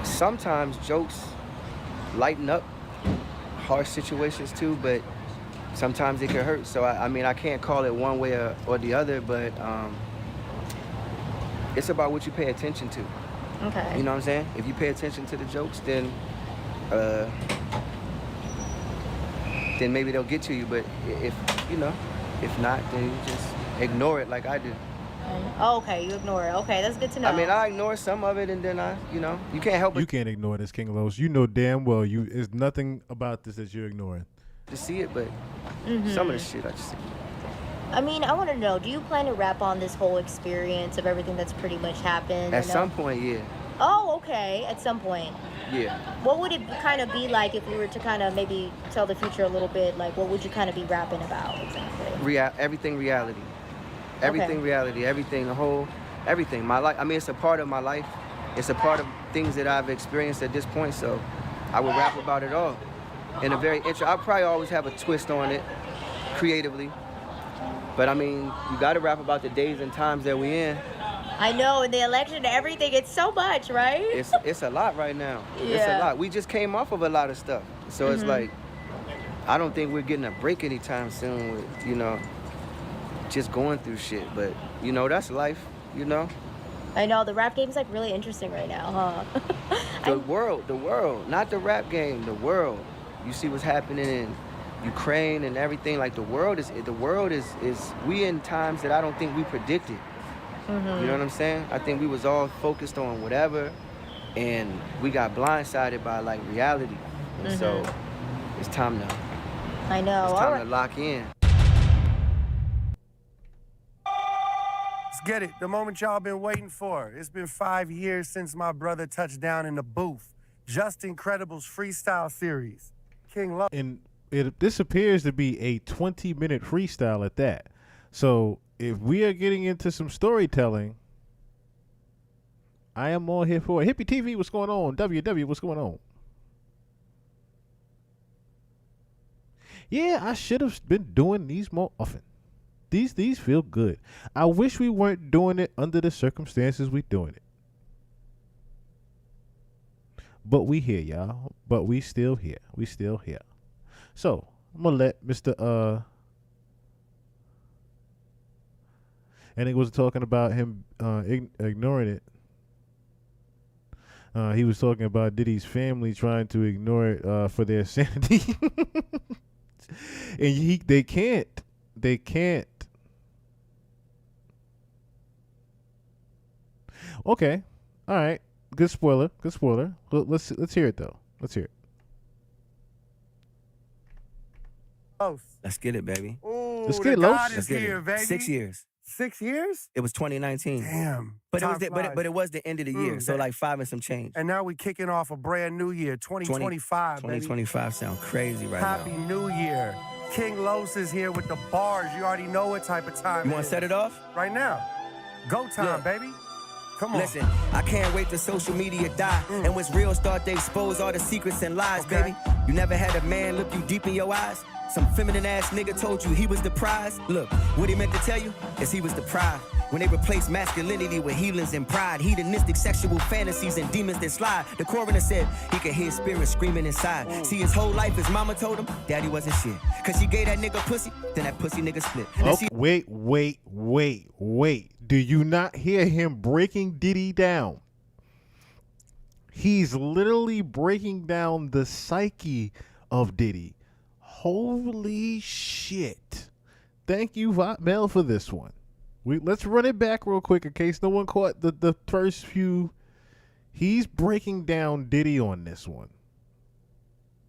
sometimes jokes lighten up harsh situations too, but sometimes it can hurt. So I mean, I can't call it one way or the other, but it's about what you pay attention to. Okay. You know what I'm saying? If you pay attention to the jokes, then maybe they'll get to you. But if not, then you just ignore it like I do. Oh, okay, you ignore it. Okay, that's good to know. I mean, I ignore some of it, and then you can't help it. You can't ignore this, King Los. You know damn well there's nothing about this that you're ignoring. To see it, but some of the shit I just see. I mean, I want to know, do you plan to rap on this whole experience of everything that's pretty much happened? At some point, yeah. Oh, okay, at some point. Yeah. What would it kind of be like if we were to kind of maybe tell the future a little bit? Like, what would you kind of be rapping about exactly? Everything reality. Everything Okay. reality. Everything, everything. My life, I mean, it's a part of my life. It's a part of things that I've experienced at this point, so I would rap about it all. In a very I'll probably always have a twist on it, creatively. But I mean, you gotta rap about the days and times that we in. I know, in the election, everything, it's so much, right? It's a lot right now. It's Yeah. a lot. We just came off of a lot of stuff. So it's like, I don't think we're getting a break anytime soon with, just going through shit. But, that's life, I know, the rap game's like really interesting right now, huh? The world, not the rap game, the world. You see what's happening in Ukraine and everything. Like the world is we in times that I don't think we predicted. You know what I'm saying? I think we was all focused on whatever, and we got blindsided by like reality. And so it's time to. I know. It's time to lock in. Let's get it. The moment y'all been waiting for. It's been 5 years since my brother touched down in the booth. Just Incredible's freestyle series. King Los. And this appears to be a 20-minute freestyle at that. So if we are getting into some storytelling, I am all here for it. Hippie TV, what's going on? WW, what's going on? Yeah, I should have been doing these more often. These feel good. I wish we weren't doing it under the circumstances we doing it. But we here, y'all. But we still here. We still here. So I'm gonna let Mr. And he was talking about him ignoring it. He was talking about Diddy's family trying to ignore it for their sanity. And they can't. They can't. Okay. All right. Good spoiler. Good spoiler. Let's hear it though. Let's hear it. Let's get it, baby. Ooh, Let's the get Los. God is Let's get here, it. baby. 6 years. 6 years? It was 2019. Damn. But it was Time but it was the end of the year, so that- like 5 and some change. And now we kicking off a brand new year, 2025, 2025 sound crazy right Happy New Year. King Los is here with the bars. You already know what type of time You want to set it off? Right now. Go time, baby. Come on. Listen, I can't wait till social media die. And what's real start to expose all the secrets and lies, baby. You never had a man look you deep in your eyes? Some feminine ass nigga told you he was the prize. Look, what he meant to tell you is he was the prize. When they replaced masculinity with healings and pride, hedonistic sexual fantasies and demons that slide. The coroner said he could hear spirits screaming inside. See, his whole life his mama told him daddy wasn't shit. Cause she gave that nigga pussy, then that pussy nigga split. Okay, wait. Do you not hear him breaking Diddy down? He's literally breaking down the psyche of Diddy. Holy shit. Thank you, Mel, for this one. Let's run it back real quick in case no one caught the first few. He's breaking down Diddy on this one.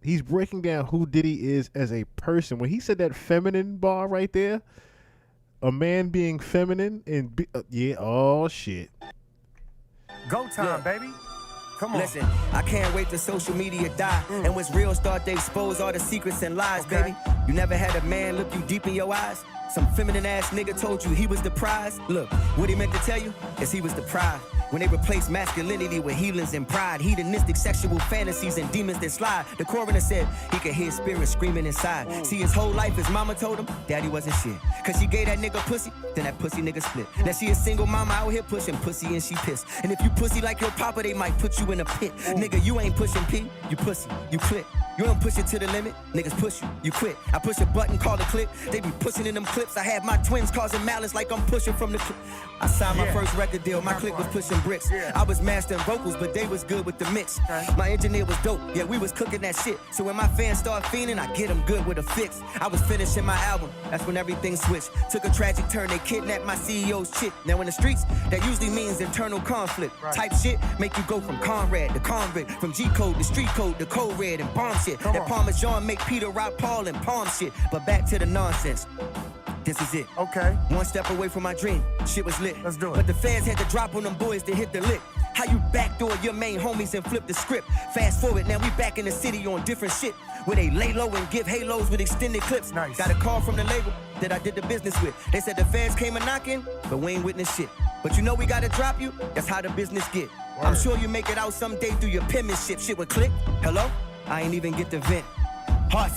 He's breaking down who Diddy is as a person. When he said that feminine bar right there, a man being feminine and oh shit. Go time, baby. Come on. Listen, I can't wait till social media die. And what's real start to expose all the secrets and lies, baby. You never had a man look you deep in your eyes? Some feminine ass nigga told you he was the prize. Look, what he meant to tell you is he was the prize. When they replaced masculinity with healings and pride, hedonistic sexual fantasies and demons that slide. The coroner said he could hear spirits screaming inside. See, his whole life his mama told him daddy wasn't shit. Cause she gave that nigga pussy, then that pussy nigga split. Now she a single mama out here pushing pussy and she pissed. And if you pussy like your papa, they might put you in a pit. Nigga, you ain't pushing P, you pussy, you click. You don't push it to the limit, niggas push you, you quit. I push a button, call it clip. They be pushing in them clips. I have my twins causing malice like I'm pushing from the clip. I signed my first record deal, my clique was pushing bricks. I was mastering vocals, but they was good with the mix. My engineer was dope, yeah, we was cooking that shit. So when my fans start fiending, I get them good with a fix. I was finishing my album, that's when everything switched. Took a tragic turn, they kidnapped my CEO's chick. Now in the streets, that usually means internal conflict. Type shit make you go from Conrad to convict, from G-code to street code to code red and bomb shit. That Parmesan make Peter rock Paul and palm shit. But back to the nonsense. This is it. Okay. One step away from my dream. Shit was lit. Let's do it. But the feds had to drop on them boys to hit the lick. How you backdoor your main homies and flip the script? Fast forward, now we back in the city on different shit. Where they lay low and give halos with extended clips. Nice. Got a call from the label that I did the business with. They said the feds came a-knocking, but we ain't witness shit. But you know we gotta drop you, that's how the business get. Word. I'm sure you make it out someday through your penmanship. Shit would click. Hello? I ain't even get to vent.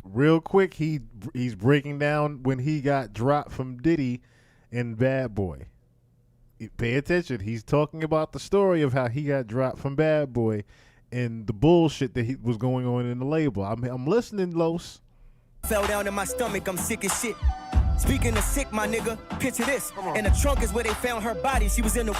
Real quick, he's breaking down when he got dropped from Diddy and Bad Boy. Pay attention. He's talking about the story of how he got dropped from Bad Boy and the bullshit that he was going on in the label. I'm listening, Los. Fell down in my stomach, I'm sick as shit. Speaking of sick, my nigga, picture this. In the trunk is where they found her body. She was in the...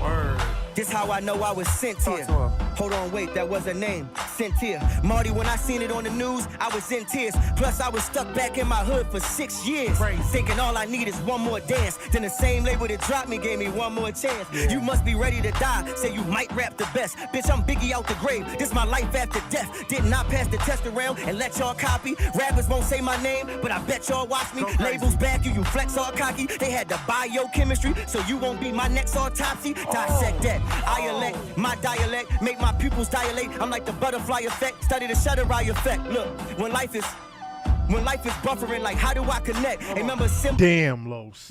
Word. This how I know I was sent here. Hold on, wait, that was her name. Sent here. Marty, when I seen it on the news, I was in tears. Plus, I was stuck back in my hood for 6 years. Thinking all I need is one more dance. Then the same label that dropped me gave me one more chance. You must be ready to die. Say you might rap the best. Bitch, I'm Biggie out the grave. This my life after death. Did not pass the test around and let y'all copy. Rappers won't say my name, but I bet y'all watch me. Labels back you flex all cocky. They had to biochemistry, so you won't be my next autopsy. Dissect that. I elect my dialect, make my pupils dilate. I'm like the butterfly effect, study the shutter eye effect. Look, when life is buffering, like how do I connect? Remember Damn, Los.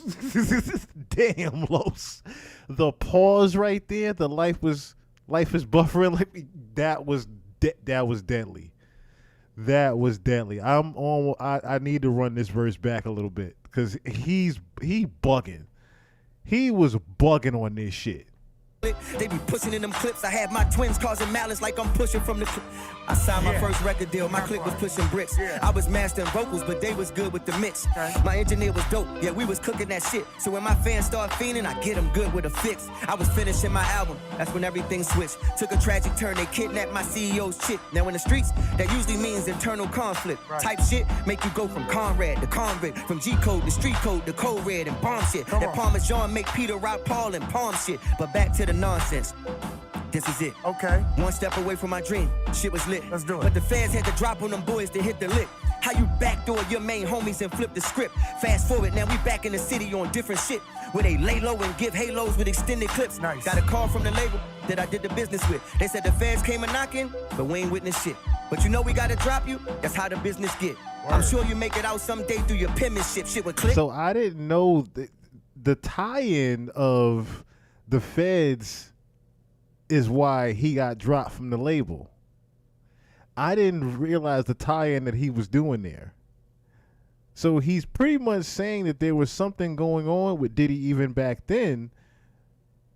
Damn, Los. The pause right there, the life is buffering, like that was deadly. That was deadly. I need to run this verse back a little bit because he bugging. He was bugging on this shit. They be pushing in them clips. I have my twins causing malice like I'm pushing from the clip. I signed my first record deal. My clique was pushing bricks. I was mastering vocals, but they was good with the mix. My engineer was dope. Yeah, we was cooking that shit. So when my fans start fiending, I get them good with a fix. I was finishing my album. That's when everything switched. Took a tragic turn. They kidnapped my CEO's chick. Now in the streets, that usually means internal conflict. Type shit make you go from Conrad to convict, from G-code to street code to code red and bomb shit. That Parmesan make Peter rock Paul and palm shit. But back to the nonsense. This is it. Okay. One step away from my dream. Shit was lit. Let's do it. But the feds had to drop on them boys to hit the lick. How you backdoor your main homies and flip the script? Fast forward, now we back in the city on different shit. Where they lay low and give halos with extended clips. Nice. Got a call from the label that I did the business with. They said the feds came a-knocking, but we ain't witness shit. But you know we gotta drop you, that's how the business get. Word. I'm sure you make it out someday through your penmanship. Shit would click. So I didn't know the tie-in of the feds is why he got dropped from the label. I didn't realize the tie-in that he was doing there. So he's pretty much saying that there was something going on with Diddy even back then,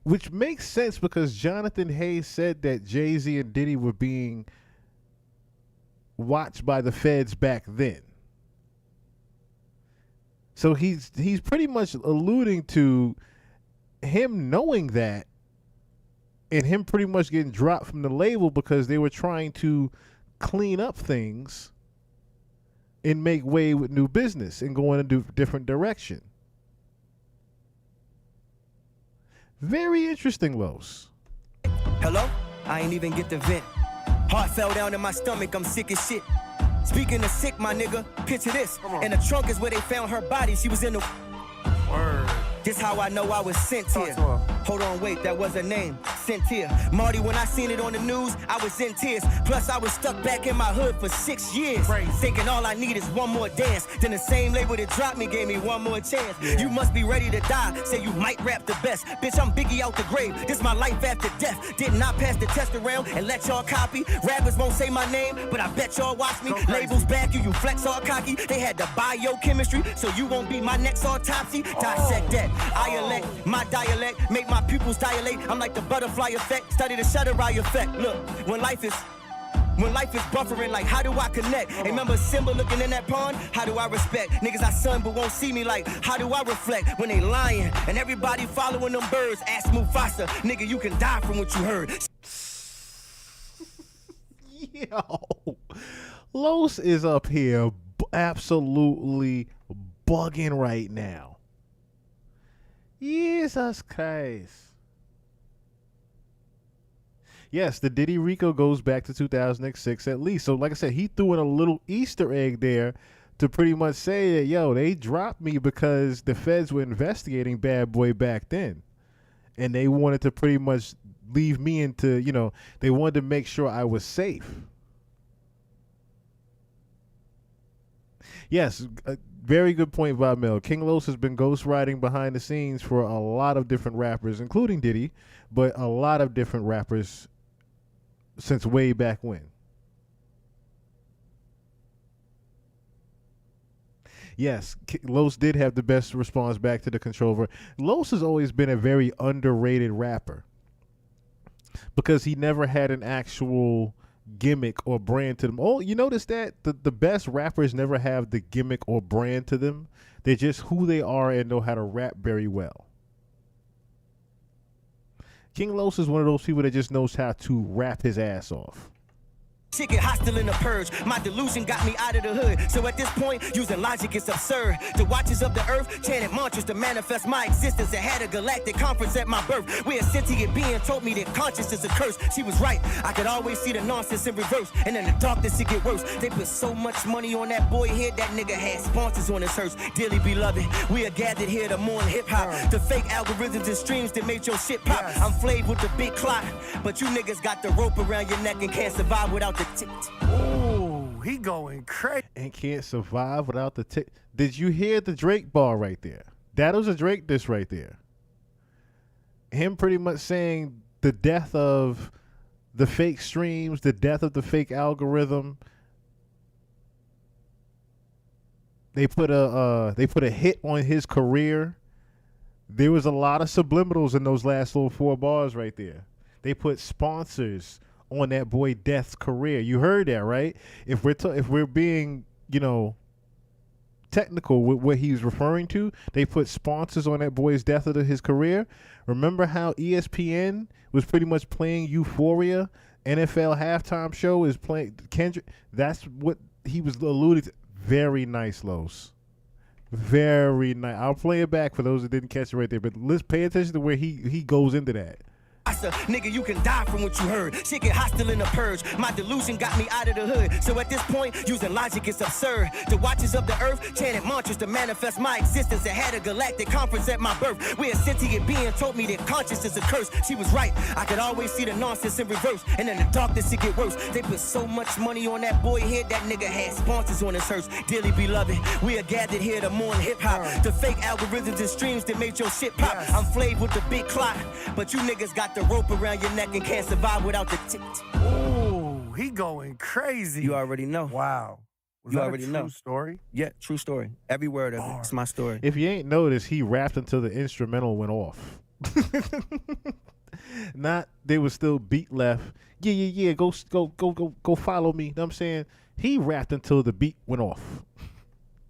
which makes sense because Jonathan Hayes said that Jay-Z and Diddy were being watched by the feds back then. So he's pretty much alluding to him knowing that and him pretty much getting dropped from the label because they were trying to clean up things and make way with new business and go in a different direction. Very interesting, Los. Hello? I ain't even get to vent. Heart fell down in my stomach, I'm sick as shit. Speaking of sick, my nigga, picture this. In the trunk is where they found her body. She was in the... Word. This how I know I was sent here. Hold on, wait, that was her name. Sent here. Marty, when I seen it on the news, I was in tears. Plus, I was stuck back in my hood for 6 years. Thinking all I need is one more dance. Then the same label that dropped me gave me one more chance. You must be ready to die. Say you might rap the best. Bitch, I'm Biggie out the grave. This my life after death. Did not pass the test around and let y'all copy. Rappers won't say my name, but I bet y'all watch me. Labels back you flex all cocky. They had the biochemistry, so you won't be my next autopsy. Dissect that. I elect my dialect, make my pupils dilate. I'm like the butterfly effect, study the shutter eye effect. Look, when life is When life is buffering, like, how do I connect? Hey, remember Simba looking in that pond? How do I respect? Niggas I son but won't see me, like, how do I reflect? When they lying and everybody following them birds, ask Mufasa, nigga, you can die from what you heard. Yo, Los is up here absolutely bugging right now. Jesus Christ. Yes, the Diddy Rico goes back to 2006 at least. So like I said, he threw in a little Easter egg there to pretty much say that, yo, they dropped me because the feds were investigating Bad Boy back then. And they wanted to pretty much leave me into, you know, they wanted to make sure I was safe. Yes, a very good point by Mel. King Los has been ghostwriting behind the scenes for a lot of different rappers, including Diddy, but a lot of different rappers since way back when. Yes, Los did have the best response back to the controller. Los has always been a very underrated rapper because he never had an actual gimmick or brand to them. Oh, you notice that the best rappers never have the gimmick or brand to them. They're just who they are and know how to rap very well. King Los is one of those people that just knows how to rap his ass off. Shit get hostile in the purge. My delusion got me out of the hood. So at this point, using logic is absurd. The watchers of the earth chanted mantras to manifest my existence and had a galactic conference at my birth. Where a sentient being told me that consciousness is a curse. She was right. I could always see the nonsense in reverse. And in the darkness it get worse. They put so much money on that boy head, that nigga had sponsors on his hearse. Dearly beloved, we are gathered here to mourn hip-hop. The fake algorithms and streams that made your shit pop. I'm flayed with the big clock. But you niggas got the rope around your neck and can't survive without the tick. Ooh, he going crazy. And can't survive without the tick. Did you hear the Drake bar right there? That was a Drake diss right there. Him pretty much saying the death of the fake streams, the death of the fake algorithm. They put a hit on his career. There was a lot of subliminals in those last little 4 bars right there. They put sponsors on that boy Death's career. You heard that, right? If we're being, you know, technical with what he's referring to, they put sponsors on that boy's death of his career. Remember how ESPN was pretty much playing Euphoria? NFL halftime show is playing Kendrick. That's what he was alluding to. Very nice, Los. Very nice. I'll play it back for those that didn't catch it right there, but let's pay attention to where he goes into that. Nigga, you can die from what you heard. Shit get hostile in the purge. My delusion got me out of the hood. So at this point, using logic is absurd. The watchers of the earth chanted mantras to manifest my existence and had a galactic conference at my birth. Where a sentient being told me that consciousness is a curse. She was right. I could always see the nonsense in reverse. And in the darkness it get worse. They put so much money on that boy head, that nigga had sponsors on his hearse. Dearly beloved, we are gathered here to mourn hip-hop. The fake algorithms and streams that made your shit pop. I'm flayed with the big clock. But you niggas got the rope around your neck and can't survive without the tick. Ooh, he going crazy. You already know. Wow. Was you that already a true know. Story? Yeah, true story. Every word of it. It's my story. If you ain't noticed, he rapped until the instrumental went off. Not there was still beat left. Yeah. Go follow me. You know what I'm saying? He rapped until the beat went off.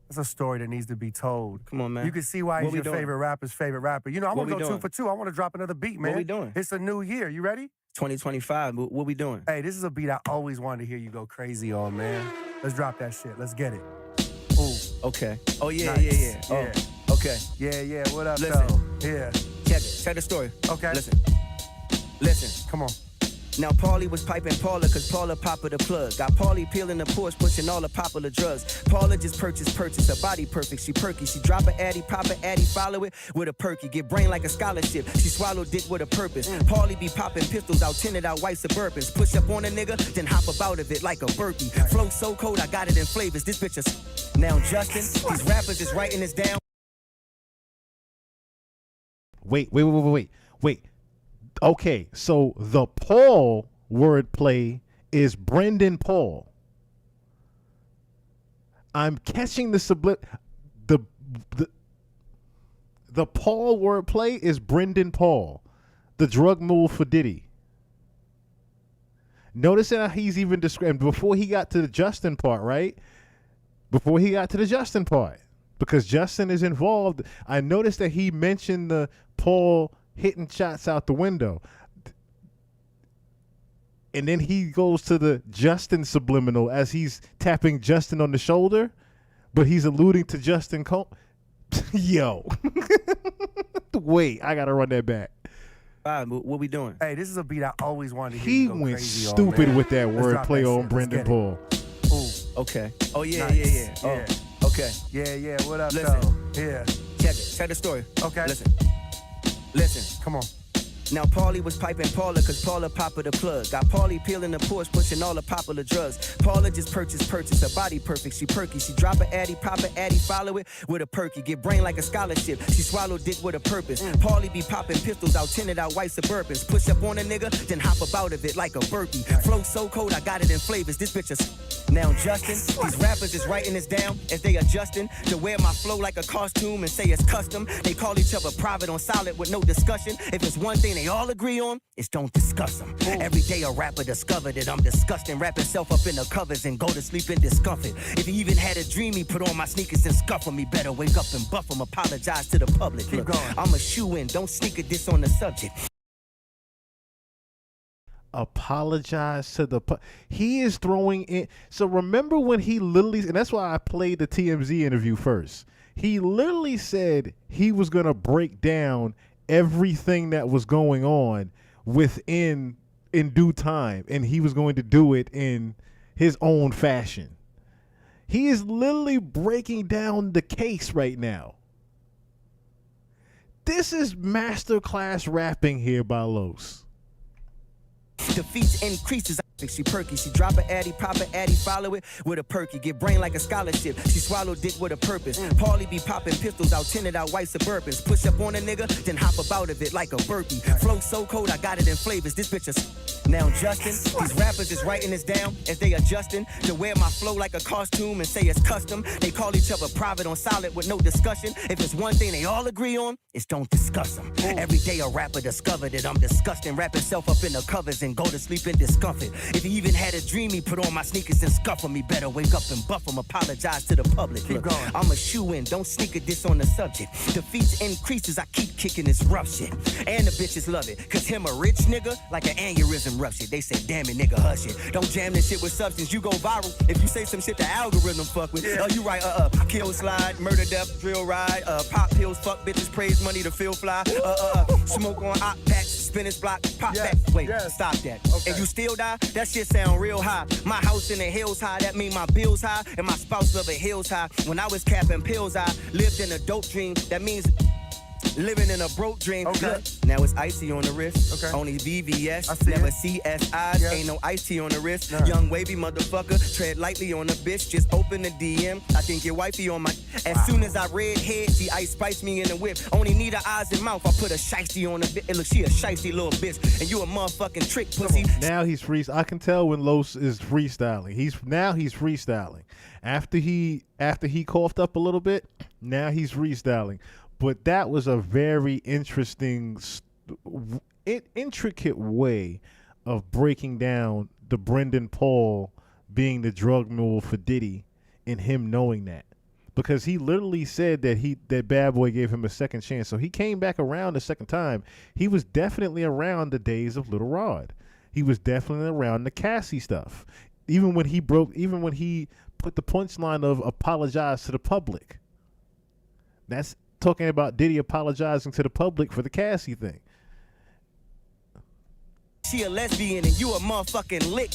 It's a story that needs to be told. Come on, man. You can see why he's your favorite rapper's favorite rapper. You know, I want to go 2 for 2. I want to drop another beat, man. What we doing? It's a new year. You ready? 2025. What we doing? Hey, this is a beat I always wanted to hear you go crazy on, man. Let's drop that shit. Let's get it. Ooh. Okay. Oh, yeah, Nice. yeah. Yeah. Oh, okay. Yeah. What up, Listen. though? Yeah. Check it. Check the story. Okay. Listen. Come on. Now Paulie was piping Paula cause Paula Papa the plug. Got Paulie peeling the Porsche, pushing all the popular drugs. Paula just purchased her body perfect, she perky. She drop a addy, pop a addy, follow it with a perky. Get brain like a scholarship, she swallow dick with a purpose. Paulie be popping pistols out, tinted out white Suburbans. Push up on a nigga, then hop up out of it like a burpee. Flow so cold, I got it in flavors, this bitch is... Now Justin, these rappers is writing this down. Wait. Okay, so the Paul wordplay is Brendan Paul. I'm catching the the Paul wordplay is Brendan Paul, the drug mule for Diddy. Notice how he's even described before he got to the Justin part, right? Before he got to the Justin part, because Justin is involved. I noticed that he mentioned the Paul hitting shots out the window. And then he goes to the Justin subliminal as he's tapping Justin on the shoulder, but he's alluding to Justin Cole. Yo. Wait, I got to run that back. What we doing? Hey, this is a beat I always wanted to hear. He went stupid with that wordplay on Brendan Paul. Ooh. Okay. Oh, yeah, Nice. yeah. Oh, okay. Yeah. What up, Listen. though? Yeah. Check it. Check the story. Okay. Listen. Come on. Now Paulie was piping Paula cause Paula Papa the plug. Got Paulie peeling the Porsche, pushing all the popular drugs. Paula just purchased her body perfect, she perky. She drop a addy, pop a addy, follow it with a perky. Get brain like a scholarship, she swallow dick with a purpose. Paulie be popping pistols out, tinted out white Suburbans. Push up on a nigga, then hop up out of it like a burpee. Flow so cold, I got it in flavors, this bitch is... Now Justin, these rappers is writing this down as they adjusting to wear my flow like a costume and say it's custom. They call each other private on solid with no discussion. If it's one thing they all agree on, it's don't discuss them. Every day a rapper discovered that I'm disgusting. Wrap himself up in the covers and go to sleep in discomfort. If he even had a dream, he put on my sneakers and scuff me. Better wake up and buff him, apologize to the public. Look, I'm a shoe-in, don't sneak a diss on the subject. Apologize to the he is throwing in. So remember when he literally, and that's why I played the TMZ interview first. He literally said he was going to break down everything that was going on in due time, and he was going to do it in his own fashion. He is literally breaking down the case right now. This is masterclass rapping here by Los. Defeats increases. She perky, she drop a addy, pop a addy, follow it with a perky. Get brain like a scholarship, she swallow dick with a purpose. Paulie be popping pistols out, tinted out white Suburbans. Push up on a nigga, then hop up out of it like a burpee. Flow so cold, I got it in flavors, this bitch is... Now Justin, these rappers is writing this down as they adjusting to wear my flow like a costume and say it's custom. They call each other private on solid with no discussion. If it's one thing they all agree on, it's don't discuss them. Every day a rapper discovered that I'm disgusting. Wrap himself up in the covers and go to sleep in discomfort. If he even had a dream, he put on my sneakers and scuff me. Better wake up and buff him, apologize to the public. Look, I'm a shoe-in, don't sneak a diss on the subject. Defeats increases, I keep kicking this rough shit. And the bitches love it, cause him a rich nigga, like an aneurysm rough shit. They say, damn it, nigga, hush it. Don't jam this shit with substance, you go viral. If you say some shit the algorithm fuck with, you right, kill, slide, murder, death, drill, ride, pop pills, fuck bitches, praise money to feel fly, smoke on op packs, spinach block, pop back. Wait, stop that. Okay. And you still die? That shit sound real high. My house in the hills high, that mean my bills high, and my spouse love a hills high. When I was capping pills, I lived in a dope dream. That means living in a broke dream. Okay. Look, now it's icy on the wrist. Okay. Only VVS, never CSIs. Yeah. Ain't no icy on the wrist. Nah. Young wavy motherfucker, tread lightly on the bitch. Just open the DM. I think your wifey on my. As soon as I red head, she ice spice me in the whip. Only need her eyes and mouth. I put a shiesty on the bitch. Look, she a shiesty little bitch, and you a motherfucking trick pussy. Now he's freestyling. I can tell when Los is freestyling. He's freestyling. After he coughed up a little bit, now he's freestyling. But that was a very interesting, intricate way of breaking down the Brendan Paul being the drug mule for Diddy and him knowing that. Because he literally said that Bad Boy gave him a second chance. So he came back around the second time. He was definitely around the days of Little Rod. He was definitely around the Cassie stuff. Even when he put the punchline of apologize to the public. That's talking about Diddy apologizing to the public for the Cassie thing. She a lesbian and you a motherfucking lick.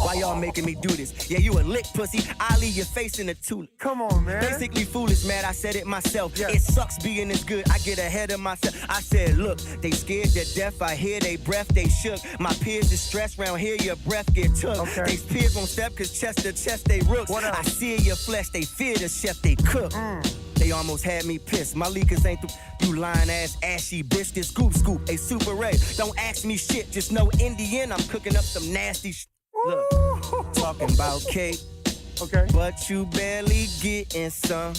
Why y'all making me do this? Yeah, you a lick pussy. I leave your face in a tulip. Come on, man. Basically foolish, man. I said it myself. Yeah. It sucks being this good. I get ahead of myself. I said, look, they scared to death. I hear they breath, they shook. My peers is stressed round here. Your breath get took. Okay. They peers won't step cause chest to chest they rooks. I see your flesh. They fear the chef they cook. They almost had me pissed. My leakers ain't you lying ass ashy bitch. This scoop, a super ray. Don't ask me shit. Just know Indian. I'm cooking up some nasty shit. Look, talking about cake. Okay. But you barely getting some.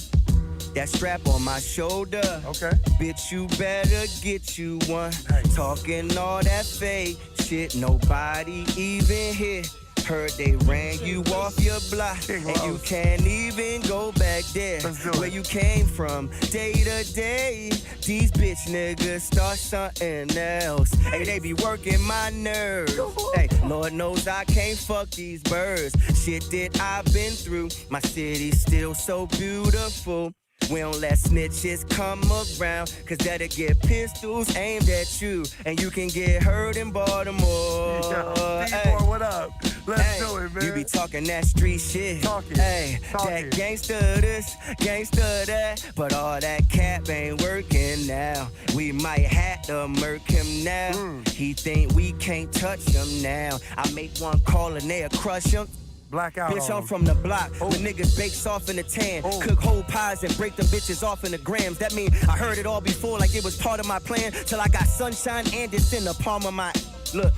that strap on my shoulder. Okay. Bitch, you better get you one. Talking all that fake shit, nobody even here. Heard they ran you off your block, and you can't even go back there where you came from. Day to day, these bitch niggas start something else. Hey, they be working my nerves. Hey, Lord knows I can't fuck these birds. Shit that I've been through, my city's still so beautiful. We don't let snitches come around, cause that'll get pistols aimed at you, and you can get hurt in Baltimore. D-boy, what up? Let's do it, man. You be talking that street shit. Hey, that gangsta this, gangsta that, but all that cap ain't working now. We might have to murk him now. He think we can't touch him now. I make one call and they'll crush him. Blackout. Bitch, I'm from the block. The niggas bake soft in the tan. Cook whole pies and break them bitches off in the grams. That mean I heard it all before like it was part of my plan. Till I got sunshine and it's in the palm of my... Look,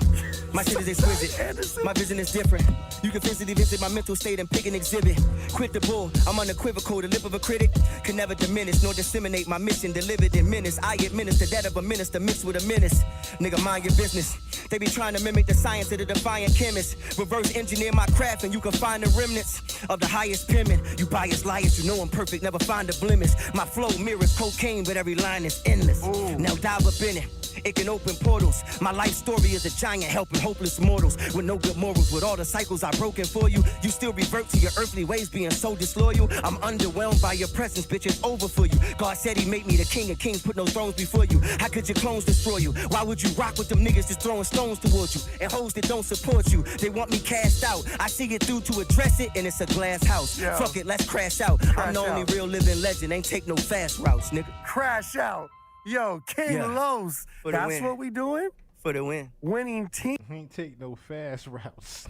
my shit is exquisite. My vision is different. You can physically visit my mental state and pick an exhibit. Quit the bull, I'm unequivocal. The lip of a critic can never diminish nor disseminate my mission delivered in minutes. I administer that of a minister mixed with a menace. Nigga, mind your business. They be trying to mimic the science of the defiant chemist. Reverse engineer my craft and you can find the remnants of the highest penman. You biased liars, you know I'm perfect, never find a blemish. My flow mirrors cocaine, but every line is endless. Now dive up in it. It can open portals. My life story is a giant helping hopeless mortals with no good morals. With all the cycles I've broken for you, you still revert to your earthly ways being so disloyal. I'm underwhelmed by your presence, bitch, it's over for you. God said he made me the king of kings, put no thrones before you. How could your clones destroy you? Why would you rock with them niggas just throwing stones towards you? And hoes that don't support you, they want me cast out. I see it through to address it and it's a glass house. Yeah. Fuck it, let's crash out. I'm the only real living legend, ain't take no fast routes, nigga. Crash out. Yo, King Los. That's what we doing? For the win. Winning team. Ain't take no fast routes.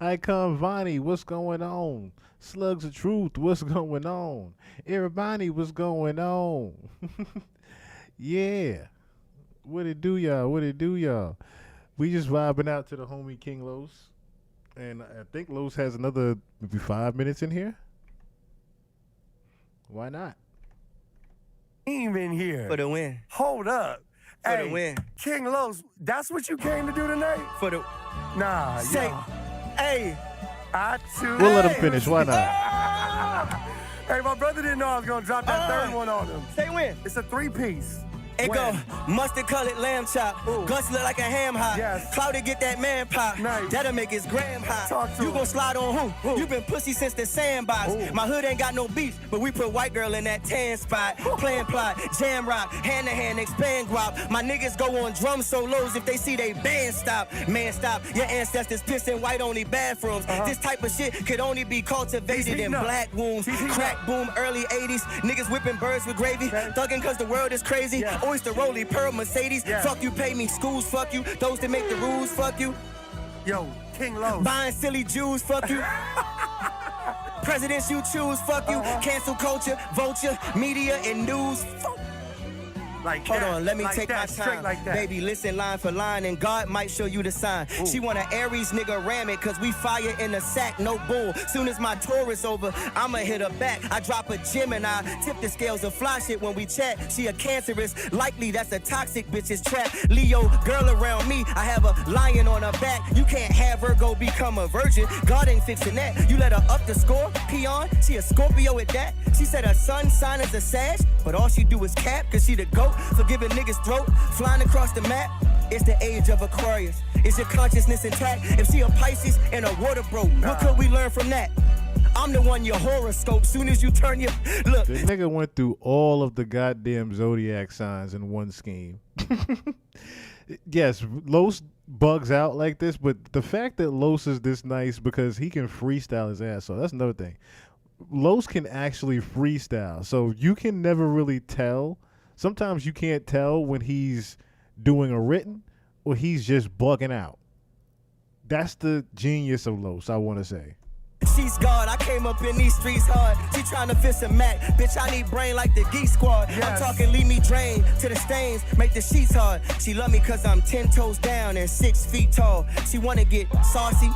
Icon Vonnie, what's going on? Slugs of Truth, what's going on? Everybody, what's going on? Yeah. What it do, y'all? What it do, y'all? We just vibing out to the homie King Los. And I think Los has another maybe 5 minutes in here. Why not? Team in here. For the win. Hold up. For the win. King Los, that's what you came to do tonight? For the... Nah, Say, hey. We'll let him finish. Why not? Hey, my brother didn't know I was going to drop that third one on him. Say when. It's a three-piece. It go mustard colored lamb chop. Guts look like a ham hock. Yes. Cloudy get that man pop. Nice. That'll make his gram hot. Talk to you him. gon' slide on who? You been pussy since the sandbox. My hood ain't got no beef, but we put white girl in that tan spot. Plan plot, jam rock, hand to hand, expand guap. My niggas go on drum solos if they see they band stop. Man, stop. Your ancestors pissing white only bathrooms. This type of shit could only be cultivated in black wombs. Crack boom, early 80s. Niggas whipping birds with gravy. Thugging cause the world is crazy. Oyster Rolly, Pearl Mercedes. Fuck you, pay me. Schools, fuck you. Those that make the rules, fuck you. Yo, King Los. Buying silly Jews, fuck you. Presidents you choose, fuck you. Cancel culture, vulture, media, and news. Fuck. Like Hold that, on, let me like take that, my straight time. like that. Baby, listen line for line, and God might show you the sign. She want an Aries nigga ram it, cause we fire in the sack, no bull. Soon as my tour is over, I'ma hit her back. I drop a Gemini, tip the scales of fly shit when we chat. She a cancerous, likely that's a toxic bitch's trap. Leo, girl around me, I have a lion on her back. You can't have her go become a virgin. God ain't fixing that. You let her up the score, peon. She a Scorpio at that. She said her sun sign is a Sag, but all she do is cap, cause she the GOAT. For giving niggas throat, flying across the map. It's the age of Aquarius. Is your consciousness intact? If she a Pisces and a water bro, what could we learn from that? I'm the one your horoscope. Soon as you turn your look. The nigga went through all of the goddamn zodiac signs in one scheme. Yes, Los bugs out like this, but the fact that Los is this nice because he can freestyle his ass off, that's another thing. Los can actually freestyle, so you can never really tell. Sometimes you can't tell when he's doing a written or he's just bugging out. That's the genius of Los, I want to say. She's God, I came up in these streets hard. She tryna fist a Mac. Bitch, I need brain like the Geek Squad. Yes. I'm talking leave me drain to the stains, make the sheets hard. She love me cause I'm 10 toes down and 6 feet tall. She wanna get saucy,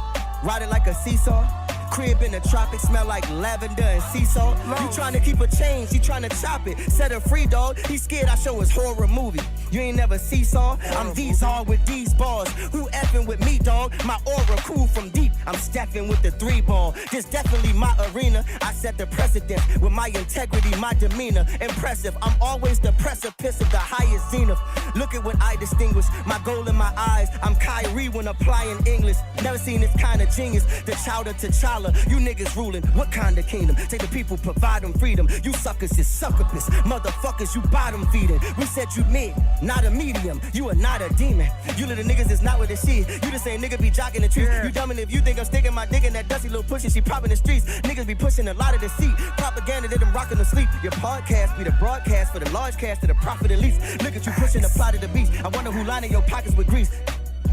ride it like a seesaw. Crib in the tropics, smell like lavender and sea salt. You trying to keep a chain, she trying to chop it. Set her free, dog. He scared I show his horror movie. You ain't never seesaw? I'm these all with these bars. Who effing with me, dog? My aura cool from deep. I'm stepping with the 3-ball. This definitely my arena. I set the precedent with my integrity, my demeanor. Impressive. I'm always the precipice of the highest zenith. Look at what I distinguish. My goal in my eyes. I'm Kyrie when applying English. Never seen this kind of genius. The child of T'Challa. You niggas ruling. What kind of kingdom? Take the people, provide them freedom. You suckers is succubus. Motherfuckers, you bottom feeding. We said you mid, not a medium. You are not a demon. You little niggas is not what they see. You the same nigga be jocking the trees. You dumb, and if you think I'm sticking my dick in that dusty little pussy, she popping the streets. Niggas be pushing a lot of the seat. Propaganda that them rocking to sleep. Your podcast be the broadcast for the large cast to the profit at least. Look at you pushing the plot of the beast. I wonder who lining your pockets with grease.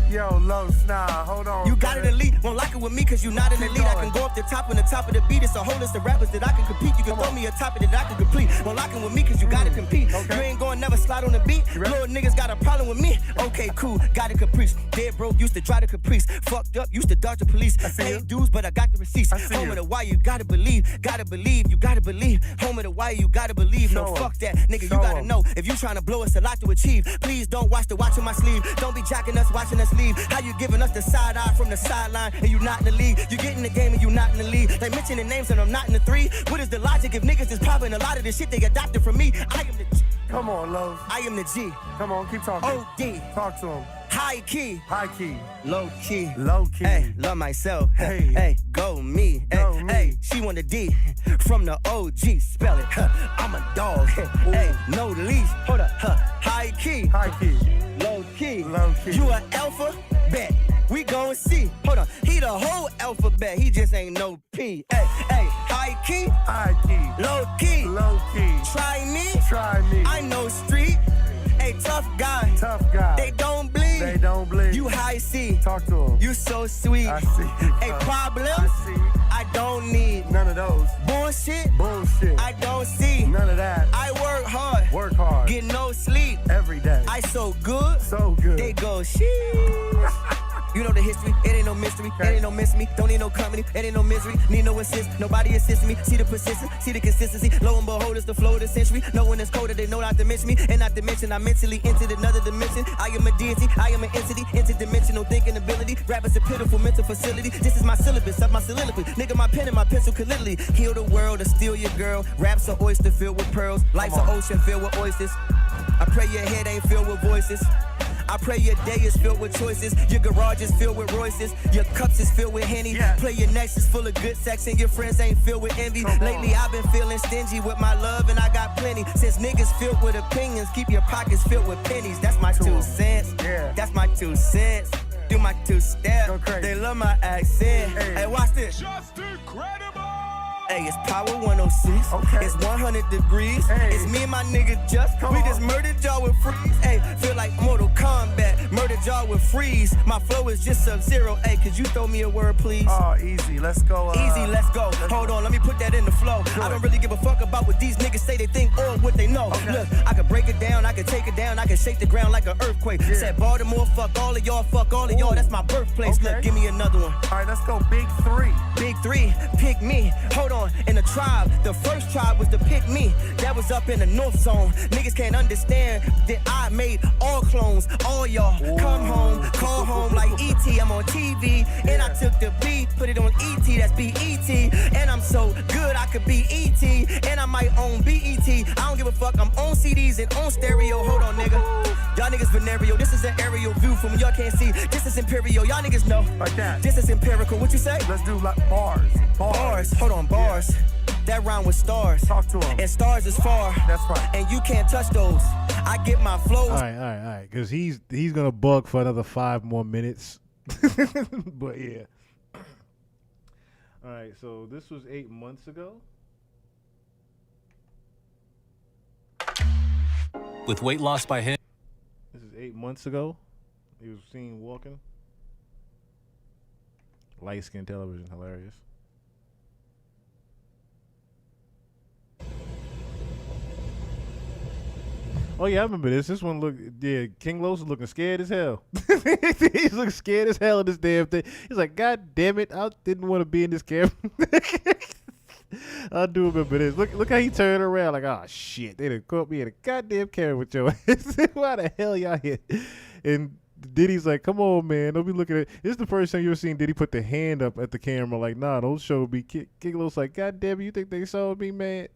Yo, Los, nah, hold on. You got it elite, won't like it with me cause you not an elite. I can go up the top on the top of the beat. It's a whole list of rappers that I can compete. You can throw me a topic that I can complete. Won't like it with me cause you gotta compete. You ain't going never slide on the beat. Little niggas got a problem with me. Okay, cool, got a caprice. Dead broke, used to try to caprice. Fucked up, used to dodge the police. Paid dues, but I got the receipts. Home of the wire, you gotta believe. Gotta believe, you gotta believe. Home of the wire, you gotta believe. No, fuck that, nigga, you gotta know. If you tryna blow, it's a lot to achieve. Please don't watch the watch on my sleeve. Don't be jacking us, watching us leave. How you giving us the side eye from the sideline and you not in the league? You get in the game and you not in the league. They mentioning names and I'm not in the 3. What is the logic if niggas is popping a lot of the shit they adopted from me? I am the G. Come on, Los. I am the G. Come on, keep talking. OD. Talk to him. High key. High key. Low key. Low key. Hey, love myself. Hey, hey, go me. Hey, hey, she want the D from the OG. Spell it. I'm a dog. Hey, no leash. Hold up. High key. High key. Low key. Low key. You an alpha? Bet. We gon' see. Hold on. He the whole alphabet. He just ain't no P. Hey, hey, high key. High key. Low key. Low key. Try me. Try me. I know street. Hey, tough guy. Tough guy. They don't bleed. They don't bleed. You high C. Talk to him. You so sweet. I see. Hey, problems? I see. I don't need. None of those. Bullshit? Bullshit. I don't see. None of that. I work hard. Work hard. Get no sleep. Every day. I so good. So good. They go, sheesh. You know the history, it ain't no mystery, it ain't no miss me. Don't need no company, it ain't no misery. Need no assist, nobody assist me. See the persistence, see the consistency. Lo and behold, it's the flow of the century. No one is colder, they know not to miss me. And not to mention, I mentally entered another dimension. I am a deity, I am an entity. Interdimensional thinking ability. Rap is a pitiful mental facility. This is my syllabus of my soliloquy. Nigga, my pen and my pencil could literally heal the world or steal your girl. Rap's an oyster filled with pearls. Life's an ocean filled with oysters. I pray your head ain't filled with voices. I pray your day is filled with choices. Your garage is filled with Royces. Your cups is filled with Henny. Play your next is full of good sex and your friends ain't filled with envy. Lately I've been feeling stingy with my love and I got plenty. Since niggas filled with opinions, keep your pockets filled with pennies. That's my 2 cents. Yeah. That's my 2 cents. Do my 2-step. They love my accent. Hey, watch this. Just incredible. Hey, it's Power 106. Okay. It's 100 degrees. Hey. It's me and my nigga Just. We just murdered y'all with freeze. Hey, feel like Mortal Kombat. Murdered y'all with freeze. My flow is just Sub-Zero. Hey, could you throw me a word, please? Oh, easy. Let's go. Easy, let's go. Hold on, let me put that in the flow. I don't really give a fuck about what these niggas say they think or what they know. Look, I could break it down, I could take it down, I could shake the ground like an earthquake. Said Baltimore, fuck all of y'all, fuck all of y'all. That's my birthplace. Look, give me another one. All right, let's go. Big 3. Big 3, pick me. Hold on, in the tribe, the first tribe was to pick me. That was up in the North Zone. Niggas can't understand that I made all clones, all y'all. Come home, call home like E.T. I'm on TV, and I took the beat, put it on E.T. That's B.E.T. And I'm so good I could be E.T. And I might own B.E.T. I don't give a fuck. I'm on CDs and on stereo. Hold on, nigga. Y'all niggas venereal. This is an aerial view from y'all can't see. This is imperial. Y'all niggas know. Like that. This is empirical. What you say? Let's do like bars. Bars. Hold on, bars. Yeah. That rhyme with stars. Talk to him. And stars is far. That's right. And you can't touch those. I get my flows. All right. Because he's gonna bug for another 5 more minutes. But yeah. All right. So this was 8 months ago. With weight loss by him. This is 8 months ago. He was seen walking. Light skin television, hilarious. Oh yeah, I remember this. This one King Los is looking scared as hell. He's looking scared as hell in this damn thing. He's like, God damn it, I didn't want to be in this camera. I do remember this. Look how he turned around like, oh shit, they done caught me in a goddamn camera with your ass. Why the hell y'all here? And Diddy's like, come on, man, don't be looking at. This is the first time you ever seen Diddy put the hand up at the camera like, nah, don't show me. King Los like, God damn it, you think they saw me, man?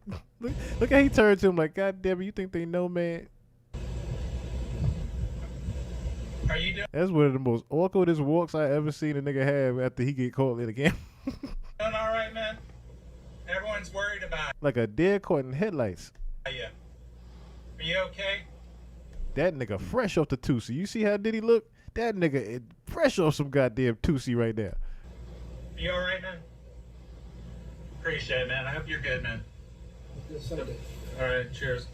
Look how he turned to him like, God damn it, you think they know, man? Are you doing That's one of the most awkwardest walks I ever seen a nigga have after he get caught in the camera. all right, man? Everyone's worried about Like a deer caught in headlights. you. Are you okay? That nigga fresh off the Tusi. You see how Diddy look? That nigga is fresh off some goddamn Tusi right there. Are you all right, man? Appreciate it, man. I hope you're good, man. Good Sunday. All right, cheers.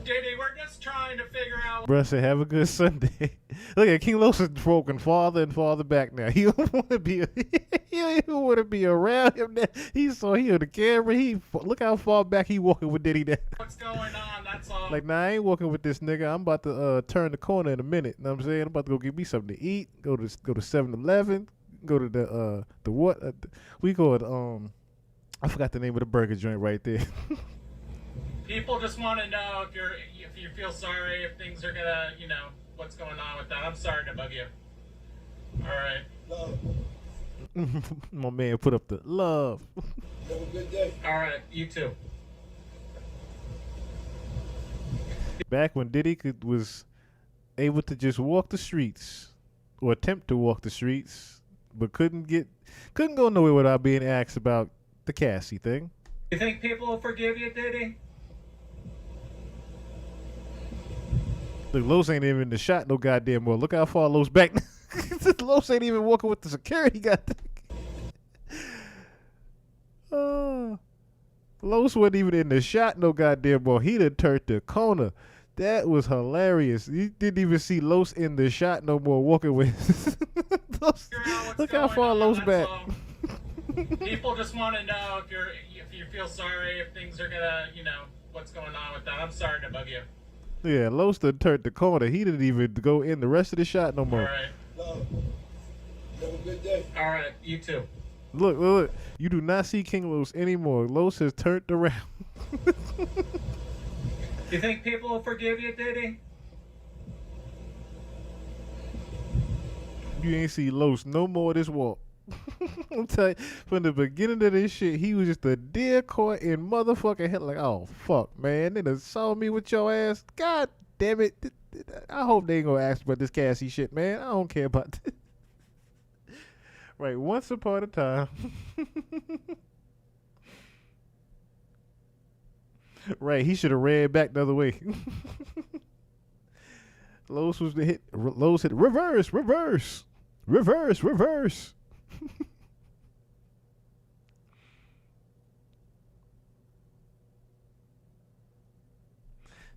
Diddy, we're just trying to figure out. Bruh said, have a good Sunday. Look at King Los is broken farther and farther back now. He don't want to be. He don't even want to be around him now. He on the camera. Look how far back he walking with Diddy now. What's going on? That's all. Like, nah, I ain't walking with this nigga. I'm about to turn the corner in a minute. You know what I'm saying? I'm about to go get me something to eat. Go to 7-Eleven. Go to the what? We call it I forgot the name of the burger joint right there. People just want to know if you feel sorry, if things are gonna, what's going on with that. I'm sorry to bug you. All right. Love. My man put up the love. Have a good day. All right. You too. Back when Diddy was able to just walk the streets or attempt to walk the streets, but couldn't go nowhere without being asked about the Cassie thing. You think people will forgive you, Diddy? Look, Los ain't even in the shot no goddamn more. Look how far Los back. Los ain't even walking with the security guy. Los wasn't even in the shot no goddamn more. He done turned the corner. That was hilarious. You didn't even see Los in the shot no more walking with. Look how far Los back. People just want to know if you feel sorry, if things are gonna, what's going on with that. I'm sorry to bug you. Yeah, Los done turned the corner. He didn't even go in the rest of the shot no more. All right. Love. Have a good day. All right. You too. Look. You do not see King Los anymore. Los has turned around. You think people will forgive you, Diddy? You ain't see Los no more this walk. I'm telling you, from the beginning of this shit, he was just a deer caught in motherfucking head. Like, oh fuck, man, they done saw me with your ass. God damn it! I hope they ain't gonna ask about this Cassie shit, man. I don't care about this. Right, once upon a time. Right, he should have ran back the other way. Los was the hit. Los hit reverse.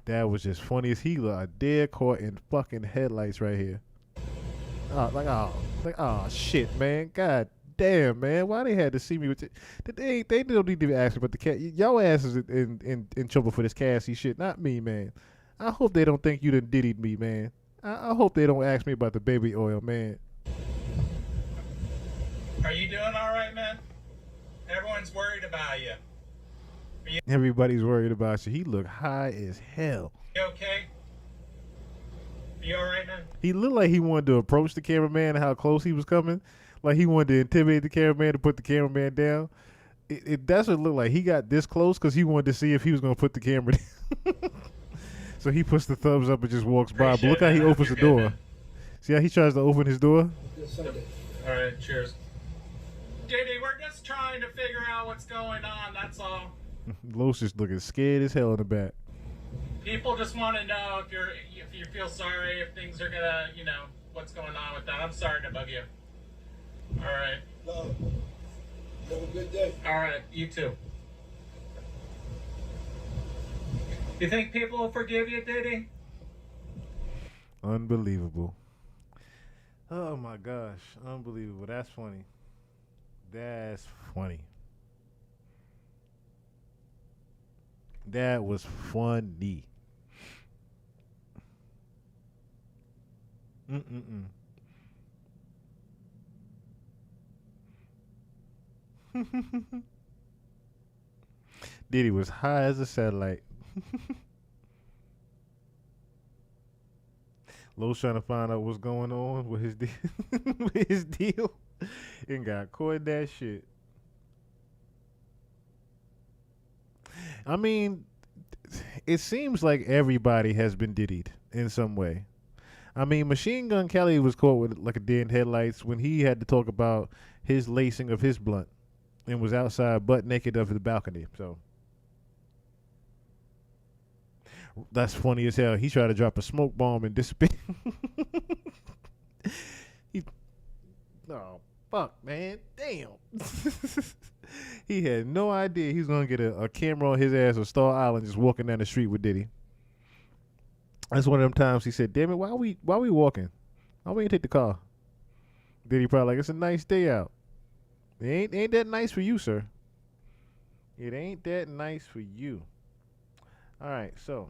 That was just funny as he looked. A dead caught in fucking headlights right here. Oh shit, man. God damn, man. Why they had to see me with it? They don't need to even ask me about the cat. Y'all ass is in trouble for this Cassie shit, not me, man. I hope they don't think you done diddied me, man. I hope they don't ask me about the baby oil, man. Are you doing all right, man? Everyone's worried about you. Everybody's worried about you. He looked high as hell. You okay? Are you all right, man? He looked like he wanted to approach the cameraman and how close he was coming. Like he wanted to intimidate the cameraman to put the cameraman down. That's what it looked like. He got this close because he wanted to see if he was going to put the camera down. So he puts the thumbs up and just walks by. But look how he opens the door. Man. See how he tries to open his door? Good Sunday. All right, cheers. Diddy, we're just trying to figure out what's going on, that's all. Los is looking scared as hell in the back. People just want to know if you feel sorry, if things are gonna, what's going on with that. I'm sorry to bug you. All right. Love. Have a good day. All right. You too. You think people will forgive you, Diddy? Unbelievable. Oh my gosh. Unbelievable. That's funny. That's funny. That was funny. Diddy was high as a satellite. Los trying to find out what's going on with his with his deal, and got caught in that shit. I mean, it seems like everybody has been diddied in some way. I mean, Machine Gun Kelly was caught with like a deer in headlights when he had to talk about his lacing of his blunt and was outside butt naked of the balcony. So that's funny as hell. He tried to drop a smoke bomb and disappear. Oh, fuck, man. Damn. He had no idea he was going to get a camera on his ass on Star Island just walking down the street with Diddy. That's one of them times he said, damn it, why we walking? Why we didn't take the car? Diddy probably like, it's a nice day out. It ain't that nice for you, sir. It ain't that nice for you. All right, so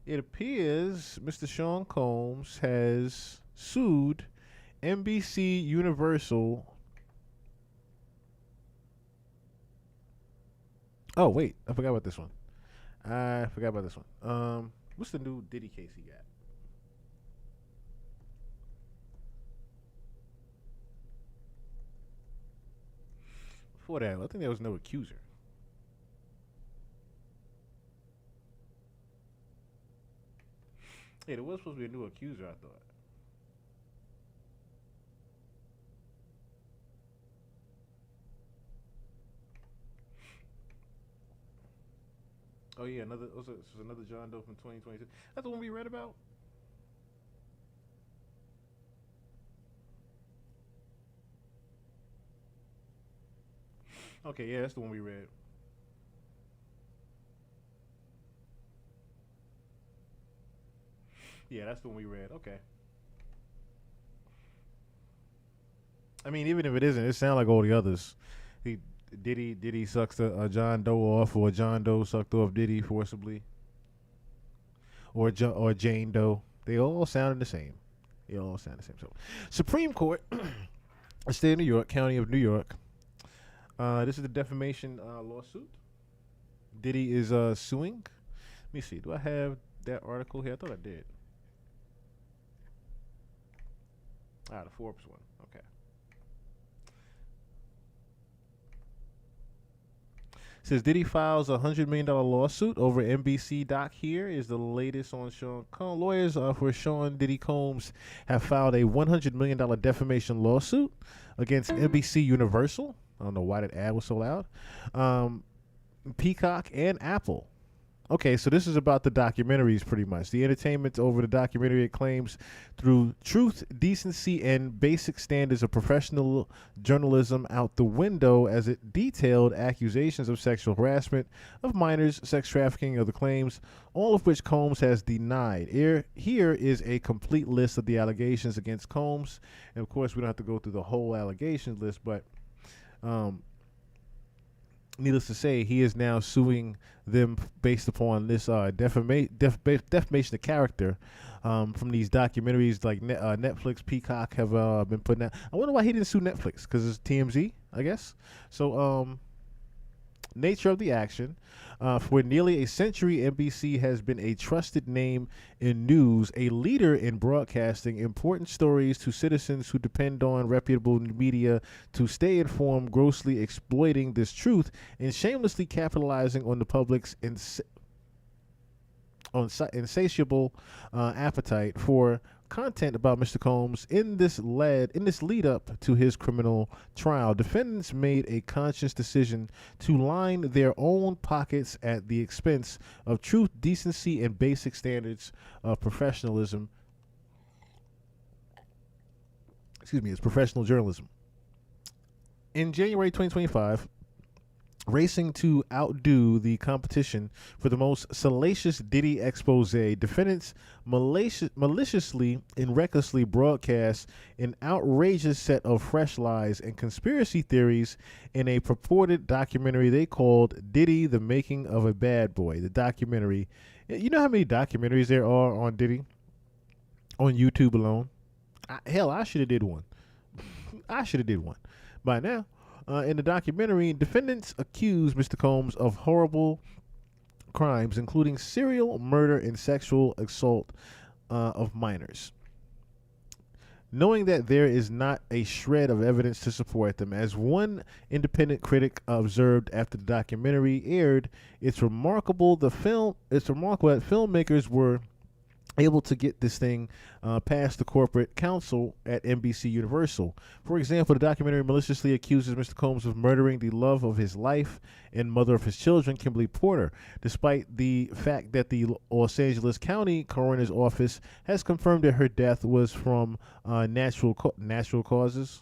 it appears Mr. Sean Combs has sued NBC Universal. Oh, wait. I forgot about this one. What's the new Diddy case he got? Before that, I think there was no accuser. Yeah, there was supposed to be a new accuser, I thought. Oh yeah, another John Doe from 2022. That's the one we read about. Okay, yeah, that's the one we read. Yeah, that's the one we read. Okay. I mean, even if it isn't, it sounds like all the others. Diddy sucks a John Doe off, or John Doe sucked off Diddy forcibly, or Jane Doe. They all sounded the same. So, Supreme Court, State of New York, County of New York. This is the defamation lawsuit. Diddy is suing. Let me see. Do I have that article here? I thought I did. The Forbes one. Okay. Says Diddy files a $100 million lawsuit over NBC doc. Here is the latest on Sean Combs. Lawyers for Sean Diddy Combs have filed a $100 million defamation lawsuit against NBC Universal. I don't know why that ad was so loud. Peacock and Apple. Okay, so this is about the documentaries pretty much. The entertainment over the documentary, it claims through truth, decency, and basic standards of professional journalism out the window as it detailed accusations of sexual harassment of minors, sex trafficking, other claims, all of which Combs has denied. Here is a complete list of the allegations against Combs. And of course, we don't have to go through the whole allegations list, but needless to say, he is now suing them based upon this defamation of character from these documentaries like Netflix, Peacock have been putting out. I wonder why he didn't sue Netflix, because it's TMZ, I guess. So, nature of the action. For nearly a century, NBC has been a trusted name in news, a leader in broadcasting important stories to citizens who depend on reputable media to stay informed, grossly exploiting this truth and shamelessly capitalizing on the public's insatiable appetite for content about Mr. Combs. In this lead up to his criminal trial, defendants made a conscious decision to line their own pockets at the expense of truth, decency, and basic standards of professionalism. It's professional journalism. In January 2025, Racing to outdo the competition for the most salacious Diddy expose, defendants maliciously and recklessly broadcast an outrageous set of fresh lies and conspiracy theories in a purported documentary they called Diddy, the Making of a Bad Boy. The documentary, you know how many documentaries there are on Diddy on YouTube alone? Hell, I should have did one. I should have did one by now. In the documentary, defendants accuse Mr. Combs of horrible crimes, including serial murder and sexual assault of minors. Knowing that there is not a shred of evidence to support them, as one independent critic observed after the documentary aired, it's remarkable that filmmakers were able to get this thing past the corporate council at NBC Universal. For example, the documentary maliciously accuses Mr. Combs of murdering the love of his life and mother of his children, Kimberly Porter, despite the fact that the Los Angeles County Coroner's Office has confirmed that her death was from natural causes.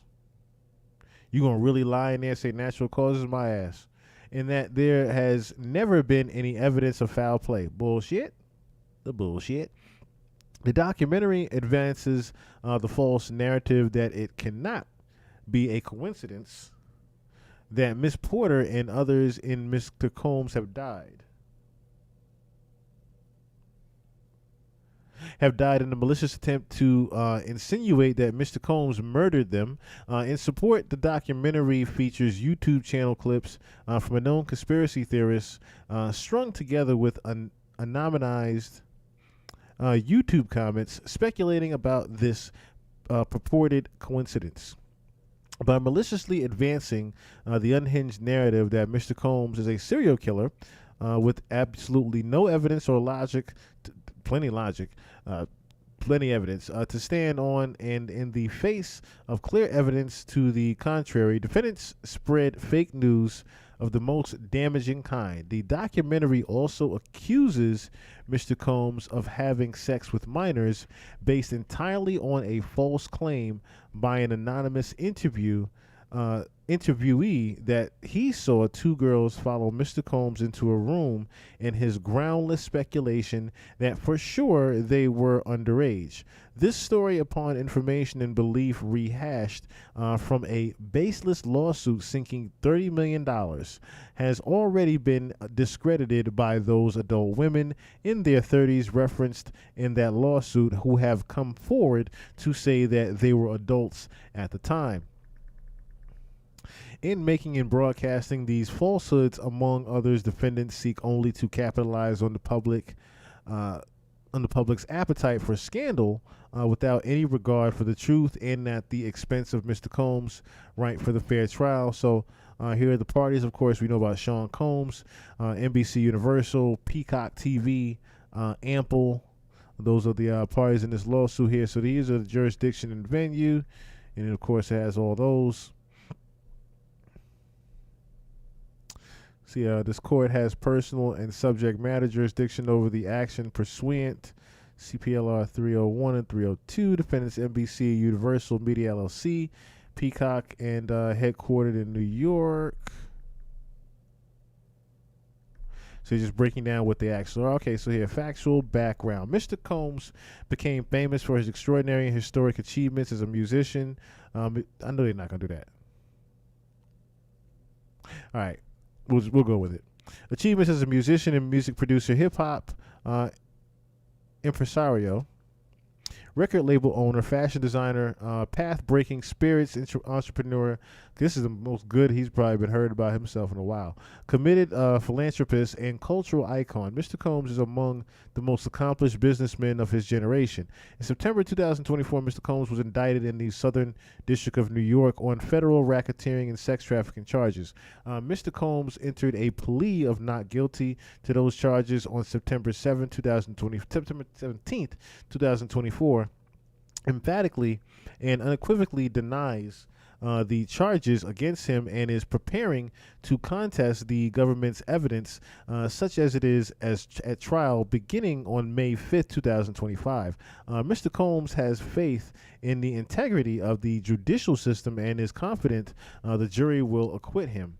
You gonna really lie in there and say natural causes? My ass. And that there has never been any evidence of foul play. Bullshit. The bullshit. The documentary advances the false narrative that it cannot be a coincidence that Miss Porter and others in Mr. Combs have died in the malicious attempt to insinuate that Mr. Combs murdered them. In support, the documentary features YouTube channel clips from a known conspiracy theorist strung together with anonymized YouTube comments speculating about this purported coincidence. By maliciously advancing the unhinged narrative that Mr. Combs is a serial killer with absolutely no evidence or logic, plenty evidence to stand on, and in the face of clear evidence to the contrary, defendants spread fake news of the most damaging kind. The documentary also accuses Mr. Combs of having sex with minors based entirely on a false claim by an anonymous interviewee that he saw two girls follow Mr. Combs into a room, and his groundless speculation that for sure they were underage. This story, upon information and belief rehashed from a baseless lawsuit sinking $30 million, has already been discredited by those adult women in their 30s referenced in that lawsuit who have come forward to say that they were adults at the time. In making and broadcasting these falsehoods, among others, defendants seek only to capitalize on the public's appetite for scandal without any regard for the truth, and at the expense of Mr. Combs' right for the fair trial. So here are the parties. Of course, we know about Sean Combs, NBC Universal, Peacock TV, Ample. Those are the parties in this lawsuit here. So these are the jurisdiction and venue, and of course it has all those. See, this court has personal and subject matter jurisdiction over the action pursuant CPLR 301 and 302. Defendants NBC Universal Media LLC, Peacock, and headquartered in New York. So just breaking down what the actual are. Okay, so here, factual background. Mr. Combs became famous for his extraordinary and historic achievements as a musician. I know they're not going to do that. All right. We'll go with it. Achievements as a musician and music producer, hip-hop impresario, record label owner, fashion designer, path-breaking spirits entrepreneur. This is the most good he's probably been heard about himself in a while. Committed philanthropist and cultural icon. Mr. Combs is among the most accomplished businessmen of his generation. In September 2024, Mr. Combs was indicted in the Southern District of New York on federal racketeering and sex trafficking charges. Mr. Combs entered a plea of not guilty to those charges on September 17th, 2024, emphatically and unequivocally denies the charges against him and is preparing to contest the government's evidence, such as it is at trial beginning on May 5th, 2025. Mr. Combs has faith in the integrity of the judicial system and is confident the jury will acquit him.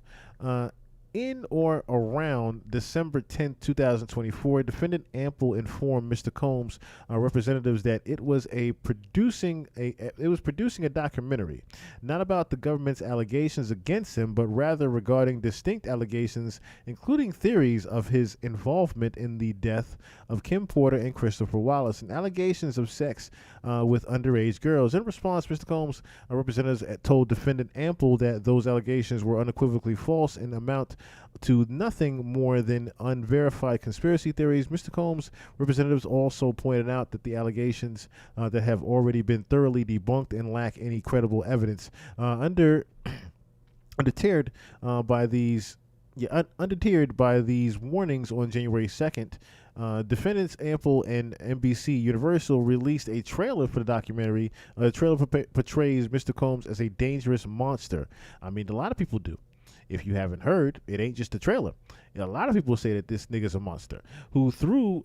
In or around December 10, 2024, defendant Ample informed Mr. Combs representatives that it was producing a documentary, not about the government's allegations against him, but rather regarding distinct allegations, including theories of his involvement in the death of Kim Porter and Christopher Wallace, and allegations of sex with underage girls. In response, Mr. Combs representatives told defendant Ample that those allegations were unequivocally false and amount to nothing more than unverified conspiracy theories. Mr. Combs' representatives also pointed out that the allegations that have already been thoroughly debunked and lack any credible evidence. Undeterred by these warnings on January 2nd, defendants Ample and NBC Universal released a trailer for the documentary. The trailer portrays Mr. Combs as a dangerous monster. I mean, a lot of people do. If you haven't heard, it ain't just a trailer. A lot of people say that this nigga's a monster who threw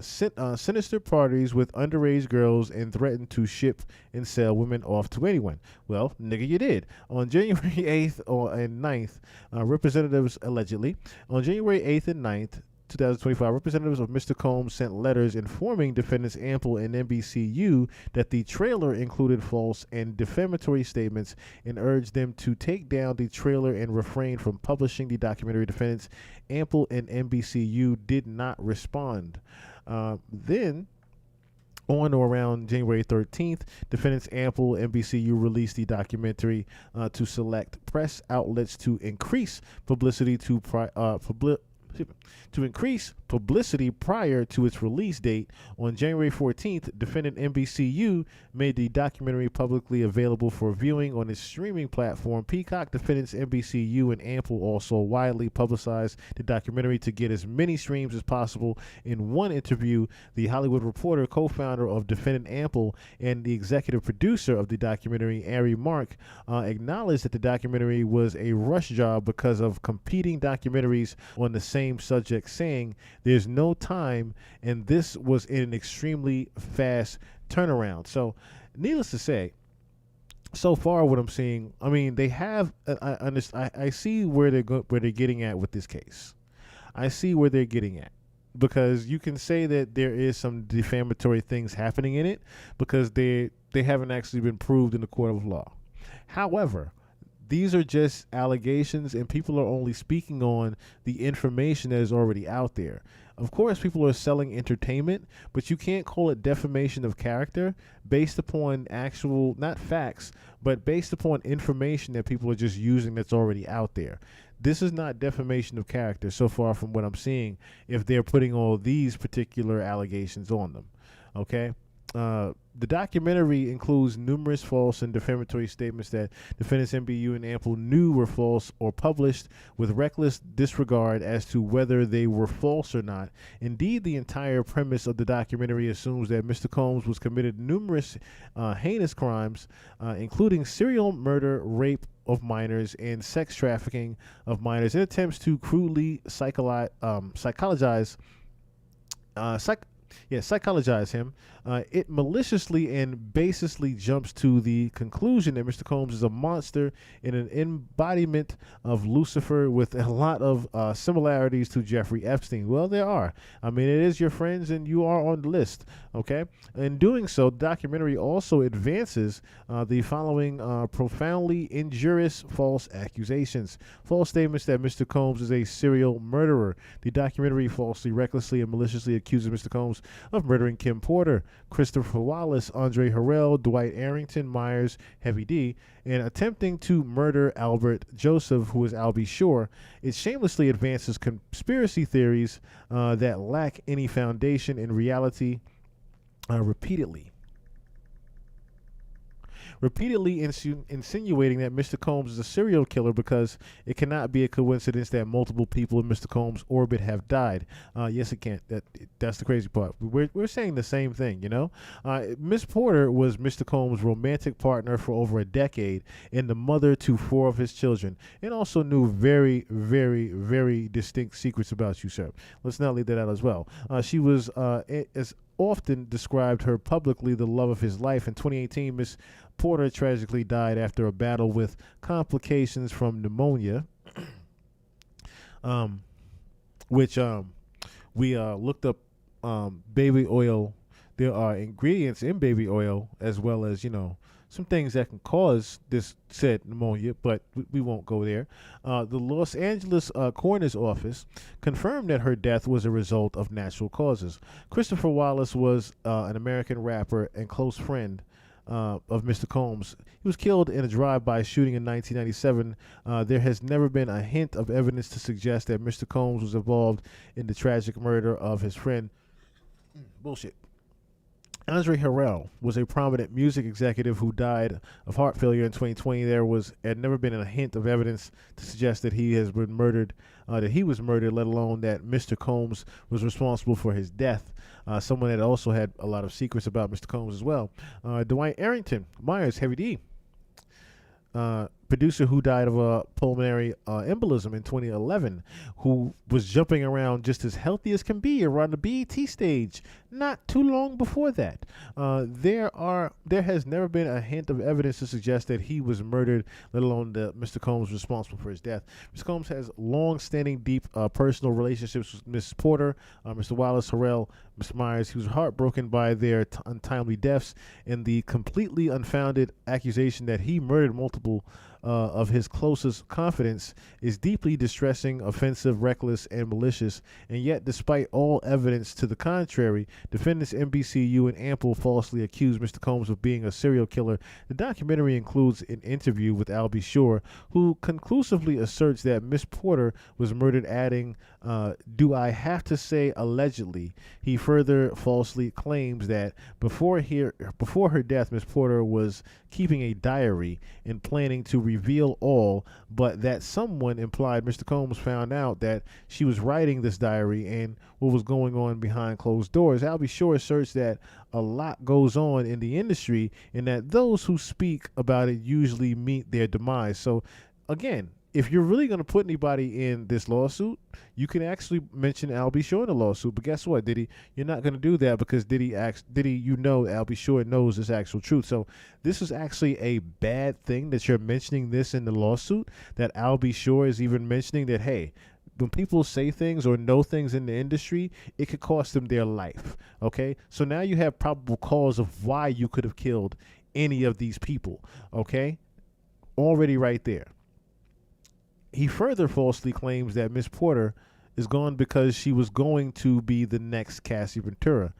sinister parties with underage girls and threatened to ship and sell women off to anyone. Well, nigga, you did. On January 8th and 9th, representatives allegedly, on January 8th and 9th, 2025, representatives of Mr. Combs sent letters informing defendants Ample and NBCU that the trailer included false and defamatory statements and urged them to take down the trailer and refrain from publishing the documentary. Defendants Ample and NBCU did not respond. Then, on or around January 13th, defendants Ample NBCU released the documentary to select press outlets to increase publicity prior to its release date. On January 14th, defendant NBCU made the documentary publicly available for viewing on its streaming platform Peacock. Defendants NBCU and Ample also widely publicized the documentary to get as many streams as possible. In one interview, The Hollywood Reporter, co-founder of defendant Ample and the executive producer of the documentary, Ari Mark, acknowledged that the documentary was a rush job because of competing documentaries on the same subject, saying there's no time and this was in an extremely fast turnaround. So needless to say, so far what I'm seeing, I mean, they have I see where they're getting at with this case. I see where they're getting at, because you can say that there is some defamatory things happening in it because they haven't actually been proved in the court of law. However, these are just allegations, and people are only speaking on the information that is already out there. Of course, people are selling entertainment, but you can't call it defamation of character based upon actual, not facts, but based upon information that people are just using that's already out there. This is not defamation of character so far from what I'm seeing, if they're putting all these particular allegations on them. Okay? The documentary includes numerous false and defamatory statements that defendants NBU and Ample knew were false or published with reckless disregard as to whether they were false or not. Indeed, the entire premise of the documentary assumes that Mr. Combs was committed numerous heinous crimes, including serial murder, rape of minors, and sex trafficking of minors in attempts to crudely psychologize him. It maliciously and baselessly jumps to the conclusion that Mr. Combs is a monster and an embodiment of Lucifer with a lot of similarities to Jeffrey Epstein. Well, there are. I mean, it is your friends and you are on the list, okay? In doing so, the documentary also advances the following profoundly injurious false accusations. False statements that Mr. Combs is a serial murderer. The documentary falsely, recklessly, and maliciously accuses Mr. Combs of murdering Kim Porter, Christopher Wallace, Andre Harrell, Dwight Arrington, Myers, Heavy D, and attempting to murder Albert Joseph, who is Albie Shore. It shamelessly advances conspiracy theories that lack any foundation in reality repeatedly insinuating that Mr. Combs is a serial killer because it cannot be a coincidence that multiple people in Mr. Combs' orbit have died. Yes, it can. That's the crazy part. We're saying the same thing, you know? Miss Porter was Mr. Combs' romantic partner for over a decade and the mother to 4 of his children, and also knew very, very, very distinct secrets about you, sir. Let's not leave that out as well. She was, as often described her publicly, the love of his life. In 2018, Miss Porter tragically died after a battle with complications from pneumonia. which we looked up baby oil. There are ingredients in baby oil as well as, some things that can cause this said pneumonia, but we won't go there. The Los Angeles coroner's office confirmed that her death was a result of natural causes. Christopher Wallace was an American rapper and close friend of Mr. Combs. He was killed in a drive-by shooting in 1997. There has never been a hint of evidence to suggest that Mr. Combs was involved in the tragic murder of his friend. Bullshit. Andre Harrell was a prominent music executive who died of heart failure in 2020. There had never been a hint of evidence to suggest that he has been murdered, let alone that Mr. Combs was responsible for his death. Someone that also had a lot of secrets about Mr. Combs as well. Dwight Arrington Myers, Heavy D, producer who died of a pulmonary embolism in 2011, who was jumping around just as healthy as can be around the BET stage not too long before that. There has never been a hint of evidence to suggest that he was murdered, let alone that Mr. Combs was responsible for his death. Mr. Combs has long-standing, deep personal relationships with Ms. Porter, Mr. Wallace, Harrell, Mr. Myers. He was heartbroken by their untimely deaths and the completely unfounded accusation that he murdered multiple of his closest confidants is deeply distressing, offensive, reckless, and malicious. And yet, despite all evidence to the contrary, defendants NBCU and Ample falsely accused Mr. Combs of being a serial killer. The documentary includes an interview with Albie Shore, who conclusively asserts that Miss Porter was murdered, adding, do I have to say allegedly? He further falsely claims that before her death, Miss Porter was keeping a diary and planning to reveal all, but that someone implied Mr. Combs found out that she was writing this diary and what was going on behind closed doors. Albie Shore asserts that a lot goes on in the industry and that those who speak about it usually meet their demise. So again, if you're really going to put anybody in this lawsuit, you can actually mention Albie Shore in the lawsuit. But guess what, Diddy? You're not going to do that because Diddy, Albie Shore knows this actual truth. So this is actually a bad thing that you're mentioning this in the lawsuit, that Albie Shore is even mentioning that, hey, when people say things or know things in the industry, it could cost them their life, okay? So now you have probable cause of why you could have killed any of these people, okay? Already right there. He further falsely claims that Miss Porter is gone because she was going to be the next Cassie Ventura.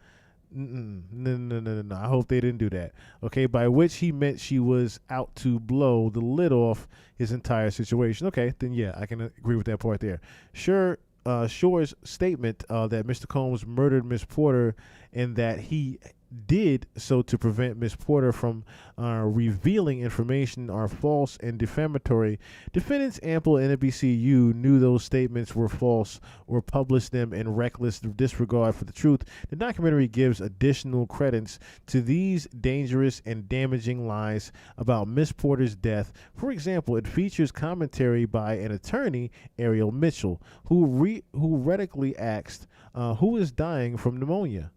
No. I hope they didn't do that. Okay, by which he meant she was out to blow the lid off his entire situation. Okay, then yeah, I can agree with that part there. Shore's statement that Mr. Combs murdered Miss Porter and that he did so to prevent Miss Porter from revealing information are false and defamatory. Defendants Ample and NBCU knew those statements were false or published them in reckless disregard for the truth. The documentary gives additional credence to these dangerous and damaging lies about Miss Porter's death. For example, it features commentary by an attorney, Ariel Mitchell, who radically asked, who is dying from pneumonia?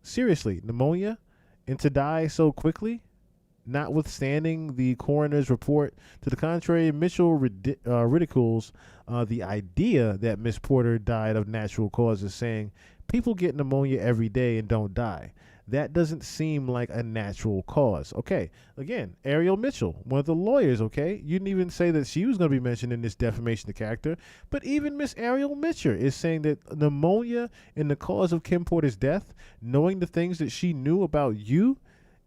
Seriously, pneumonia? And to die so quickly? Notwithstanding the coroner's report to the contrary, Mitchell ridicules the idea that Miss Porter died of natural causes, saying, people get pneumonia every day and don't die. That doesn't seem like a natural cause. Okay, again, Ariel Mitchell, one of the lawyers, okay? You didn't even say that she was going to be mentioned in this defamation of character, but even Miss Ariel Mitchell is saying that pneumonia in the cause of Kim Porter's death, knowing the things that she knew about you,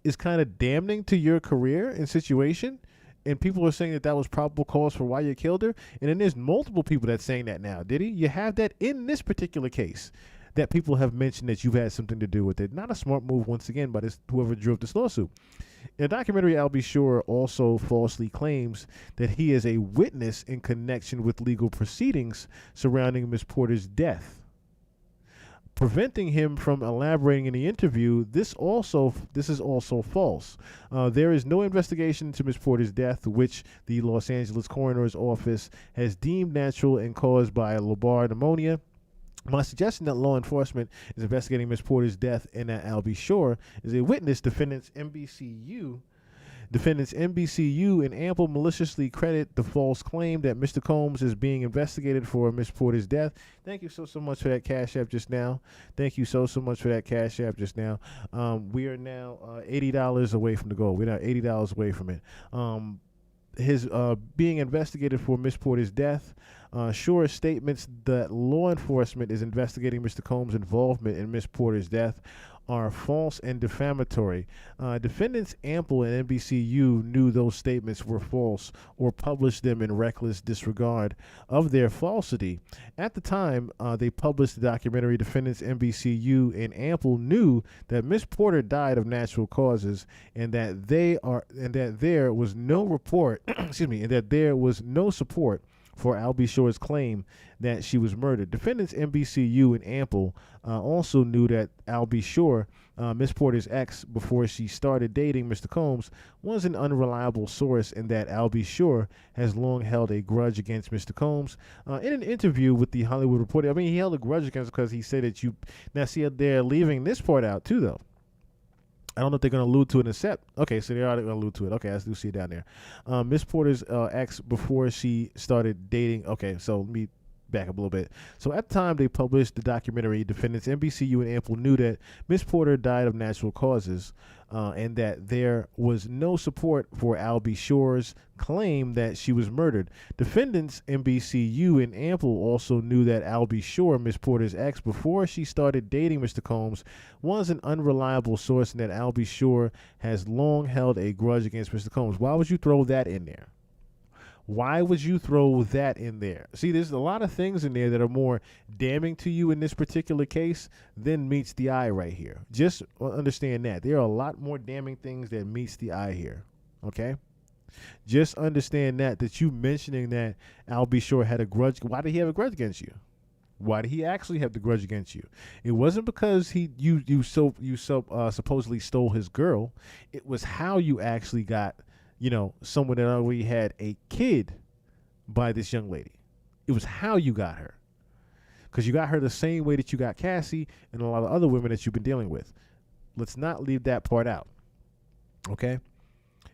is kind of damning to your career and situation. And people are saying that that was probable cause for why you killed her. And then there's multiple people that's saying that now. Diddy, you have that in this particular case, that people have mentioned that you've had something to do with it. Not a smart move, once again, by whoever drew up this lawsuit. In the documentary, Albie Shore also falsely claims that he is a witness in connection with legal proceedings surrounding Miss Porter's death, preventing him from elaborating in the interview. This is also false. There is no investigation into Miss Porter's death, which the Los Angeles coroner's office has deemed natural and caused by lobar pneumonia. My suggestion that law enforcement is investigating Miss Porter's death and that Albie Shore is a witness, defendants NBCU Defendants NBCU and Ample maliciously credit the false claim that Mr. Combs is being investigated for Miss Porter's death. Thank you so much for that Cash App just now. Thank you so much for that Cash App just now. We are now $80 away from the goal. We're now $80 away from it. His being investigated for Miss Porter's death. Sure's statements that law enforcement is investigating Mr. Combs' involvement in Miss Porter's death are false and defamatory. Defendants Ample and NBCU knew those statements were false or published them in reckless disregard of their falsity. At the time they published the documentary, defendants NBCU and Ample knew that Miss Porter died of natural causes and that there was no report, excuse me, and that there was no support for Albie Shore's claim that she was murdered. Defendants NBCU and Ample also knew that Albie Shore, Miss Porter's ex before she started dating Mr. Combs, was an unreliable source and that Albie Shore has long held a grudge against Mr. Combs. In an interview with the Hollywood Reporter, I mean, he held a grudge against because he said that now see, they're leaving this part out too, though. I don't know if they're going to allude to it in a set. Okay, so they are going to allude to it. Okay, I do see it down there. Miss Porter's ex before she started dating. Okay, so let me back up a little bit. So at the time they published the documentary, defendants NBCU and Ample knew that Miss Porter died of natural causes and that there was no support for Albie Shore's claim that she was murdered. Defendants NBCU and Ample also knew that Albie Shore, Miss Porter's ex, before she started dating Mr. Combs, was an unreliable source and that Albie Shore has long held a grudge against Mr. Combs. Why would you throw that in there? Why would you throw that in there? See, there's a lot of things in there that are more damning to you in this particular case than meets the eye right here. Just understand that. There are a lot more damning things that meets the eye here, okay? Just understand that you mentioning that Albie Shore had a grudge. Why did he have a grudge against you? Why did he actually have the grudge against you? It wasn't because you supposedly stole his girl. It was how you actually got, someone that already had a kid by this young lady. It was how you got her. Because you got her the same way that you got Cassie and a lot of other women that you've been dealing with. Let's not leave that part out. Okay?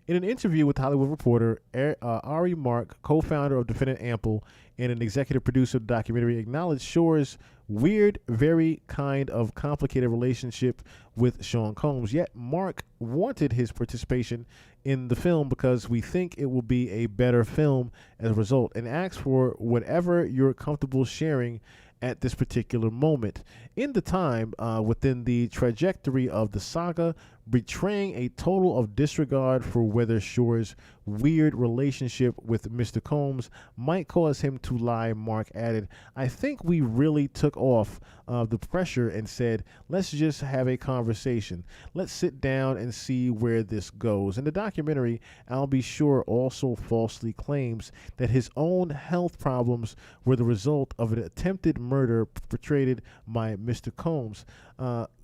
In an interview with Hollywood Reporter, Ari Mark, co-founder of Defendant Ample and an executive producer of the documentary, acknowledged Shore's weird, very kind of complicated relationship with Sean Combs. Yet Mark wanted his participation in the film because we think it will be a better film as a result, and asked for whatever you're comfortable sharing at this particular moment in the time within the trajectory of the saga, betraying a total of disregard for whether Shore's weird relationship with Mr. Combs might cause him to lie. Mark added, I think we really took off the pressure and said, let's just have a conversation. Let's sit down and see where this goes. In the documentary, Albie Shore also falsely claims that his own health problems were the result of an attempted murder perpetrated by Mr. Combs.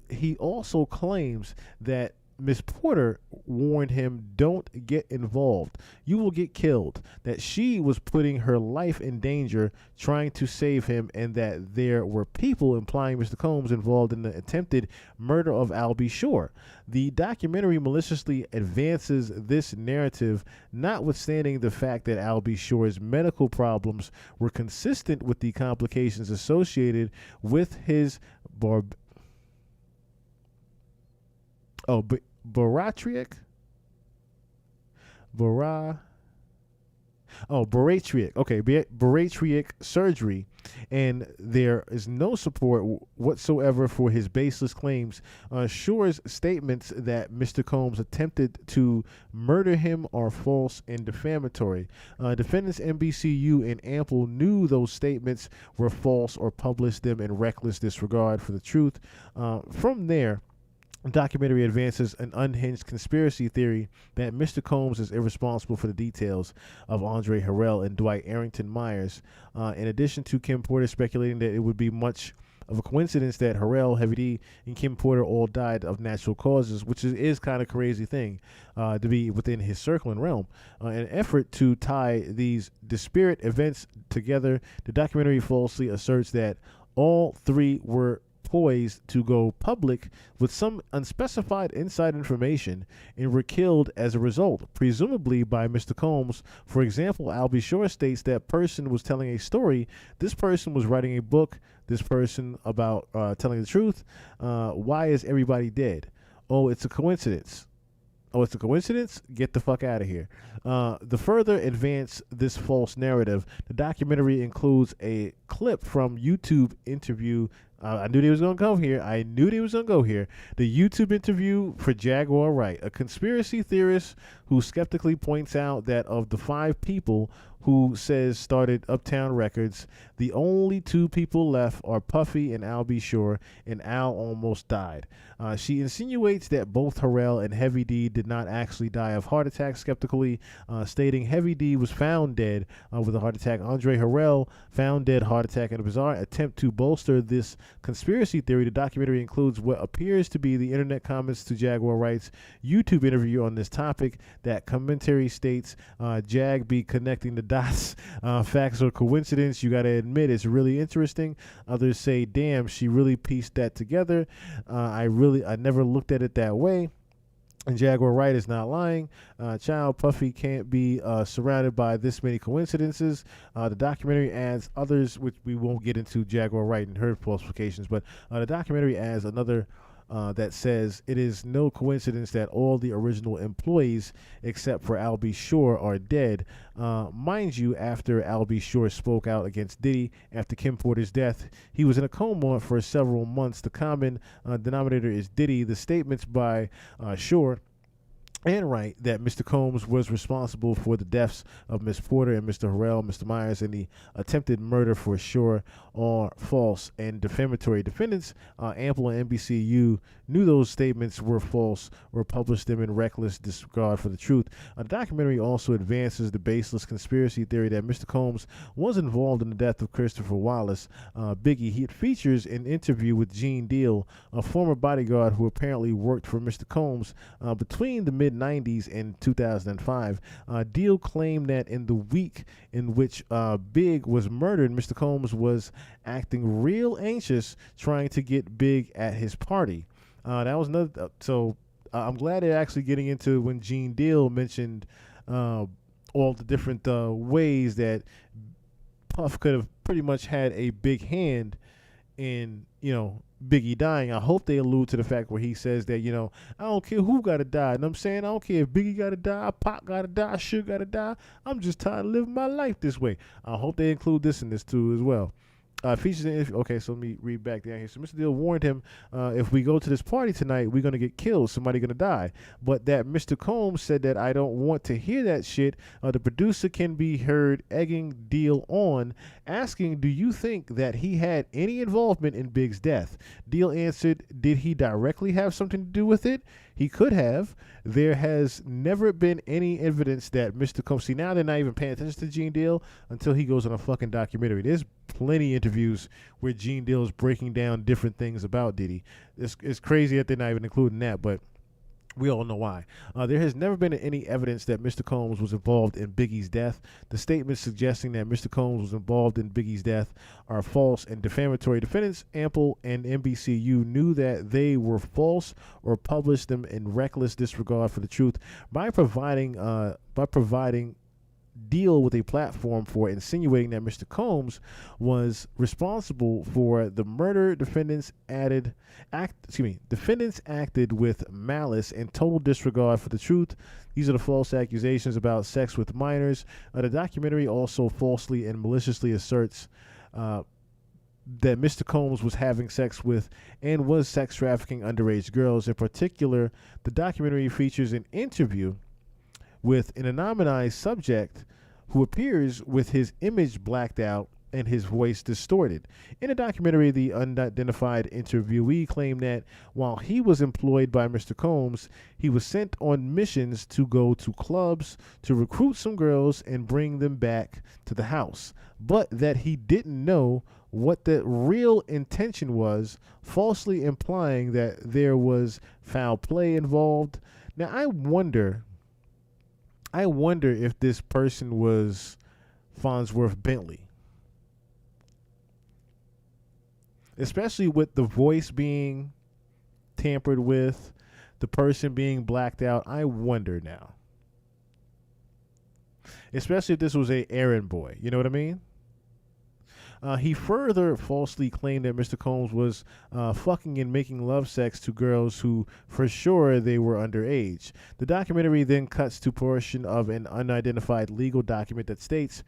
He also claims that Miss Porter warned him, don't get involved. You will get killed. That she was putting her life in danger trying to save him, and that there were people, implying Mr. Combs, involved in the attempted murder of Albie Shore. The documentary maliciously advances this narrative, notwithstanding the fact that Albie Shore's medical problems were consistent with the complications associated with his bariatric surgery, and there is no support whatsoever for his baseless claims. Shore's statements that Mr. Combs attempted to murder him are false and defamatory. Defendants NBCU and Ample knew those statements were false or published them in reckless disregard for the truth. From there, the documentary advances an unhinged conspiracy theory that Mr. Combs is irresponsible for the details of Andre Harrell and Dwight Arrington Myers. In addition to Kim Porter speculating that it would be much of a coincidence that Harrell, Heavy D, and Kim Porter all died of natural causes, which is kind of crazy thing to be within his circle and realm. In an effort to tie these disparate events together, the documentary falsely asserts that all three were poised to go public with some unspecified inside information and were killed as a result, presumably by Mr. Combs. For example, Albie Shore states that person was telling a story. This person was writing a book. This person about telling the truth. Why is everybody dead? Oh, it's a coincidence. Oh, it's a coincidence? Get the fuck out of here. To further advance this false narrative, the documentary includes a clip from YouTube interview. I knew they was going to come here. I knew they was going to go here. The YouTube interview for Jaguar Wright, a conspiracy theorist who skeptically points out that of the 5 people who says started Uptown Records, the only 2 people left are Puffy and Al B. Shore, and Al almost died. She insinuates that both Harrell and Heavy D did not actually die of heart attack, skeptically stating Heavy D was found dead with a heart attack. Andre Harrell found dead, heart attack. In a bizarre attempt to bolster this conspiracy theory, the documentary includes what appears to be the internet comments to Jaguar Wright's YouTube interview on this topic. That commentary states Jag be connecting the dots, facts or coincidence. You got to admit it's really interesting. Others say, damn, she really pieced that together. I never looked at it that way. And Jaguar Wright is not lying. Child Puffy can't be surrounded by this many coincidences. The documentary adds others, which we won't get into Jaguar Wright and her falsifications, but the documentary adds another that says it is no coincidence that all the original employees except for Al B. Shore are dead. Mind you, after Al B. Shore spoke out against Diddy after Kim Porter's death, he was in a coma for several months. The common denominator is Diddy. The statements by Shore and Wright that Mr. Combs was responsible for the deaths of Miss Porter and Mr. Harrell, Mr. Myers, and the attempted murder for Shore are false and defamatory. Defendants, Ample and NBCU, knew those statements were false or published them in reckless disregard for the truth. The documentary also advances the baseless conspiracy theory that Mr. Combs was involved in the death of Christopher Wallace. Biggie, he features an interview with Gene Deal, a former bodyguard who apparently worked for Mr. Combs between the mid-90s and 2005. Deal claimed that in the week in which Big was murdered, Mr. Combs was acting real anxious, trying to get Big at his party. That was another. So I'm glad they're actually getting into when Gene Deal mentioned all the different ways that Puff could have pretty much had a big hand in, Biggie dying. I hope they allude to the fact where he says that, I don't care who gotta die. And I'm saying, I don't care if Biggie gotta die, Pac gotta die, Suge gotta die. I'm just tired of living my life this way. I hope they include this in this too as well. Features in okay, so let me read back down here. So Mr. Deal warned him, if we go to this party tonight, we're going to get killed. Somebody going to die. But that Mr. Combs said that I don't want to hear that shit. The producer can be heard egging Deal on, asking, do you think that he had any involvement in Big's death? Deal answered, did he directly have something to do with it? He could have. There has never been any evidence that Mr. Combs... See, now they're not even paying attention to Gene Deal until he goes on a fucking documentary. There's plenty of interviews where Gene Deal is breaking down different things about Diddy. It's crazy that they're not even including that, but we all know why. There has never been any evidence that Mr. Combs was involved in Biggie's death. The statements suggesting that Mr. Combs was involved in Biggie's death are false and defamatory. Defendants, Ample and NBCU, knew that they were false or published them in reckless disregard for the truth by providing Deal with a platform for insinuating that Mr. Combs was responsible for the murder. Defendants acted with malice and total disregard for the truth. These are the false accusations about sex with minors. The documentary also falsely and maliciously asserts that Mr. Combs was having sex with and was sex trafficking underage girls. In particular, the documentary features an interview with an anonymized subject who appears with his image blacked out and his voice distorted. In the documentary, the unidentified interviewee claimed that while he was employed by Mr. Combs, he was sent on missions to go to clubs to recruit some girls and bring them back to the house, but that he didn't know what the real intention was, falsely implying that there was foul play involved. Now, I wonder if this person was Farnsworth Bentley. especially with the voice being tampered with, the person being blacked out. I wonder now. Especially if this was a errand boy. You know what I mean? He further falsely claimed that Mr. Combs was fucking and making love sex to girls who, for sure, they were underage. The documentary then cuts to portion of an unidentified legal document that states,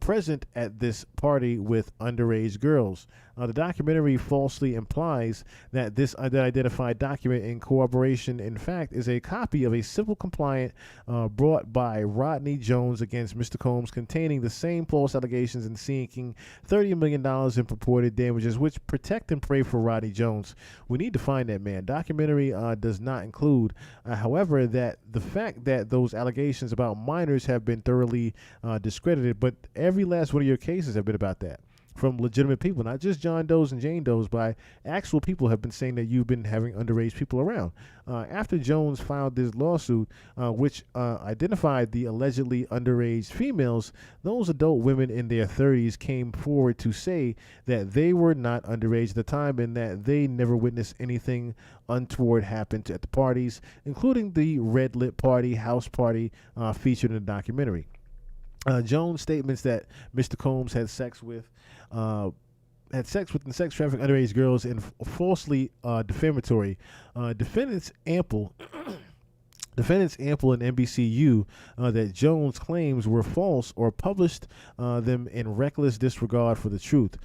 present at this party with underage girls. The documentary falsely implies that this unidentified document in cooperation, in fact, is a copy of a civil complaint brought by Rodney Jones against Mr. Combs containing the same false allegations and seeking $30 million in purported damages, which protect and pray for Rodney Jones. We need to find that man. Documentary does not include, however, that the fact that those allegations about minors have been thoroughly discredited, but every last one of your cases have been about that. From legitimate people, not just John Does and Jane Does, but actual people have been saying that you've been having underage people around. After Jones filed this lawsuit, which identified the allegedly underage females, those adult women in their 30s came forward to say that they were not underage at the time and that they never witnessed anything untoward happen at the parties, including the red lit party, house party featured in the documentary. Jones' statements that Mr. Combs had sex with and sex trafficked underage girls and falsely defamatory. Defendants Ample and NBCU that Jones' claims were false or published them in reckless disregard for the truth.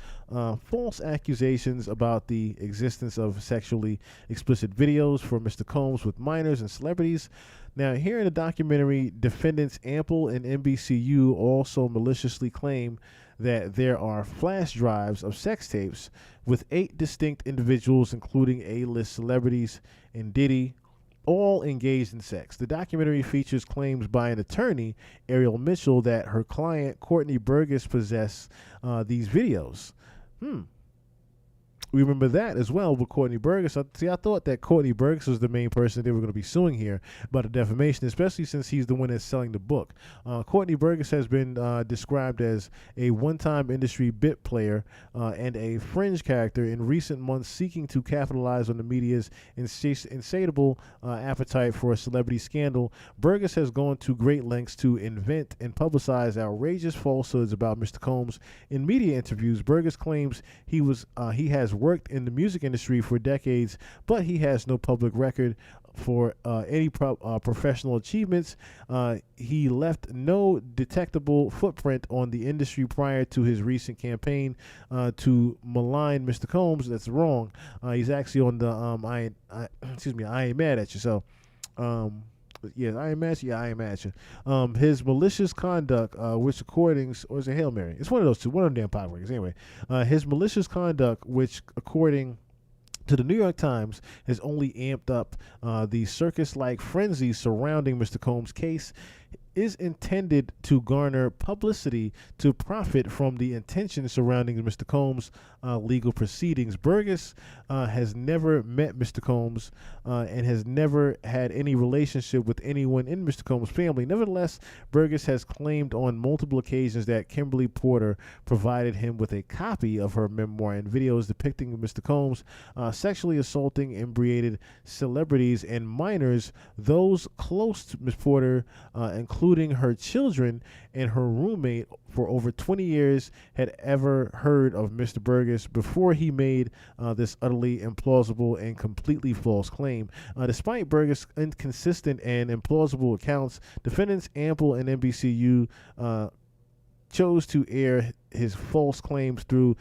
False accusations about the existence of sexually explicit videos for Mr. Combs with minors and celebrities. Now, here in the documentary, defendants Ample and NBCU also maliciously claim that there are flash drives of sex tapes with 8 distinct individuals, including A-list celebrities and Diddy, all engaged in sex. The documentary features claims by an attorney, Ariel Mitchell, that her client, Courtney Burgess, possessed these videos. We remember that as well with Courtney Burgess. I thought that Courtney Burgess was the main person they were going to be suing here about the defamation, especially since he's the one that's selling the book. Courtney Burgess has been described as a one-time industry bit player and a fringe character in recent months seeking to capitalize on the media's insatiable appetite for a celebrity scandal. Burgess has gone to great lengths to invent and publicize outrageous falsehoods about Mr. Combs. In media interviews, Burgess claims he has worked in the music industry for decades, but he has no public record for any professional achievements. He left no detectable footprint on the industry prior to his recent campaign to malign Mr. Combs. That's wrong. He's actually on the I Ain't Mad at You. So yes, I Ain't Mad at You. Yeah, I Ain't Mad at You. His malicious conduct, which according, or is it Hail Mary? It's one of those two. One of them damn power rankings. Anyway, his malicious conduct, which according to the New York Times, has only amped up the circus-like frenzy surrounding Mr. Combs' case, is intended to garner publicity to profit from the intention surrounding Mr. Combs' legal proceedings. Burgess has never met Mr. Combs and has never had any relationship with anyone in Mr. Combs' family. Nevertheless, Burgess has claimed on multiple occasions that Kimberly Porter provided him with a copy of her memoir and videos depicting Mr. Combs sexually assaulting inebriated celebrities and minors, those close to Ms. Porter, including her children and her roommate for over 20 years, had ever heard of Mr. Burgess before he made this utterly implausible and completely false claim. Despite Burgess' inconsistent and implausible accounts, defendants Ample and NBCU chose to air his false claims through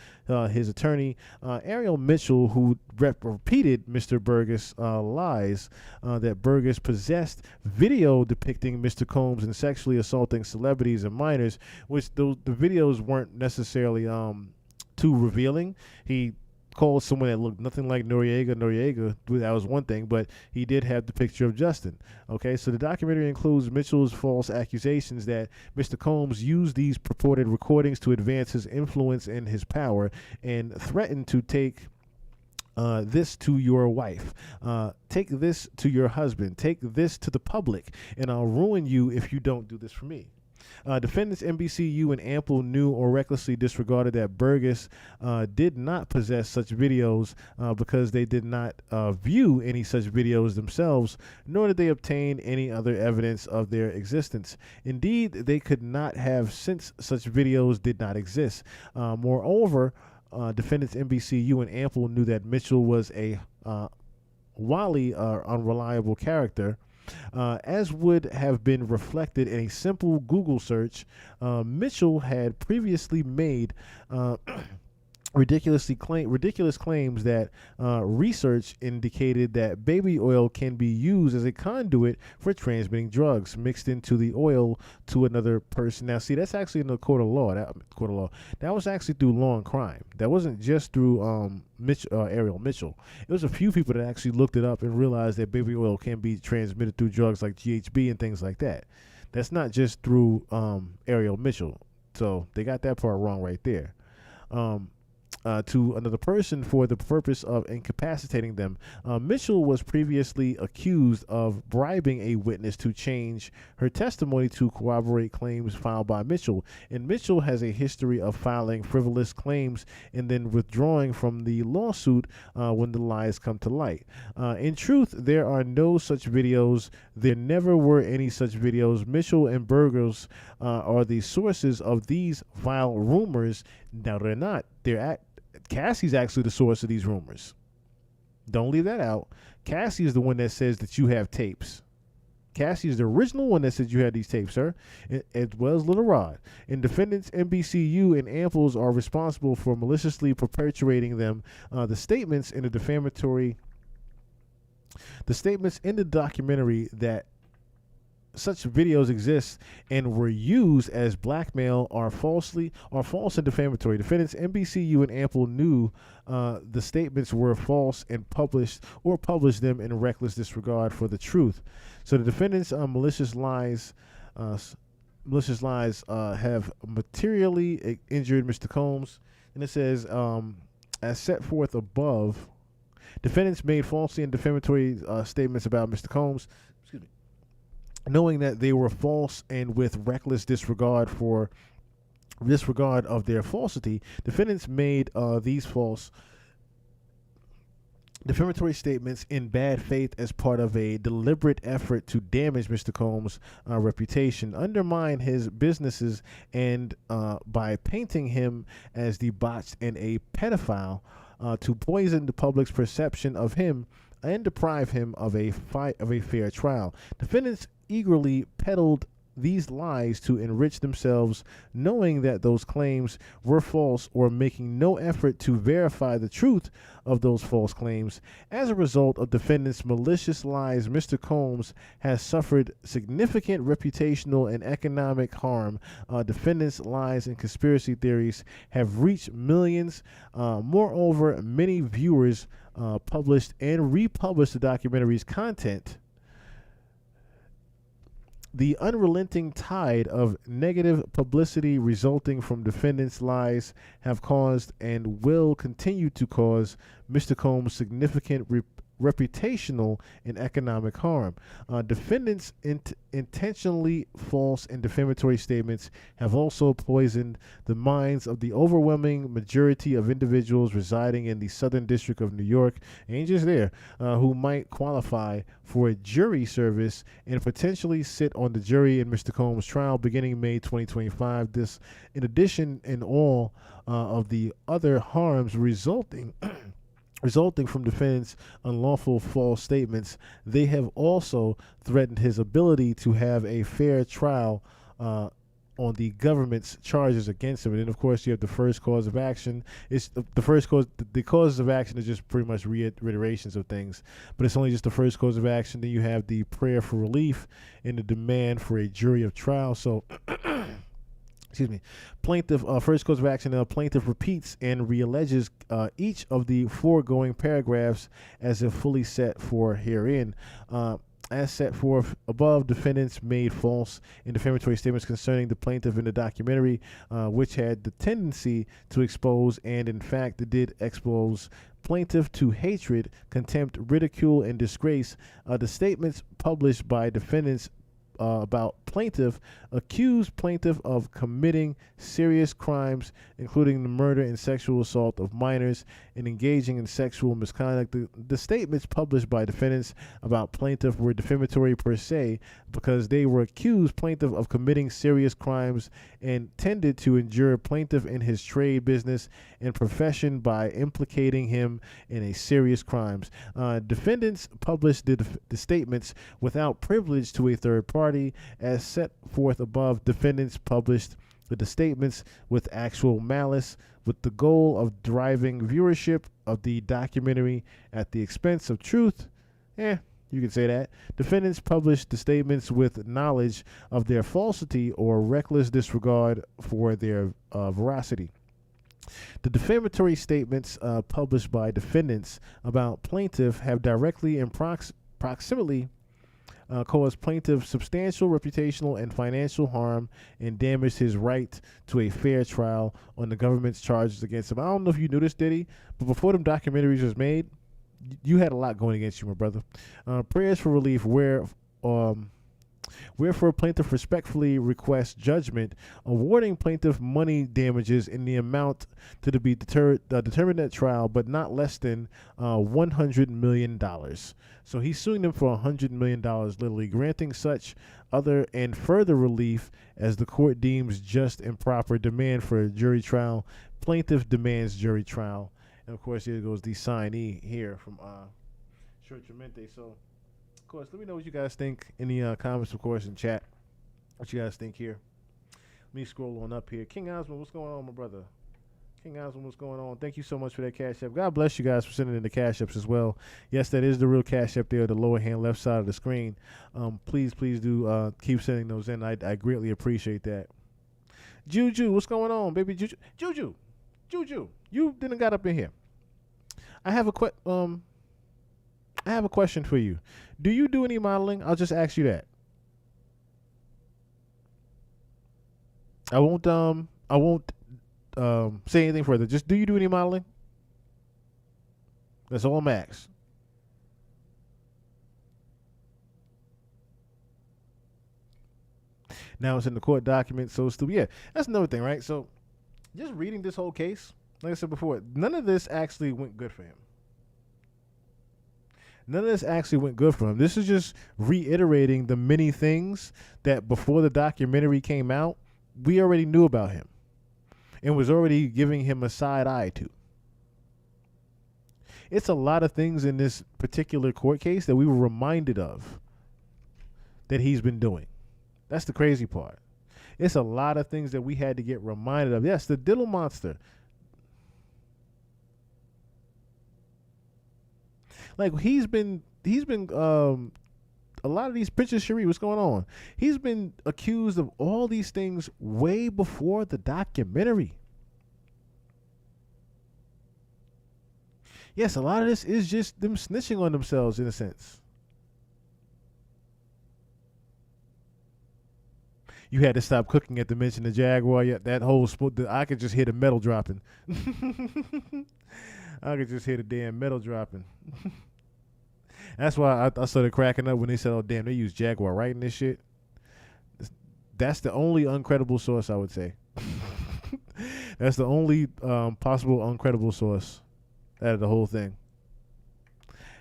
his attorney, Ariel Mitchell, who repeated Mr. Burgess' lies that Burgess possessed video depicting Mr. Combs and sexually assaulting celebrities and minors, which the videos weren't necessarily too revealing. He called someone that looked nothing like Noriega. That was one thing, but he did have the picture of Justin. Okay, so the documentary includes Mitchell's false accusations that Mr. Combs used these purported recordings to advance his influence and his power and threatened to take this to your wife, take this to your husband, take this to the public, and I'll ruin you if you don't do this for me. Defendants NBCU and Ample knew or recklessly disregarded that Burgess did not possess such videos because they did not view any such videos themselves, nor did they obtain any other evidence of their existence. Indeed, they could not have, since such videos did not exist. Moreover, defendants NBCU and Ample knew that Mitchell was a wily unreliable character. As would have been reflected in a simple Google search, Mitchell had previously made ridiculous claims that research indicated that baby oil can be used as a conduit for transmitting drugs mixed into the oil to another person. Now, see, that's actually in the court of law. That was actually through Law and Crime. That wasn't just through Ariel Mitchell. It was a few people that actually looked it up and realized that baby oil can be transmitted through drugs like GHB and things like that. That's not just through Ariel Mitchell. So they got that part wrong right there. To another person for the purpose of incapacitating them. Mitchell was previously accused of bribing a witness to change her testimony to corroborate claims filed by Mitchell. And Mitchell has a history of filing frivolous claims and then withdrawing from the lawsuit when the lies come to light. In truth, there are no such videos. There never were any such videos. Mitchell and Burgers are the sources of these vile rumors. Now, they're not. Cassie's actually the source of these rumors. Don't leave that out. Cassie is the one that says that you have tapes. Cassie is the original one that said you had these tapes, sir, as well as Little Rod. And defendants NBCU and Amples are responsible for maliciously perpetuating them. The statements in the documentary that such videos exist and were used as blackmail are false and defamatory. Defendants NBCU and Ample knew the statements were false and published them in reckless disregard for the truth. So the defendants' malicious lies have materially injured Mr. Combs. And it says, as set forth above, defendants made falsely and defamatory statements about Mr. Combs, knowing that they were false and with reckless disregard of their falsity. Defendants made these false defamatory statements in bad faith as part of a deliberate effort to damage Mr. Combs' reputation, undermine his businesses, and by painting him as debauched and a pedophile, to poison the public's perception of him and deprive him of a fair trial. Defendants eagerly peddled these lies to enrich themselves, knowing that those claims were false or making no effort to verify the truth of those false claims. As a result of defendants' malicious lies, Mr. Combs has suffered significant reputational and economic harm. Defendants' lies and conspiracy theories have reached millions. Moreover, many viewers published and republished the documentary's content. The unrelenting tide of negative publicity resulting from defendants' lies have caused and will continue to cause Mr. Combs significant reputational and economic harm. Defendants' intentionally false and defamatory statements have also poisoned the minds of the overwhelming majority of individuals residing in the Southern District of New York, ain't just there, who might qualify for a jury service and potentially sit on the jury in Mr. Combs' trial beginning May 2025. This, in addition, in all of the other harms resulting from defendants' unlawful false statements, they have also threatened his ability to have a fair trial on the government's charges against him. And then, of course, you have the first cause of action. It's the causes of action is just pretty much reiterations of things, but it's only just the first cause of action. Then you have the prayer for relief and the demand for a jury of trial. So excuse me, plaintiff, first cause of action, plaintiff repeats and realleges each of the foregoing paragraphs as if fully set for herein. As set forth above, defendants made false and defamatory statements concerning the plaintiff in the documentary, which had the tendency to expose and in fact did expose plaintiff to hatred, contempt, ridicule, and disgrace. The statements published by defendants about plaintiff accused plaintiff of committing serious crimes, including the murder and sexual assault of minors and engaging in sexual misconduct. The statements published by defendants about plaintiff were defamatory per se because they were accused plaintiff of committing serious crimes and tended to injure plaintiff in his trade, business, and profession by implicating him in a serious crimes. Defendants published the statements without privilege to a third party as set forth above. Defendants published the statements with actual malice with the goal of driving viewership of the documentary at the expense of truth. You can say that. Defendants published the statements with knowledge of their falsity or reckless disregard for their veracity. The defamatory statements published by defendants about plaintiff have directly and proximately caused plaintiff substantial reputational and financial harm and damaged his right to a fair trial on the government's charges against him. I don't know if you knew this, Diddy, but before them documentaries was made, you had a lot going against you, my brother. Prayers for relief wherefore plaintiff respectfully requests judgment awarding plaintiff money damages in the amount to be determined at trial, but not less than $100 million. So he's suing them for $100 million, literally granting such other and further relief as the court deems just and proper. Demand for a jury trial. Plaintiff demands jury trial. And of course, here goes the signee here from Shortamente. So, of course, let me know what you guys think in the comments, of course, in chat. What you guys think here. Let me scroll on up here. King Osmond, what's going on, my brother? King Osmond, what's going on? Thank you so much for that Cash App. God bless you guys for sending in the Cash Apps as well. Yes, that is the real Cash App there, the lower hand left side of the screen. Please do keep sending those in. I greatly appreciate that. Juju, what's going on, baby? Juju, you didn't got up in here. I have a question for you. Do you do any modeling? I'll just ask you that. I won't say anything further. Just, do you do any modeling? That's all I'm asking. Now it's in the court document, so it's still, yeah, that's another thing, right? So just reading this whole case, like I said before, none of this actually went good for him. None of this actually went good for him. This is just reiterating the many things that before the documentary came out, we already knew about him and was already giving him a side eye to. It's a lot of things in this particular court case that we were reminded of that he's been doing. That's the crazy part. It's a lot of things that we had to get reminded of. Yes, the Diddle Monster. Like he's been a lot of these Princess Cherie, what's going on? He's been accused of all these things way before the documentary. Yes, a lot of this is just them snitching on themselves in a sense. You had to stop cooking at the mention of Jaguar. Yeah, that whole I could just hear the metal dropping. I could just hear the damn metal dropping. That's why I started cracking up when they said, oh, damn, they use Jaguar writing this shit. That's the only uncredible source, I would say. That's the only possible uncredible source out of the whole thing.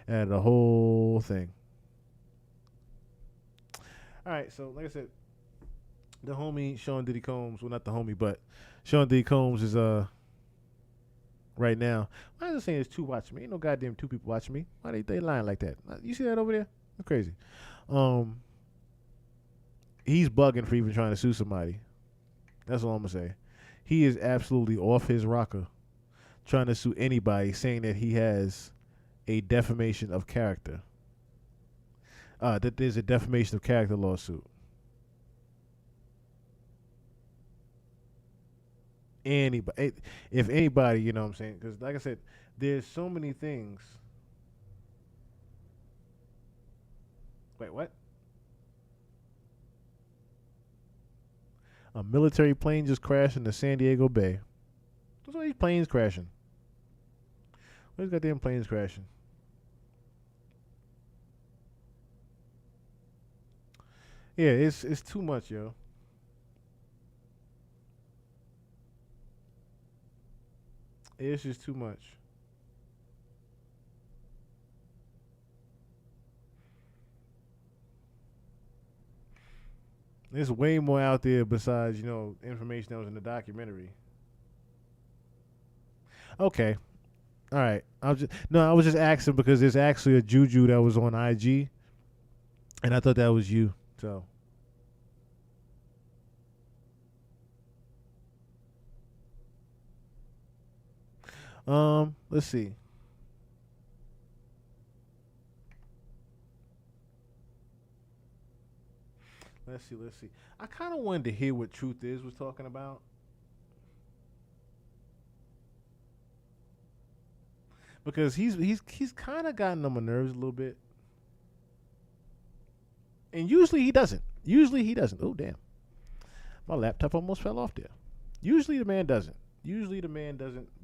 Out of the whole thing. All right, so like I said, the homie Sean Diddy Combs, well, not the homie, but Sean Diddy Combs is right now. Why is it saying there's two watching me? Ain't no goddamn two people watching me. Why they lying like that? You see that over there? That's crazy. He's bugging for even trying to sue somebody. That's all I'm gonna say. He is absolutely off his rocker trying to sue anybody, saying that he has a defamation of character. That there's a defamation of character lawsuit. Anybody, if anybody, you know what I'm saying? Because like I said, there's so many things. Wait, what? A military plane just crashed in the San Diego Bay. What's all these planes crashing? Where's goddamn planes crashing? Yeah, it's too much, yo. It's just too much. There's way more out there besides, you know, information that was in the documentary. Okay. All right. I was just asking because there's actually a juju that was on IG, and I thought that was you. So. Let's see. Let's see. I kind of wanted to hear what Truth Is was talking about. Because he's kind of gotten on my nerves a little bit. And usually he doesn't. Oh, damn. My laptop almost fell off there. Usually the man doesn't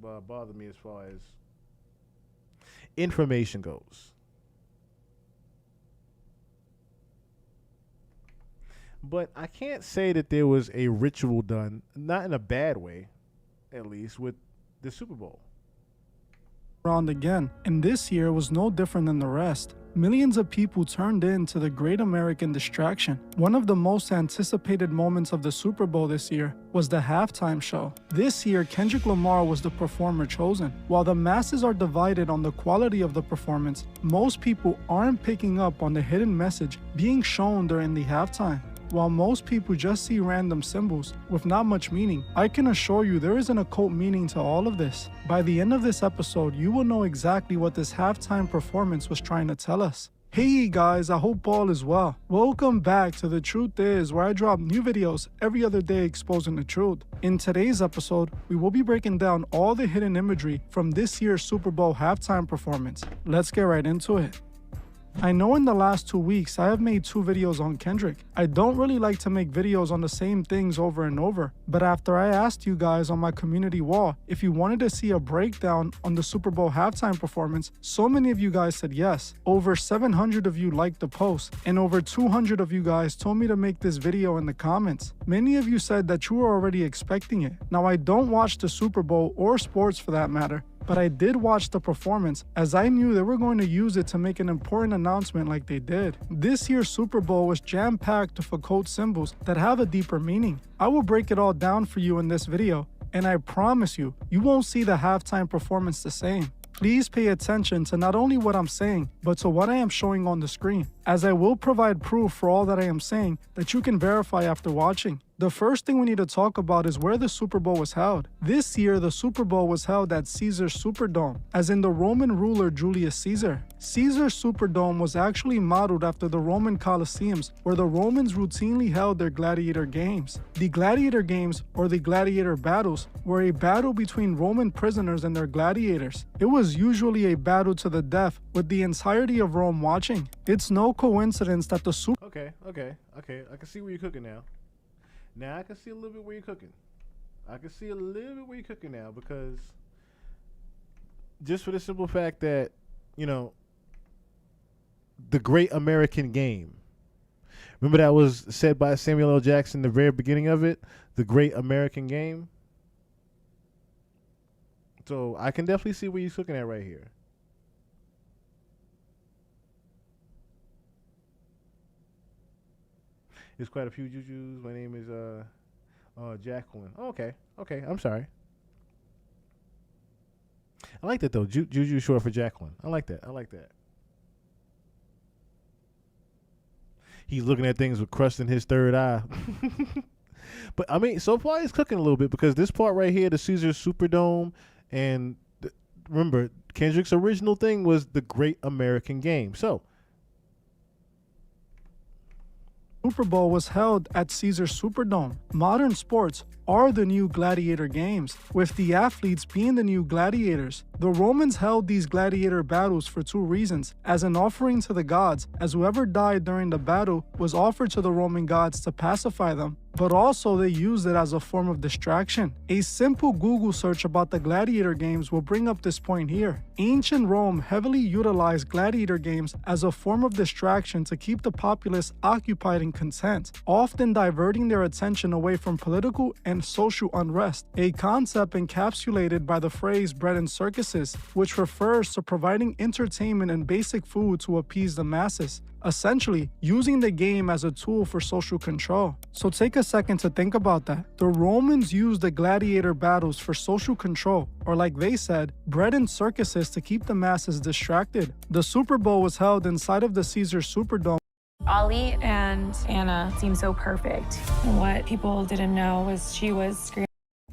bother me as far as information goes. But I can't say that there was a ritual done, not in a bad way, at least, with the Super Bowl. Around again, and this year was no different than the rest. Millions of people turned in to the Great American Distraction. One of the most anticipated moments of the Super Bowl this year was the halftime show. This year, Kendrick Lamar was the performer chosen. While the masses are divided on the quality of the performance, most people aren't picking up on the hidden message being shown during the halftime. While most people just see random symbols with not much meaning, I can assure you there is an occult meaning to all of this. By the end of this episode, you will know exactly what this halftime performance was trying to tell us. Hey guys, I hope all is well. Welcome back to The Truth Is, where I drop new videos every other day exposing the truth. In today's episode, we will be breaking down all the hidden imagery from this year's Super Bowl halftime performance. Let's get right into it. I know in the last 2 weeks I have made 2 videos on Kendrick. I don't really like to make videos on the same things over and over, but after I asked you guys on my community wall if you wanted to see a breakdown on the Super Bowl halftime performance, so many of you guys said yes. Over 700 of you liked the post, and over 200 of you guys told me to make this video in the comments. Many of you said that you were already expecting it. Now I don't watch the Super Bowl or sports for that matter, but I did watch the performance as I knew they were going to use it to make an important announcement like they did. This year's Super Bowl was jam-packed with occult symbols that have a deeper meaning. I will break it all down for you in this video, and I promise you, you won't see the halftime performance the same. Please pay attention to not only what I'm saying, but to what I am showing on the screen, as I will provide proof for all that I am saying that you can verify after watching. The first thing we need to talk about is where the Super Bowl was held. This year, the Super Bowl was held at Caesar's Superdome, as in the Roman ruler Julius Caesar. Caesar's Superdome was actually modeled after the Roman Colosseums, where the Romans routinely held their gladiator games. The gladiator games, or the gladiator battles, were a battle between Roman prisoners and their gladiators. It was usually a battle to the death, with the entirety of Rome watching. It's no coincidence that the Super... Okay. I can see where you're cooking now. Now I can see a little bit where you're cooking. Now, because just for the simple fact that, you know, the Great American Game. Remember that was said by Samuel L. Jackson, the very beginning of it, the Great American Game. So I can definitely see where you're cooking at right here. There's quite a few jujus. My name is Jacqueline. Oh, okay. I'm sorry. I like that though. Juju short for Jacqueline. I like that. He's looking at things with crust in his third eye. But I mean, so far he's cooking a little bit, because this part right here, the Caesars Superdome, and remember, Kendrick's original thing was the Great American Game. So Super Bowl was held at Caesar's Superdome. Modern sports are the new gladiator games, with the athletes being the new gladiators. The Romans held these gladiator battles for 2 reasons: as an offering to the gods, as whoever died during the battle was offered to the Roman gods to pacify them, but also they used it as a form of distraction. A simple Google search about the gladiator games will bring up this point here. Ancient Rome heavily utilized gladiator games as a form of distraction to keep the populace occupied and content, often diverting their attention away from political and social unrest, a concept encapsulated by the phrase bread and circuses, which refers to providing entertainment and basic food to appease the masses, essentially using the game as a tool for social control. So take a second to think about that. The Romans used the gladiator battles for social control, or like they said, bread and circuses to keep the masses distracted. The Super Bowl was held inside of the Caesars Superdome. Ali and Anna seemed so perfect. And what people didn't know was she was screaming.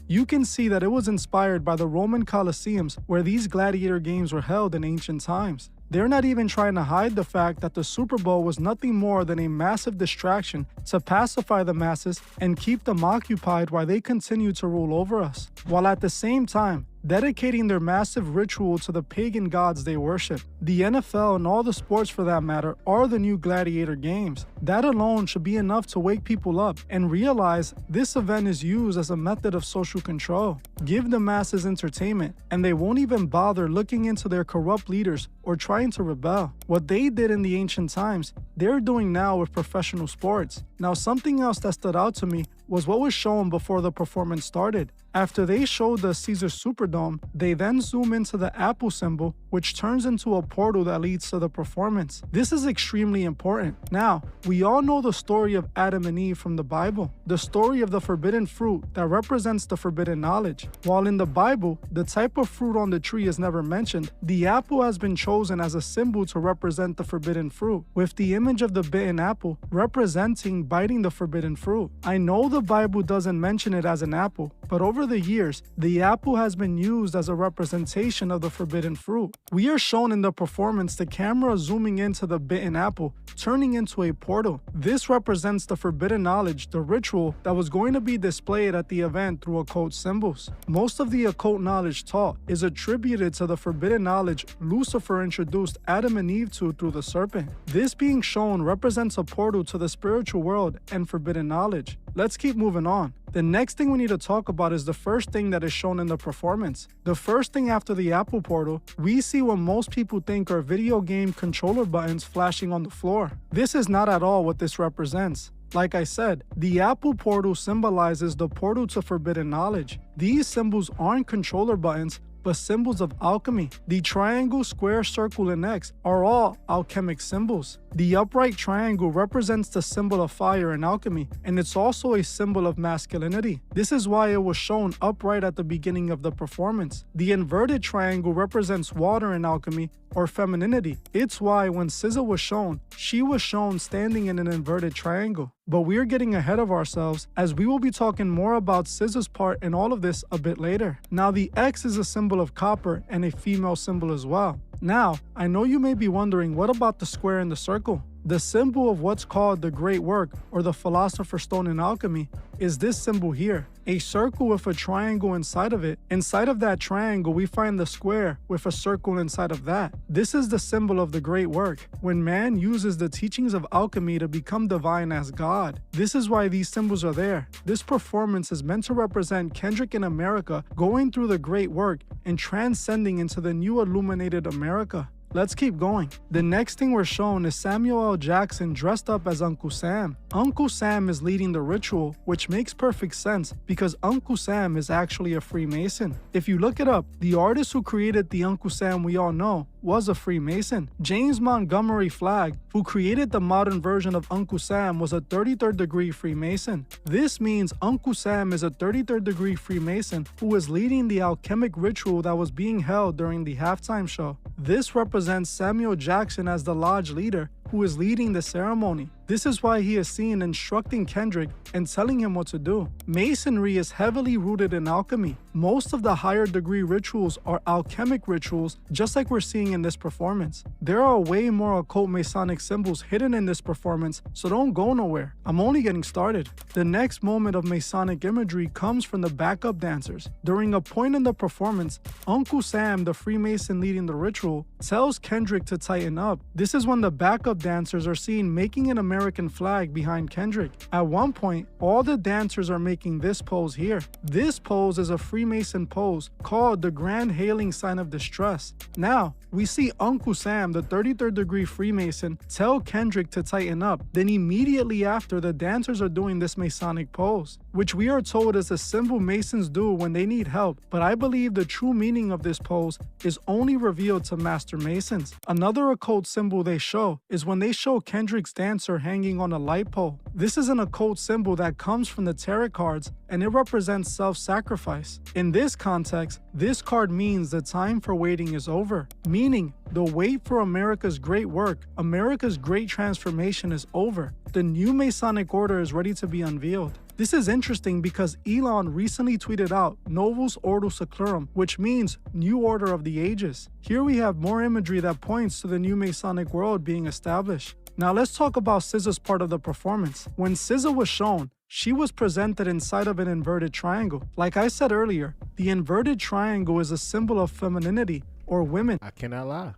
You can see that it was inspired by the Roman Colosseums where these gladiator games were held in ancient times. They're not even trying to hide the fact that the Super Bowl was nothing more than a massive distraction to pacify the masses and keep them occupied while they continue to rule over us, while at the same time dedicating their massive ritual to the pagan gods they worship. The NFL and all the sports for that matter are the new gladiator games. That alone should be enough to wake people up and realize this event is used as a method of social control. Give the masses entertainment and they won't even bother looking into their corrupt leaders or trying to rebel. What they did in the ancient times, they're doing now with professional sports. Now, something else that stood out to me was what was shown before the performance started. After they showed the Caesar Superdome, they then zoom into the apple symbol, which turns into a portal that leads to the performance. This is extremely important. Now, we all know the story of Adam and Eve from the Bible, the story of the forbidden fruit that represents the forbidden knowledge. While in the Bible, the type of fruit on the tree is never mentioned, the apple has been chosen as a symbol to represent the forbidden fruit, with the image of the bitten apple representing biting the forbidden fruit. I know the Bible doesn't mention it as an apple, but over the years, the apple has been used as a representation of the forbidden fruit. We are shown in the performance the camera zooming into the bitten apple, turning into a portal. This represents the forbidden knowledge, the ritual that was going to be displayed at the event through occult symbols. Most of the occult knowledge taught is attributed to the forbidden knowledge Lucifer introduced Adam and Eve to through the serpent. This being shown represents a portal to the spiritual world and forbidden knowledge. Let's keep moving on. The next thing we need to talk about is the first thing that is shown in the performance. The first thing after the Apple portal, we see what most people think are video game controller buttons flashing on the floor. This is not at all what this represents. Like I said, the Apple portal symbolizes the portal to forbidden knowledge. These symbols aren't controller buttons, but symbols of alchemy. The triangle, square, circle, and X are all alchemic symbols. The upright triangle represents the symbol of fire in alchemy, and it's also a symbol of masculinity. This is why it was shown upright at the beginning of the performance. The inverted triangle represents water in alchemy, or femininity. It's why when SZA was shown, she was shown standing in an inverted triangle. But we're getting ahead of ourselves, as we will be talking more about SZA's part in all of this a bit later. Now, the X is a symbol of copper and a female symbol as well. Now, I know you may be wondering, what about the square and the circle? The symbol of what's called the Great Work, or the Philosopher's Stone in alchemy, is this symbol here, a circle with a triangle inside of it. Inside of that triangle, we find the square with a circle inside of that. This is the symbol of the Great Work, when man uses the teachings of alchemy to become divine as God. This is why these symbols are there. This performance is meant to represent Kendrick in America going through the Great Work and transcending into the new illuminated America. Let's keep going. The next thing we're shown is Samuel L. Jackson dressed up as Uncle Sam. Uncle Sam is leading the ritual, which makes perfect sense because Uncle Sam is actually a Freemason. If you look it up, the artist who created the Uncle Sam we all know was a Freemason. James Montgomery Flagg, who created the modern version of Uncle Sam, was a 33rd degree Freemason. This means Uncle Sam is a 33rd degree Freemason who is leading the alchemic ritual that was being held during the halftime show. This represents Samuel Jackson as the lodge leader who is leading the ceremony. This is why he is seen instructing Kendrick and telling him what to do. Masonry is heavily rooted in alchemy. Most of the higher degree rituals are alchemic rituals, just like we're seeing in this performance. There are way more occult Masonic symbols hidden in this performance, so don't go nowhere. I'm only getting started. The next moment of Masonic imagery comes from the backup dancers. During a point in the performance, Uncle Sam, the Freemason leading the ritual, tells Kendrick to tighten up. This is when the backup dancers are seen making an American flag behind Kendrick. At one point, all the dancers are making this pose here. This pose is a Freemason pose called the Grand Hailing Sign of Distress. Now, we see Uncle Sam, the 33rd degree Freemason, tell Kendrick to tighten up. Then immediately after, the dancers are doing this Masonic pose, which we are told is a symbol Masons do when they need help, but I believe the true meaning of this pose is only revealed to Master Masons. Another occult symbol they show is when they show Kendrick's dancer hanging on a light pole. This is an occult symbol that comes from the tarot cards, and it represents self-sacrifice. In this context, this card means the time for waiting is over, meaning the wait for America's great work, America's great transformation is over. The new Masonic order is ready to be unveiled. This is interesting because Elon recently tweeted out Novus Ordo Seclorum, which means New Order of the Ages. Here we have more imagery that points to the new Masonic world being established. Now let's talk about SZA's part of the performance. When SZA was shown, she was presented inside of an inverted triangle. Like I said earlier, the inverted triangle is a symbol of femininity or women. I cannot lie.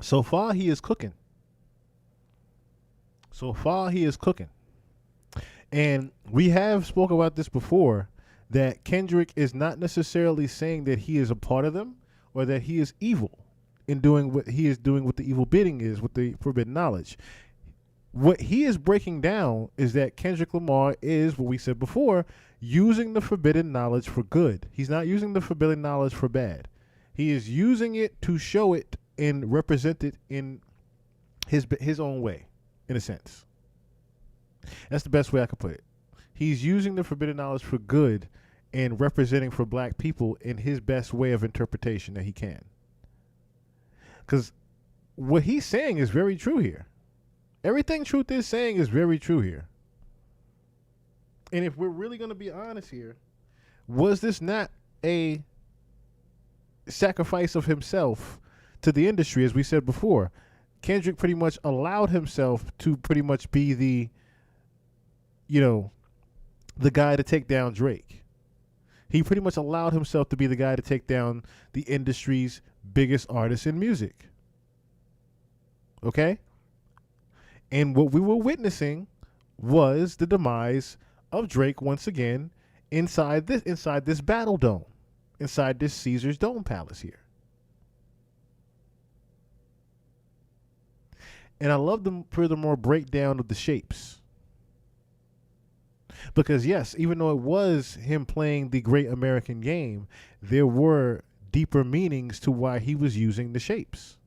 So far, he is cooking. So far, he is cooking. And we have spoken about this before, that Kendrick is not necessarily saying that he is a part of them or that he is evil in doing what he is doing, what the evil bidding is, with the forbidden knowledge. What he is breaking down is that Kendrick Lamar is, what we said before, using the forbidden knowledge for good. He's not using the forbidden knowledge for bad. He is using it to show it and represent it in his own way, in a sense. That's the best way I could put it. He's using the forbidden knowledge for good and representing for black people in his best way of interpretation that he can. Because what he's saying is very true here. Everything Truth is saying is very true here. And if we're really going to be honest here, was this not a sacrifice of himself to the industry? As we said before, Kendrick pretty much allowed himself to pretty much be the, the guy to take down Drake. He pretty much allowed himself to be the guy to take down the industry's biggest artist in music. Okay? And what we were witnessing was the demise of Drake once again inside this battle dome, inside this Caesar's Dome Palace here. And I love the furthermore breakdown of the shapes. Because yes, even though it was him playing the great American game, there were deeper meanings to why he was using the shapes.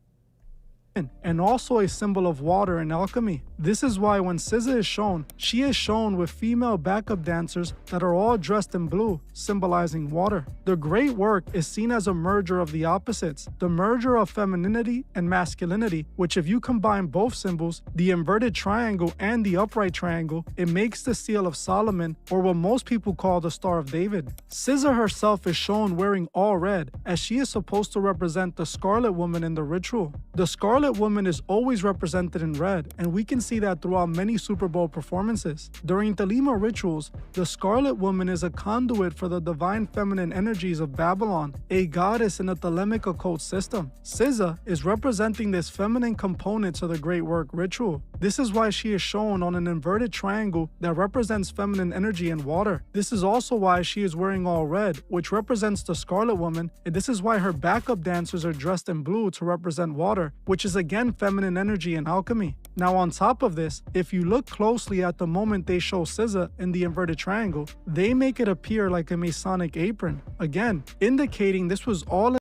And also a symbol of water in alchemy. This is why when SZA is shown, she is shown with female backup dancers that are all dressed in blue, symbolizing water. The great work is seen as a merger of the opposites, the merger of femininity and masculinity, which if you combine both symbols, the inverted triangle and the upright triangle, it makes the seal of Solomon, or what most people call the Star of David. SZA herself is shown wearing all red, as she is supposed to represent the Scarlet Woman in the ritual. The Scarlet Woman is always represented in red, and we can see that throughout many Super Bowl performances. During Thelema rituals, the Scarlet Woman is a conduit for the divine feminine energies of Babylon, a goddess in the Thelemic occult system. SZA is representing this feminine component to the Great Work ritual. This is why she is shown on an inverted triangle that represents feminine energy and water. This is also why she is wearing all red, which represents the Scarlet Woman, and this is why her backup dancers are dressed in blue to represent water, which is again feminine energy and alchemy. Now on top of this, if you look closely at the moment they show SZA in the inverted triangle, they make it appear like a Masonic apron, again indicating this was all.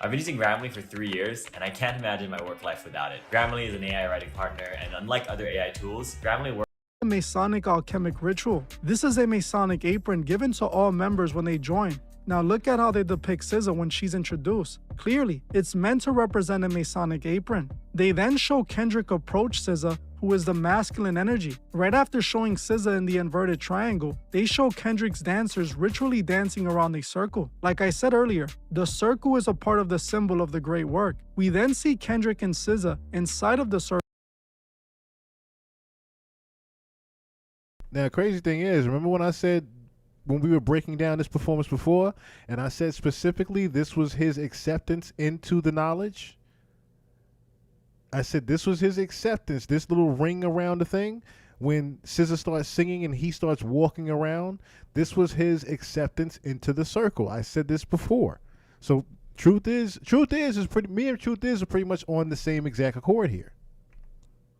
I've been using Grammarly for 3 years, and I can't imagine my work life without it. Grammarly is an AI writing partner, and unlike other AI tools, Grammarly works a Masonic alchemic ritual. This is a Masonic apron given to all members when they join. Now look at how they depict SZA when she's introduced. Clearly, it's meant to represent a Masonic apron. They then show Kendrick approach SZA, who is the masculine energy. Right after showing SZA in the inverted triangle, they show Kendrick's dancers ritually dancing around a circle. Like I said earlier, the circle is a part of the symbol of the great work. We then see Kendrick and SZA inside of the circle. Now, the crazy thing is, remember when I said, when we were breaking down this performance before, and I said specifically this was his acceptance into the knowledge? I said this was his acceptance. This little ring around the thing, when SZA starts singing and he starts walking around, this was his acceptance into the circle. I said this before. So Truth is pretty. Me and Truth is are pretty much on the same exact accord here.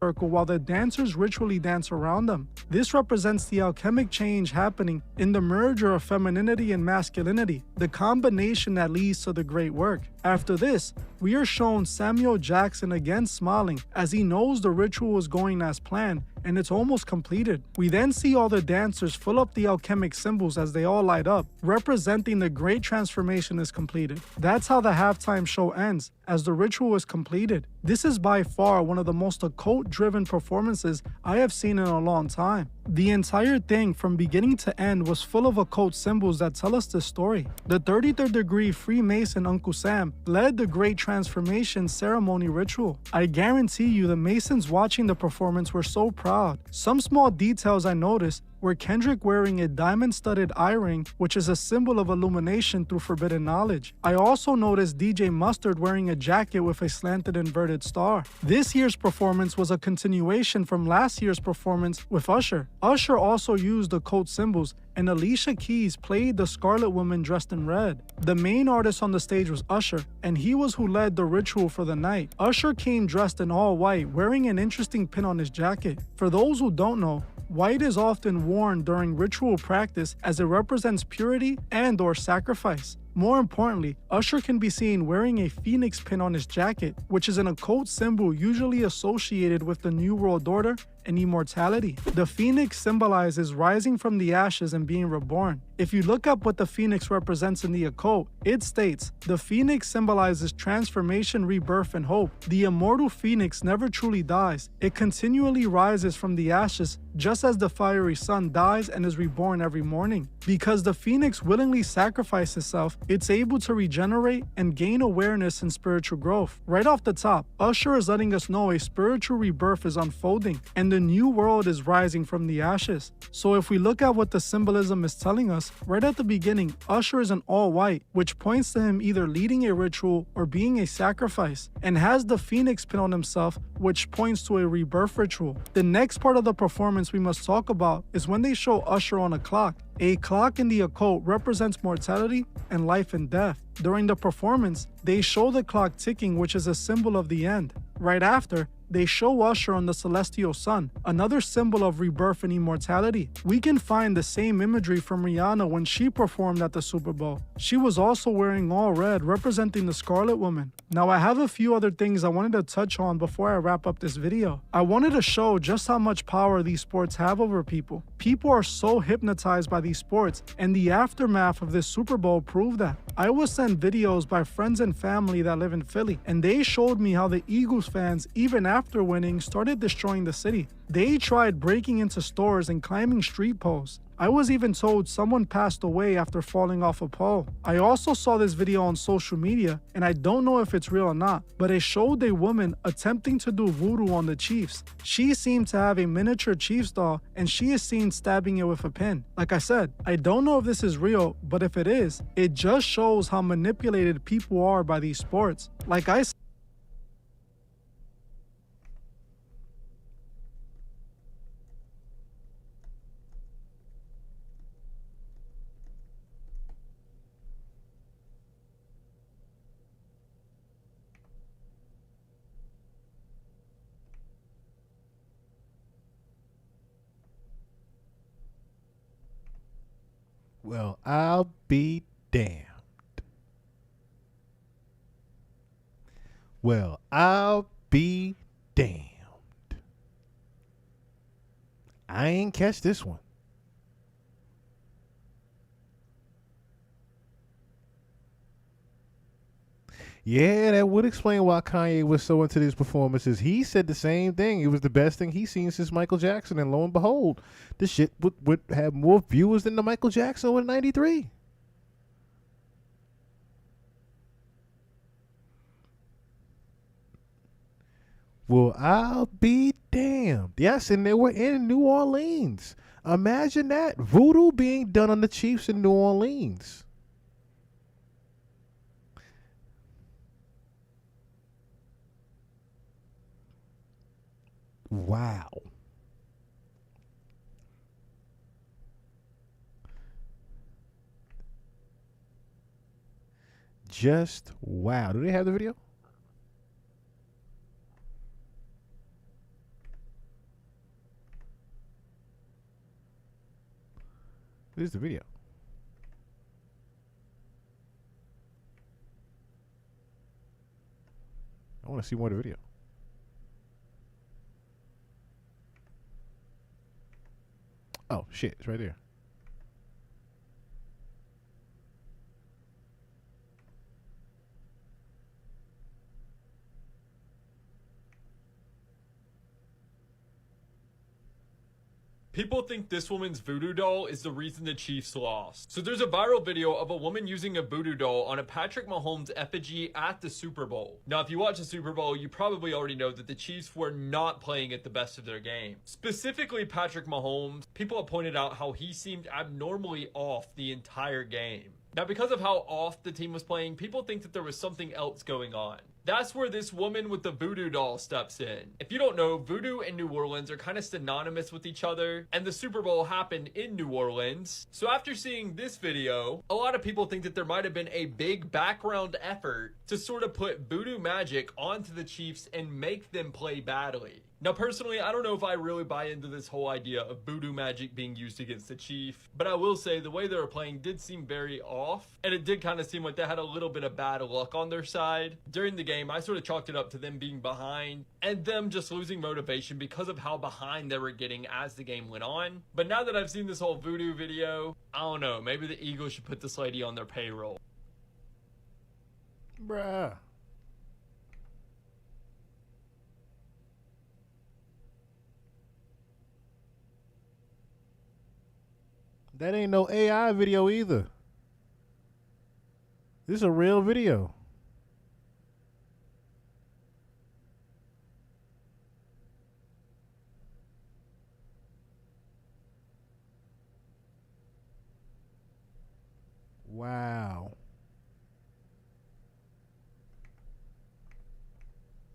Circle while the dancers ritually dance around them. This represents the alchemic change happening in the merger of femininity and masculinity, the combination that leads to the great work. After this, we are shown Samuel Jackson again smiling as he knows the ritual is going as planned and it's almost completed. We then see all the dancers fill up the alchemic symbols as they all light up, representing the great transformation is completed. That's how the halftime show ends, as the ritual is completed. This is by far one of the most occult-driven performances I have seen in a long time. The entire thing from beginning to end was full of occult symbols that tell us this story. The 33rd degree Freemason Uncle Sam led the great transformation ceremony ritual. I guarantee you the Masons watching the performance were so proud. Some small details I noticed were Kendrick wearing a diamond-studded eye ring, which is a symbol of illumination through forbidden knowledge. I also noticed DJ Mustard wearing a jacket with a slanted inverted star. This year's performance was a continuation from last year's performance with Usher. Usher also used occult symbols, and Alicia Keys played the Scarlet Woman dressed in red. The main artist on the stage was Usher, and he was who led the ritual for the night. Usher came dressed in all white, wearing an interesting pin on his jacket. For those who don't know, white is often worn during ritual practice as it represents purity and/or sacrifice. More importantly, Usher can be seen wearing a phoenix pin on his jacket, which is an occult symbol usually associated with the New World Order and immortality. The phoenix symbolizes rising from the ashes and being reborn. If you look up what the phoenix represents in the occult, it states, the phoenix symbolizes transformation, rebirth, and hope. The immortal phoenix never truly dies. It continually rises from the ashes, just as the fiery sun dies and is reborn every morning. Because the phoenix willingly sacrificed itself, it's able to regenerate and gain awareness and spiritual growth. Right off the top, Usher is letting us know a spiritual rebirth is unfolding, and the new world is rising from the ashes. So if we look at what the symbolism is telling us, right at the beginning, Usher is in all white, which points to him either leading a ritual or being a sacrifice, and has the phoenix pin on himself, which points to a rebirth ritual. The next part of the performance we must talk about is when they show Usher on a clock. A clock in the occult represents mortality and life and death. During the performance, they show the clock ticking, which is a symbol of the end. Right after, they show Usher on the celestial sun, another symbol of rebirth and immortality. We can find the same imagery from Rihanna when she performed at the Super Bowl. She was also wearing all red, representing the Scarlet Woman. Now I have a few other things I wanted to touch on before I wrap up this video. I wanted to show just how much power these sports have over people. People are so hypnotized by these sports, and the aftermath of this Super Bowl proved that. I was sent videos by friends and family that live in Philly, and they showed me how the Eagles fans, even after winning, started destroying the city. They tried breaking into stores and climbing street poles. I was even told someone passed away after falling off a pole. I also saw this video on social media, and I don't know if it's real or not, but it showed a woman attempting to do voodoo on the Chiefs. She seemed to have a miniature Chiefs doll, and she is seen stabbing it with a pin. Like I said, I don't know if this is real, but if it is, it just shows how manipulated people are by these sports. Like I said, Well, I'll be damned. Well, I'll be damned. I ain't catch this one. Yeah, that would explain why Kanye was so into these performances. He said the same thing. It was the best thing he's seen since Michael Jackson, and lo and behold, this shit would have more viewers than the Michael Jackson with 93. Well, I'll be damned. Yes, and they were in New Orleans. Imagine that. Voodoo being done on the Chiefs in New Orleans. wow. Just wow. Do they have the video? This is the video. I want to see more of the video. Oh, shit. It's right there. People think this woman's voodoo doll is the reason the Chiefs lost. So there's a viral video of a woman using a voodoo doll on a Patrick Mahomes effigy at the Super Bowl. Now, if you watch the Super Bowl, you probably already know that the Chiefs were not playing at the best of their game. Specifically, Patrick Mahomes, people have pointed out how he seemed abnormally off the entire game. Now, because of how off the team was playing, people think that there was something else going on. That's where this woman with the voodoo doll steps in. If you don't know, voodoo and New Orleans are kind of synonymous with each other, and the Super Bowl happened in New Orleans. So after seeing this video, a lot of people think that there might have been a big background effort to sort of put voodoo magic onto the Chiefs and make them play badly. Now, personally, I don't know if I really buy into this whole idea of voodoo magic being used against the Chief, but I will say the way they were playing did seem very off, and it did kind of seem like they had a little bit of bad luck on their side. During the game, I sort of chalked it up to them being behind and them just losing motivation because of how behind they were getting as the game went on. But now that I've seen this whole voodoo video, I don't know, maybe the Eagles should put this lady on their payroll. Bruh. That ain't no AI video either. This is a real video. Wow.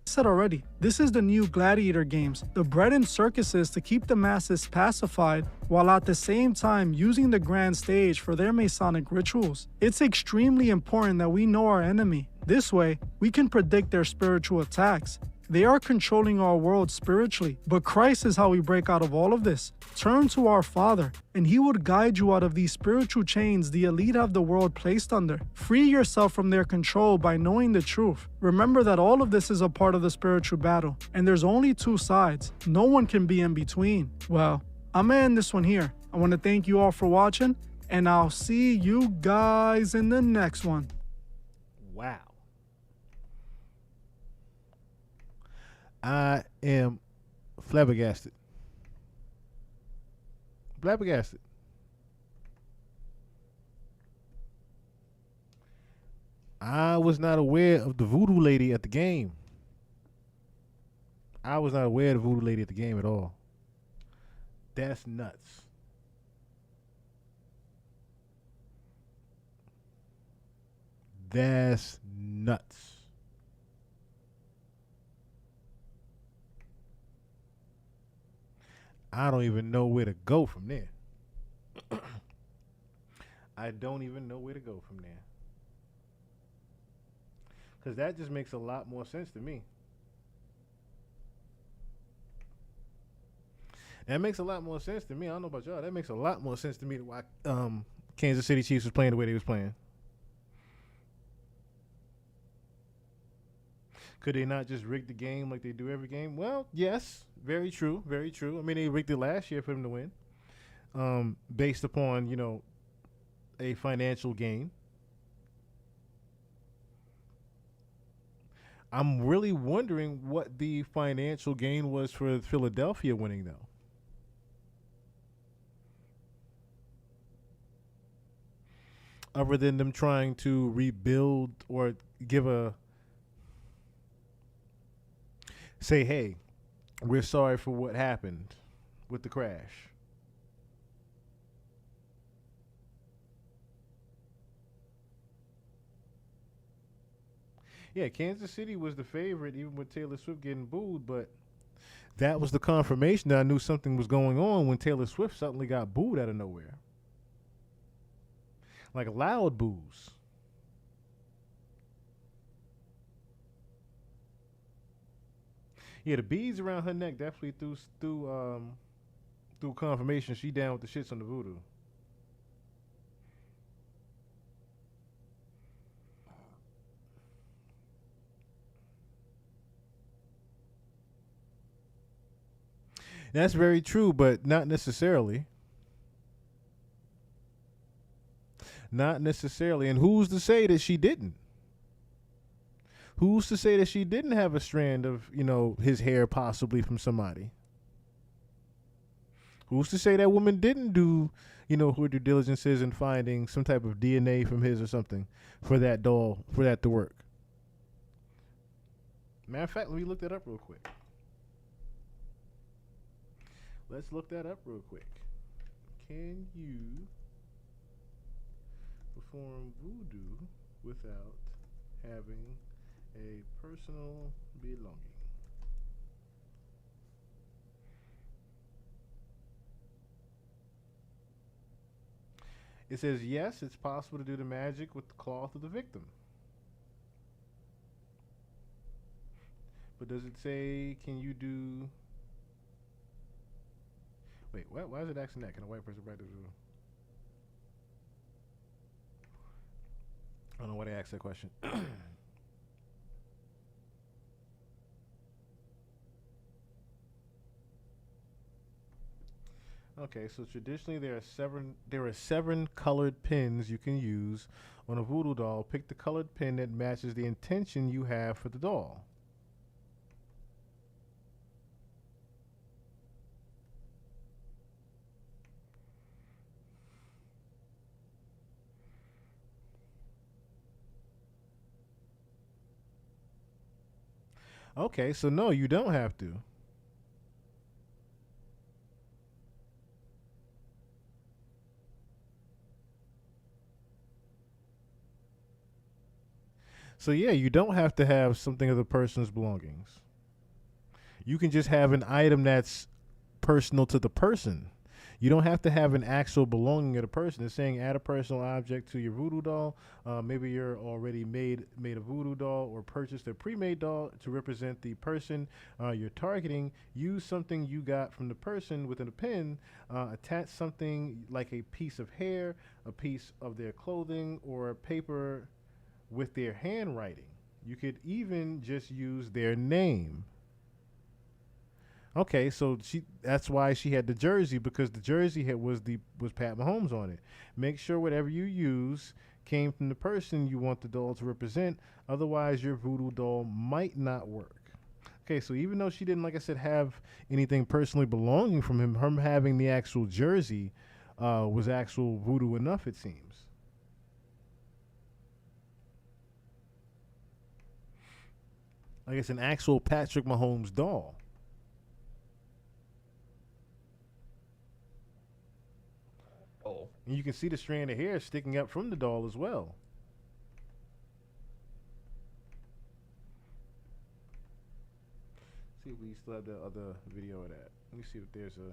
Said already, this is the new gladiator games, the bread and circuses to keep the masses pacified while at the same time using the grand stage for their Masonic rituals. It's extremely important that we know our enemy. This way, we can predict their spiritual attacks. They are controlling our world spiritually, but Christ is how we break out of all of this. Turn to our Father, and He would guide you out of these spiritual chains the elite have the world placed under. Free yourself from their control by knowing the truth. Remember that all of this is a part of the spiritual battle, and there's only two sides. No one can be in between. Well, I'm gonna end this one here. I want to thank you all for watching, and I'll see you guys in the next one. Wow. I am flabbergasted. Flabbergasted. I was not aware of the voodoo lady at the game. I was not aware of the voodoo lady at the game at all. That's nuts. That's nuts. I don't even know where to go from there. I don't even know where to go from there. Because that just makes a lot more sense to me. That makes a lot more sense to me. I don't know about y'all. That makes a lot more sense to me to why Kansas City Chiefs was playing the way they was playing. Could they not just rig the game like they do every game? Well, yes. Very true. Very true. I mean, they rigged it last year for them to win. Based upon, you know, a financial gain. I'm really wondering what the financial gain was for Philadelphia winning, though. Other than them trying to rebuild or give a... say, hey, we're sorry for what happened with the crash. Yeah, Kansas City was the favorite, even with Taylor Swift getting booed, but That was the confirmation that I knew something was going on when Taylor Swift suddenly got booed out of nowhere. Like loud boos. Yeah, the beads around her neck definitely through confirmation she down with the shits on the voodoo. That's very true, but not necessarily. Not necessarily. And who's to say that she didn't? Who's to say that she didn't have a strand of, his hair possibly from somebody? Who's to say that woman didn't do, her due diligence is in finding some type of DNA from his or something for that doll, for that to work? Matter of fact, let me look that up real quick. Let's look that up real quick. Can you perform voodoo without having a personal belonging? It says, yes, it's possible to do the magic with the cloth of the victim. But does it say, can you do... Wait, what? Why is it asking that? Can a white person practice voodoo? I don't know why they asked that question. Okay, so traditionally there are seven colored pins you can use on a voodoo doll. Pick the colored pin that matches the intention you have for the doll. Okay, so no, you don't have to. So yeah, you don't have to have something of the person's belongings. You can just have an item that's personal to the person. You don't have to have an actual belonging of the person. It's saying add a personal object to your voodoo doll. Maybe you're already made a voodoo doll or purchased a pre-made doll to represent the person you're targeting. Use something you got from the person within a pin. Attach something like a piece of hair, a piece of their clothing, or a paper with their handwriting. You could even just use their name. Okay, so that's why she had the jersey, because the jersey was Pat Mahomes on it. Make sure whatever you use came from the person you want the doll to represent. Otherwise, your voodoo doll might not work. Okay, so even though she didn't, like I said, have anything personally belonging from him, her having the actual jersey was actual voodoo enough, it seems. Like it's an actual Patrick Mahomes doll. Oh. And you can see the strand of hair sticking up from the doll as well. See if we still have the other video of that. Let me see if there's a...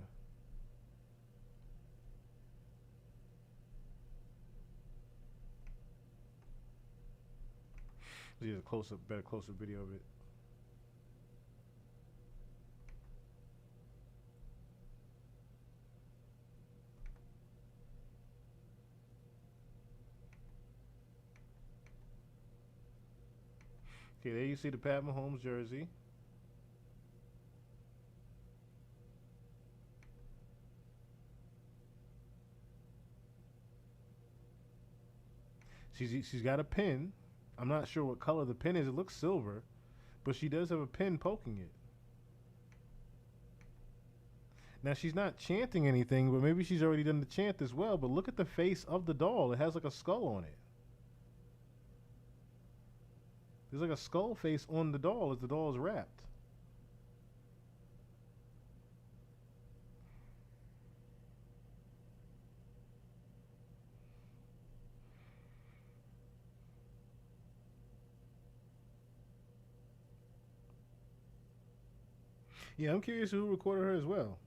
There's a better closer video of it. Okay, there you see the Pat Mahomes jersey. She's got a pin. I'm not sure what color the pin is. It looks silver, but she does have a pin poking it. Now, she's not chanting anything, but maybe she's already done the chant as well. But look at the face of the doll. It has like a skull on it. There's like a skull face on the doll as the doll is wrapped. Yeah, I'm curious who recorded her as well.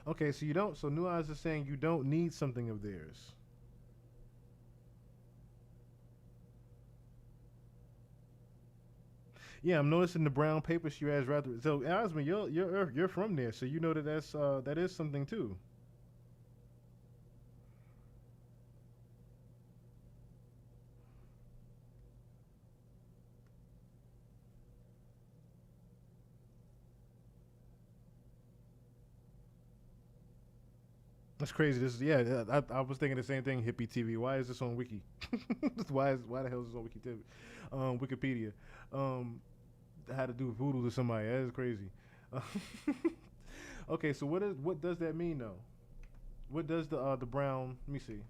Okay, so you don't. So New Eyes is saying you don't need something of theirs. Yeah, I'm noticing the brown paper she has rather. So Osmond, you're from there, so you know that is something too. That's crazy. This is I was thinking the same thing. Hippie TV. Why is this on Wiki? why the hell is this on Wiki TV? Wikipedia. How to do voodoo to somebody? That is crazy. Okay, so what does that mean though? What does the brown? Let me see.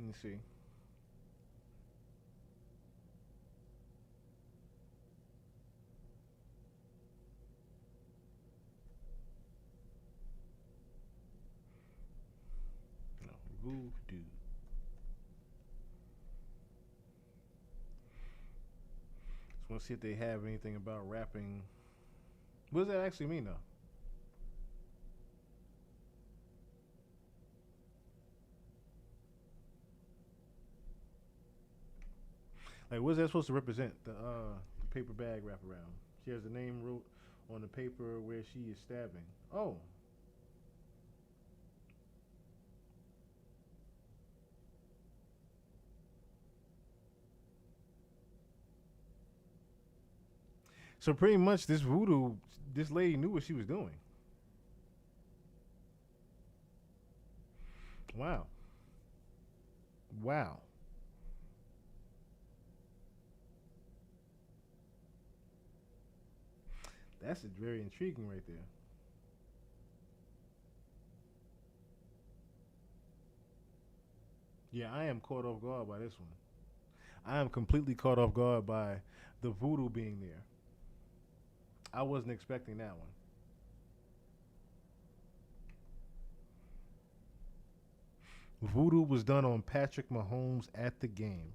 Let me see. No, voodoo. Just want to see if they have anything about rapping. What does that actually mean though? Like, what's that supposed to represent? The paper bag wraparound. She has the name wrote on the paper where she is stabbing. Oh. So pretty much this voodoo, this lady knew what she was doing. Wow. Wow. That's very intriguing right there. Yeah, I am caught off guard by this one. I am completely caught off guard by the voodoo being there. I wasn't expecting that one. Voodoo was done on Patrick Mahomes at the game.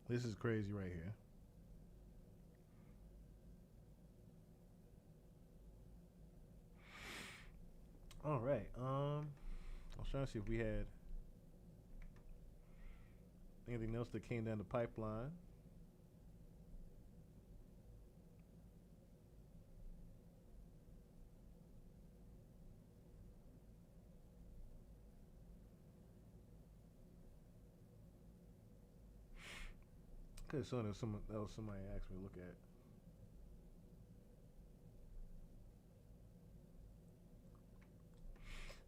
This is crazy right here. All right. I was trying to see if we had anything else that came down the pipeline. Could have that was somebody asked me to look at.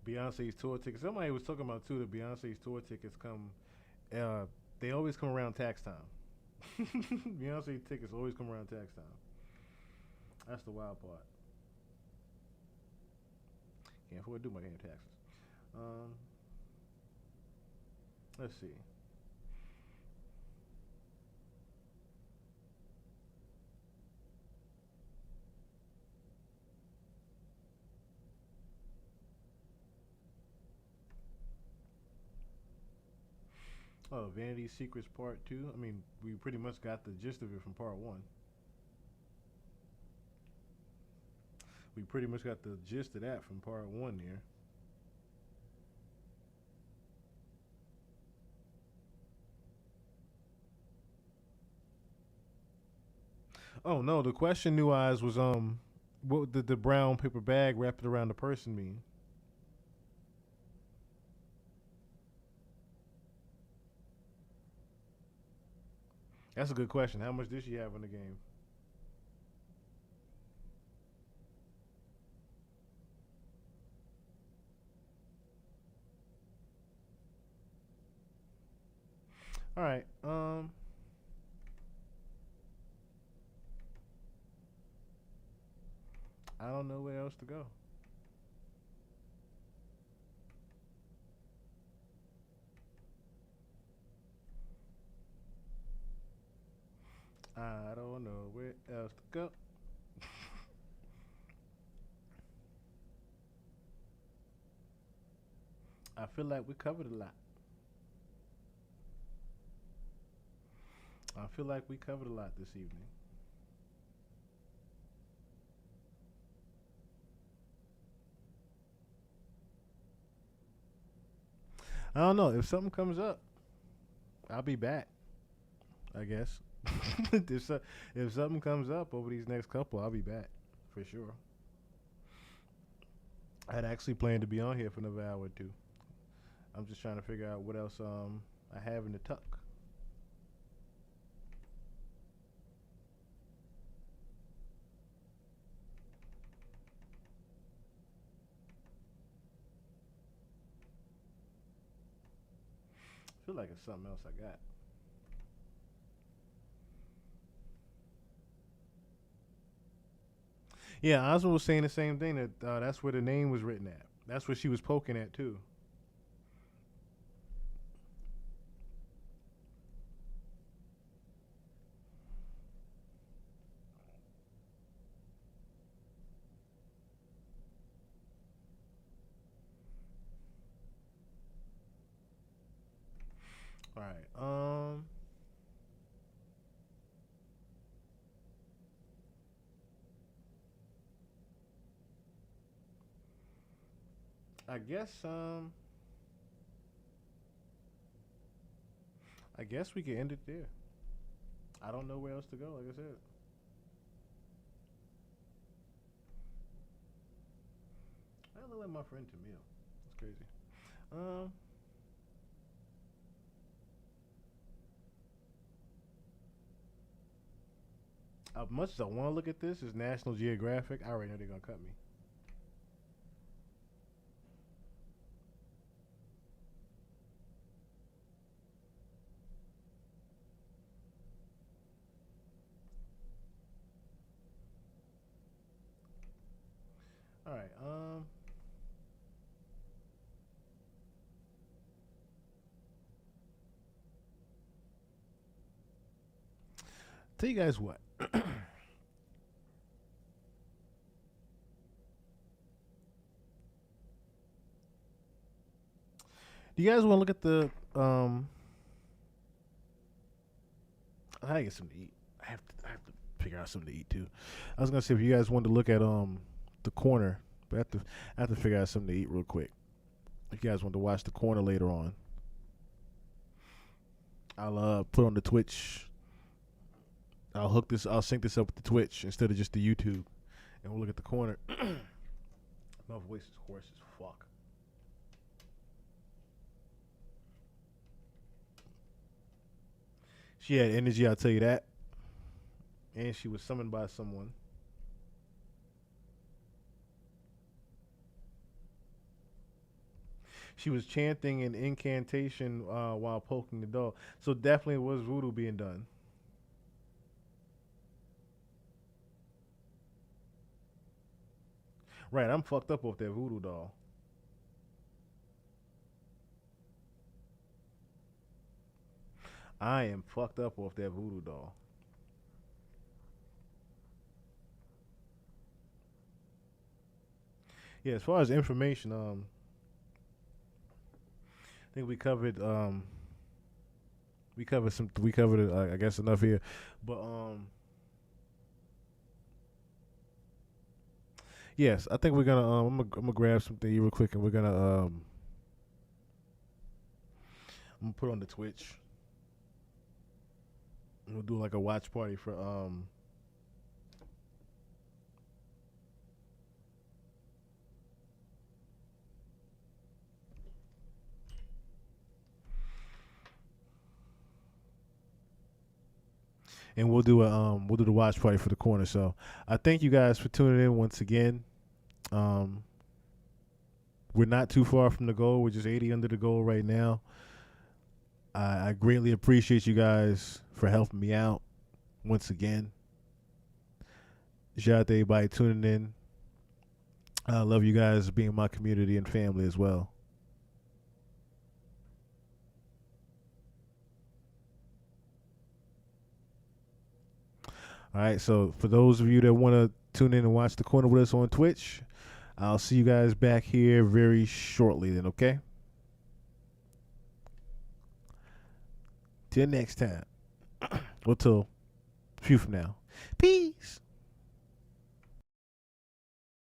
Beyonce's tour tickets. Somebody was talking about too that Beyonce's tour tickets come. They always come around tax time. Beyonce tickets always come around tax time. That's the wild part. Can't afford to do my damn taxes. Let's see. Oh, Vanity Secrets Part 2. I mean, we pretty much got the gist of it from Part 1. We pretty much got the gist of that from Part 1 there. Oh, no, the question, New Eyes, was, what did the brown paper bag wrapped around the person mean? That's a good question. How much did she have in the game? All right. I don't know where else to go. I don't know where else to go. I feel like we covered a lot. I feel like we covered a lot this evening. I don't know. If something comes up, I'll be back, I guess. If something comes up over these next couple, I'll be back for sure. I'd actually planned to be on here for another hour or two. I'm just trying to figure out what else I have in the tuck. I feel like it's something else I got. Yeah, Oswald was saying the same thing, that that's where the name was written at. That's where she was poking at too. All right. I guess we can end it there. I don't know where else to go, like I said. I look like my friend Tamil. That's crazy. As much as I want to look at this, is National Geographic. I already know they're gonna cut me. All right. Tell you guys what. Do you guys want to look at the I gotta get something to eat. I have to figure out something to eat too. I was gonna say if you guys wanted to look at the corner, but I have to figure out something to eat real quick. If you guys want to watch the corner later on, I'll put on the Twitch. I'll sync this up with the Twitch instead of just the YouTube, and we'll look at the corner. My voice is hoarse as fuck. She had energy, I'll tell you that. And she was summoned by someone. She was chanting an incantation while poking the doll. So definitely was voodoo being done. Right, I'm fucked up off that voodoo doll. I am fucked up off that voodoo doll. Yeah, as far as information, I think we covered I guess enough here. But yes, I think we're gonna I'm gonna grab something real quick, and we're gonna I'm gonna put on the Twitch. We'll do like a watch party for and we'll do the watch party for the corner. So I thank you guys for tuning in once again. We're not too far from the goal. We're just 80 under the goal right now. I greatly appreciate you guys for helping me out once again. Shout out to everybody tuning in. I love you guys being my community and family as well. All right, so for those of you that want to tune in and watch The Corner with us on Twitch, I'll see you guys back here very shortly then, okay? Till next time. Well, till a few from now. Peace.